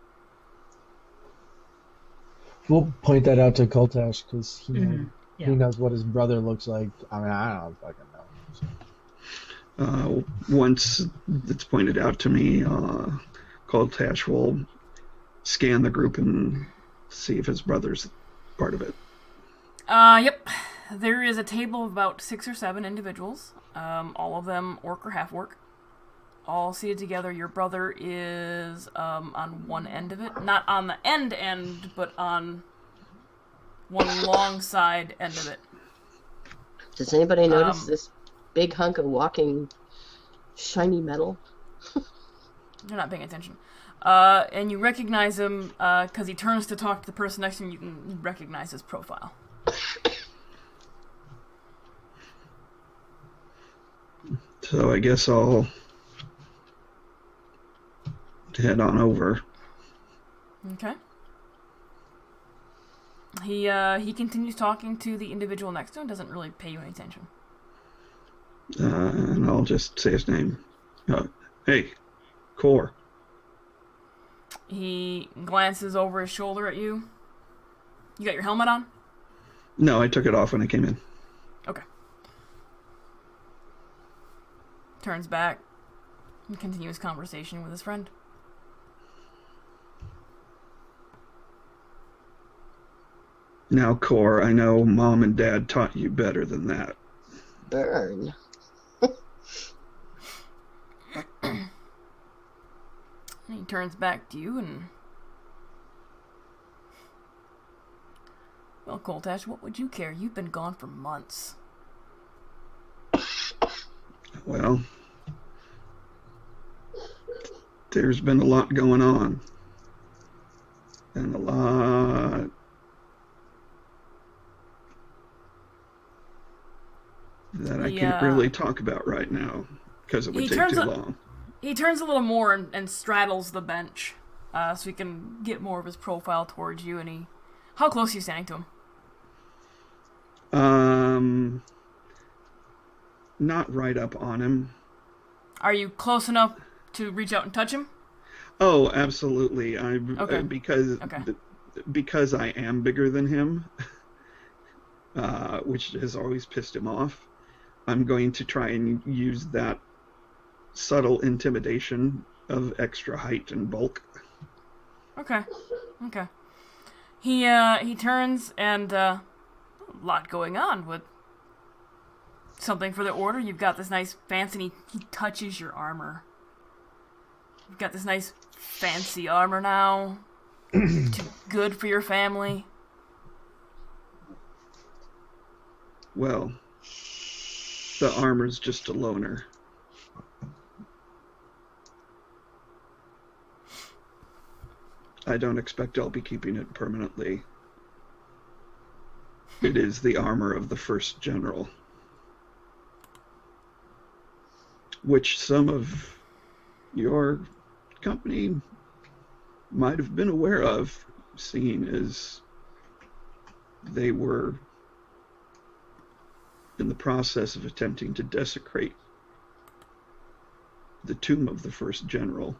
We'll point that out to Coltash because he Yeah. he knows what his brother looks like. I mean, I don't fucking know. Once it's pointed out to me, Coltash will scan the group and see if his brother's part of it. Yep. There is a table of about 6 or 7 individuals. All of them orc or half-orc. All seated together. Your brother is on one end of it. Not on the end, but on one long side end of it. Does anybody notice this big hunk of walking shiny metal? You're not paying attention. And you recognize him because he turns to talk to the person next to him. You can recognize his profile. So I guess I'll head on over. Okay. He continues talking to the individual next to him, doesn't really pay you any attention. And I'll just say his name. Hey, Core. He glances over his shoulder at you. You got your helmet on? No, I took it off when I came in. Okay. Turns back and continues conversation with his friend. Now, Core, I know Mom and Dad taught you better than that. Burn. And he turns back to you and... Well, Coltash, what would you care? You've been gone for months. Well, there's been a lot going on. And a lot... that I can't really talk about right now, because it would take too long. He turns a little more and straddles the bench, so he can get more of his profile towards you, and he... How close are you standing to him? Not right up on him. Are you close enough to reach out and touch him? Oh, absolutely. Okay. Because I am bigger than him, which has always pissed him off, I'm going to try and use that subtle intimidation of extra height and bulk. Okay. He turns and, a lot going on with something for the order. You've got this nice fancy, and he touches your armor. You've got this nice fancy armor now. It's too good for your family. Well, the armor's just a loaner. I don't expect I'll be keeping it permanently. It is the armor of the first general, which some of your company might have been aware of, seeing as they were in the process of attempting to desecrate the tomb of the first general.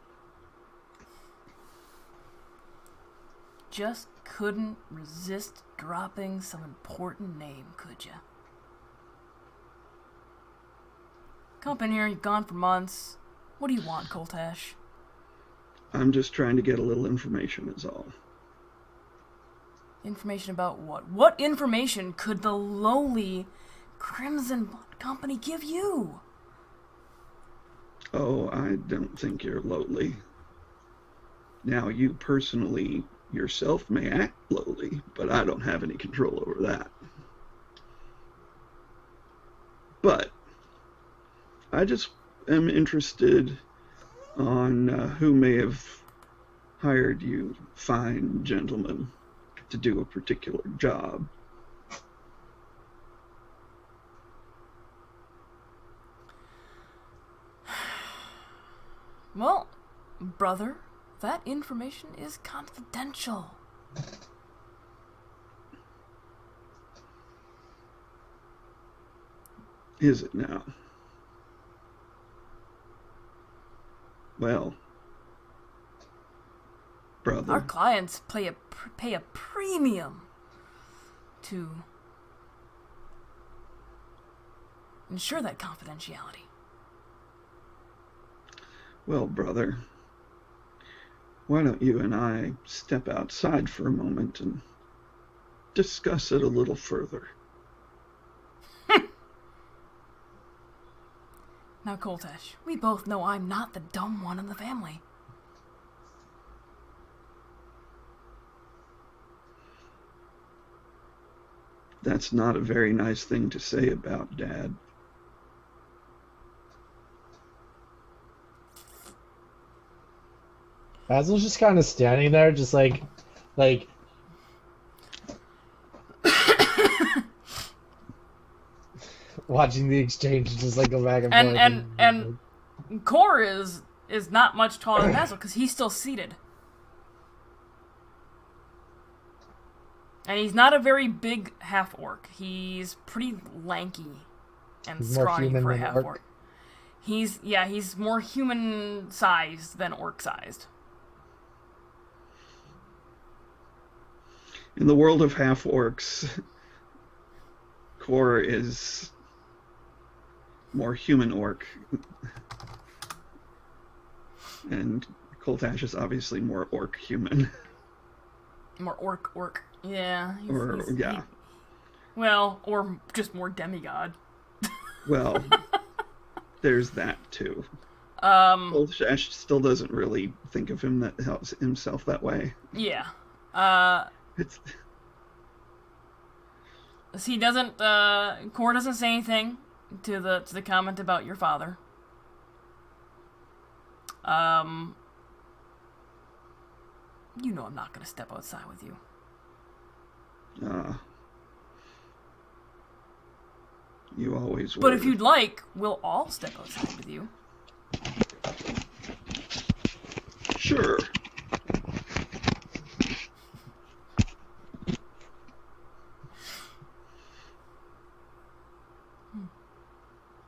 Just couldn't resist dropping some important name, could ya? Come up in here, you've gone for months. What do you want, Coltash? I'm just trying to get a little information, is all. Information about what? What information could the lowly Crimson Blood Company give you? Oh, I don't think you're lowly. Now, you personally yourself may act lowly, but I don't have any control over that. But I just am interested on who may have hired you fine gentlemen to do a particular job. Well, brother, that information is confidential. Is it now? Well, brother. Our clients pay a premium to ensure that confidentiality. Well, brother, why don't you and I step outside for a moment and discuss it a little further? Now, Coltash, we both know I'm not the dumb one in the family. That's not a very nice thing to say about Dad. Basil's just kind of standing there, just like watching the exchange just like go back and forth. And Core is not much taller than Basil because he's still seated. And he's not a very big half-orc. He's pretty lanky and He's more scrawny human for a than half-orc. orc. He's more human-sized than orc-sized. In the world of half-orcs, Kor is more human orc. And Koltash is obviously more orc human. More orc. Yeah. Well, or just more demigod. Well, there's that too. Koltash still doesn't really think of himself that way. Yeah. It's He doesn't. Kor doesn't say anything to the comment about your father. You know I'm not gonna step outside with you. You always were. But if you'd like, we'll all step outside with you. Sure.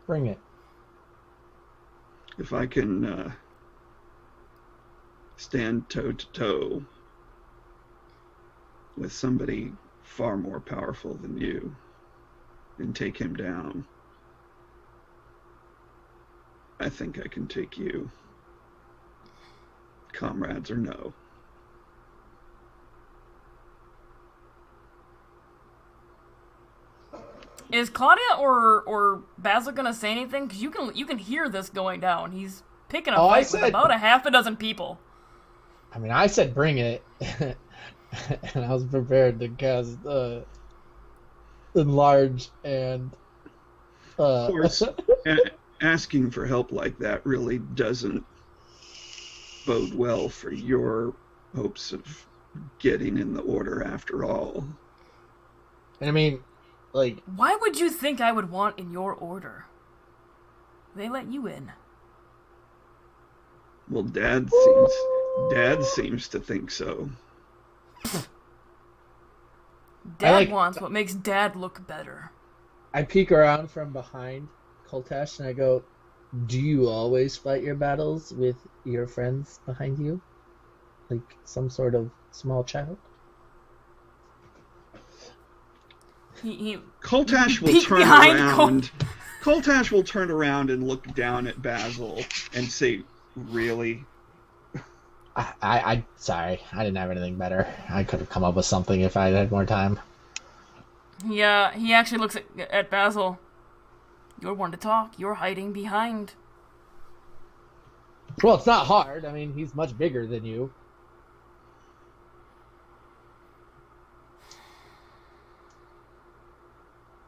Bring it. If I can stand toe to toe with somebody far more powerful than you and take him down, I think I can take you. Comrades or no. Is Claudia or Basil gonna say anything? Because you can hear this going down. He's picking a fight with about a half a dozen people. I mean, I said bring it, and I was prepared to cast enlarge and. Of course, asking for help like that really doesn't bode well for your hopes of getting in the order after all. And I mean, like, why would you think I would want in your order? They let you in. Well, Dad seems to think so. Dad wants what makes Dad look better. I peek around from behind Koltash and I go, "Do you always fight your battles with your friends behind you, like some sort of small child?" Koltash will turn around. Koltash will turn around and look down at Basil and say, "Really?" I sorry, I didn't have anything better. I could have come up with something if I had more time. Yeah, he actually looks at Basil. You're one to talk. You're hiding behind. Well, it's not hard. I mean, he's much bigger than you.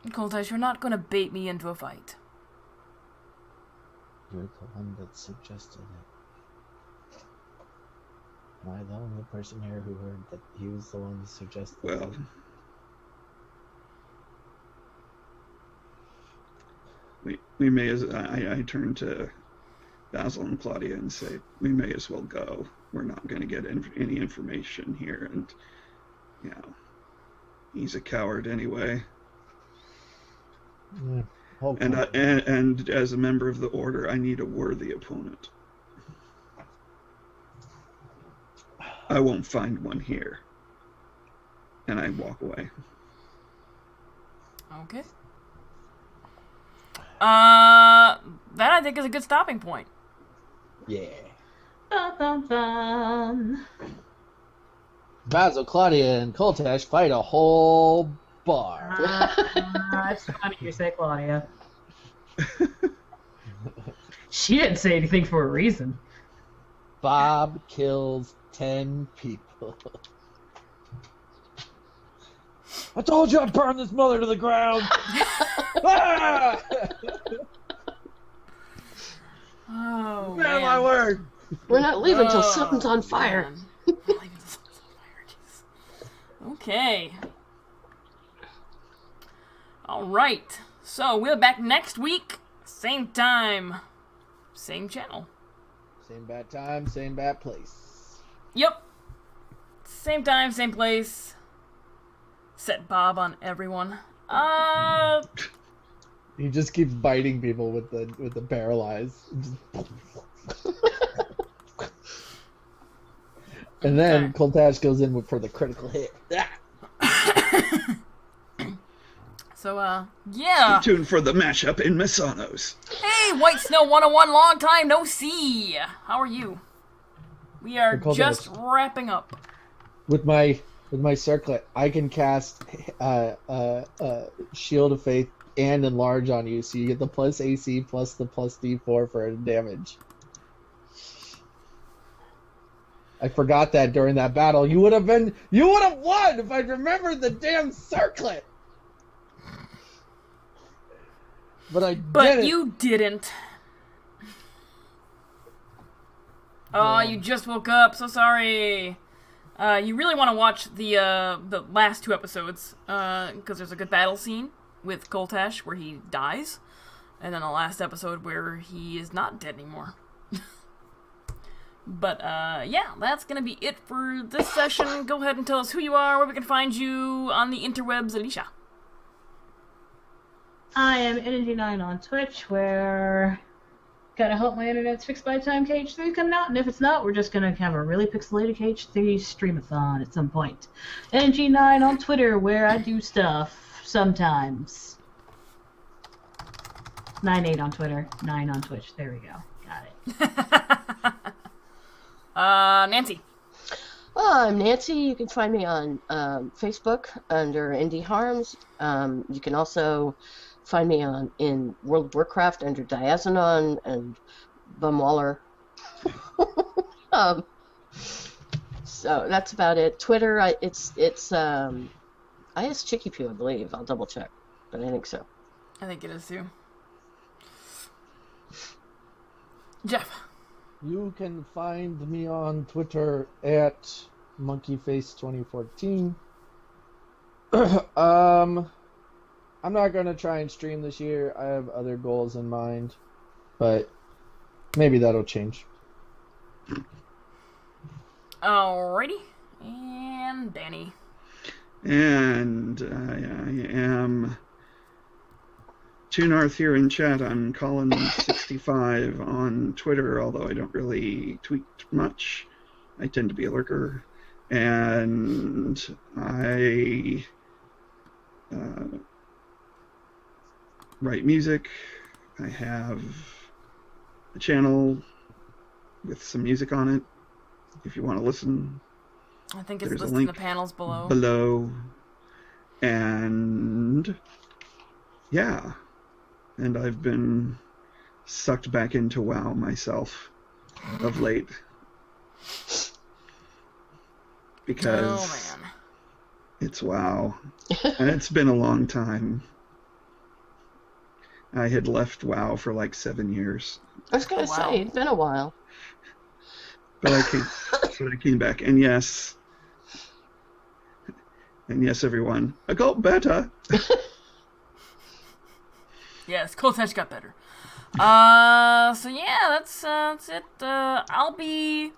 Koltash, you're not going to bait me into a fight. You're the one that suggested it. Am I the only person here who heard that he was the one who suggested Well, it? we may as I turn to Basil and Claudia and say, we may as well go. We're not going to get any information here, and you know, he's a coward anyway. Yeah, and as a member of the order, I need a worthy opponent. I won't find one here. And I walk away. Okay. That I think is a good stopping point. Yeah. Bum, bum, bum. Basil, Claudia, and Koltash fight a whole bar. It's funny you say Claudia. She didn't say anything for a reason. Bob kills 10 people. I told you I'd burn this mother to the ground! Ah! Oh, Man, my word! We're not leaving till something's on fire. Man. Not leaving till something's on fire, jeez. Okay. Alright. So, we'll be back next week. Same time. Same channel. Same bad time, same bad place. Yep. Same time, same place. Set Bob on everyone. He just keeps biting people with the paralyze. And then Coltash goes in for the critical hit. So, yeah. Stay tuned for the mashup in Misanos. Hey, White Snow 101, long time no see. How are you? We are just wrapping up. With my circlet, I can cast Shield of Faith and Enlarge on you, so you get the plus AC plus the plus D4 for damage. I forgot that during that battle. You would have won if I'd remembered the damn circlet. But didn't. You didn't. Oh, you just woke up. So sorry. You really want to watch the last 2 episodes, because there's a good battle scene with Coltash where he dies, and then the last episode where he is not dead anymore. But, yeah, that's gonna be it for this session. Go ahead and tell us who you are, where we can find you on the interwebs, Alicia. I am Energy9 on Twitch, where gotta hope my internet's fixed by the time KH3 is coming out, and if it's not, we're just gonna have a really pixelated KH3 streamathon at some point. Energy9 on Twitter, where I do stuff sometimes. 9-8 on Twitter, 9 on Twitch. There we go. Got it. Nancy. I'm Nancy. You can find me on Facebook under Indie Harms. You can also find me in World of Warcraft under Diazonon and Bumwaller. So that's about it. Twitter, it's I.S. Chicky Poo, I believe. I'll double check, but I think so. I think it is too. Jeff. You can find me on Twitter at monkeyface2014. I'm not gonna try and stream this year. I have other goals in mind, but maybe that'll change. Alrighty. And Danny. And I am Tunarth here in chat. I'm Colin65 on Twitter, although I don't really tweet much. I tend to be a lurker. And I write music. I have a channel with some music on it, if you want to listen. I think it's There's listed in the panels below. And yeah. And I've been sucked back into WoW myself of late. Because it's WoW. And it's been a long time. I had left WoW for like 7 years. I was going to say, it's been a while. But I came back. And yes, everyone, I got better. Yes, Coltash got better. So yeah, that's it. I'll be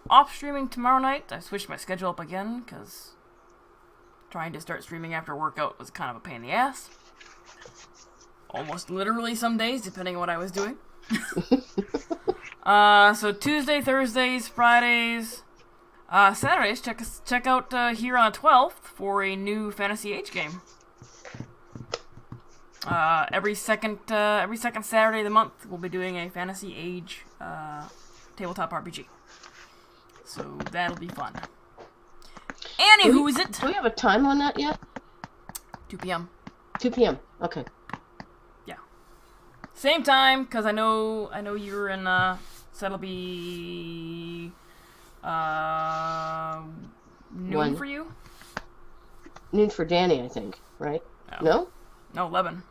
off streaming tomorrow night. I switched my schedule up again, because trying to start streaming after workout was kind of a pain in the ass. Almost literally some days, depending on what I was doing. So Tuesday, Thursdays, Fridays, Saturdays, check out here on the 12th for a new Fantasy Age game. Every second Saturday of the month, we'll be doing a Fantasy Age tabletop RPG. So that'll be fun. Annie, who is it? Do we have a time on that yet? 2 p.m. 2 p.m. Okay. Yeah. Same time, because I know you're in. So that'll be noon for you. Noon for Danny, I think. Right? No? No, 11.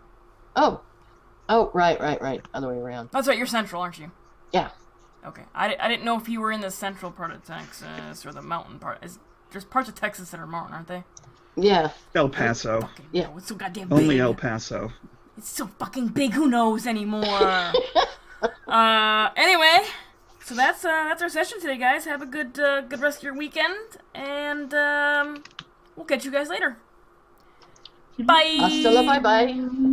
Oh, right. Other way around. That's right, you're central, aren't you? Yeah. Okay. I didn't know if you were in the central part of Texas or the mountain part. There's parts of Texas that are mountain, aren't they? Yeah. El Paso. Yeah. It's so goddamn big. Only El Paso. It's so fucking big, who knows anymore? Anyway, so that's our session today, guys. Have a good rest of your weekend, and we'll catch you guys later. Bye. Hasta la bye bye.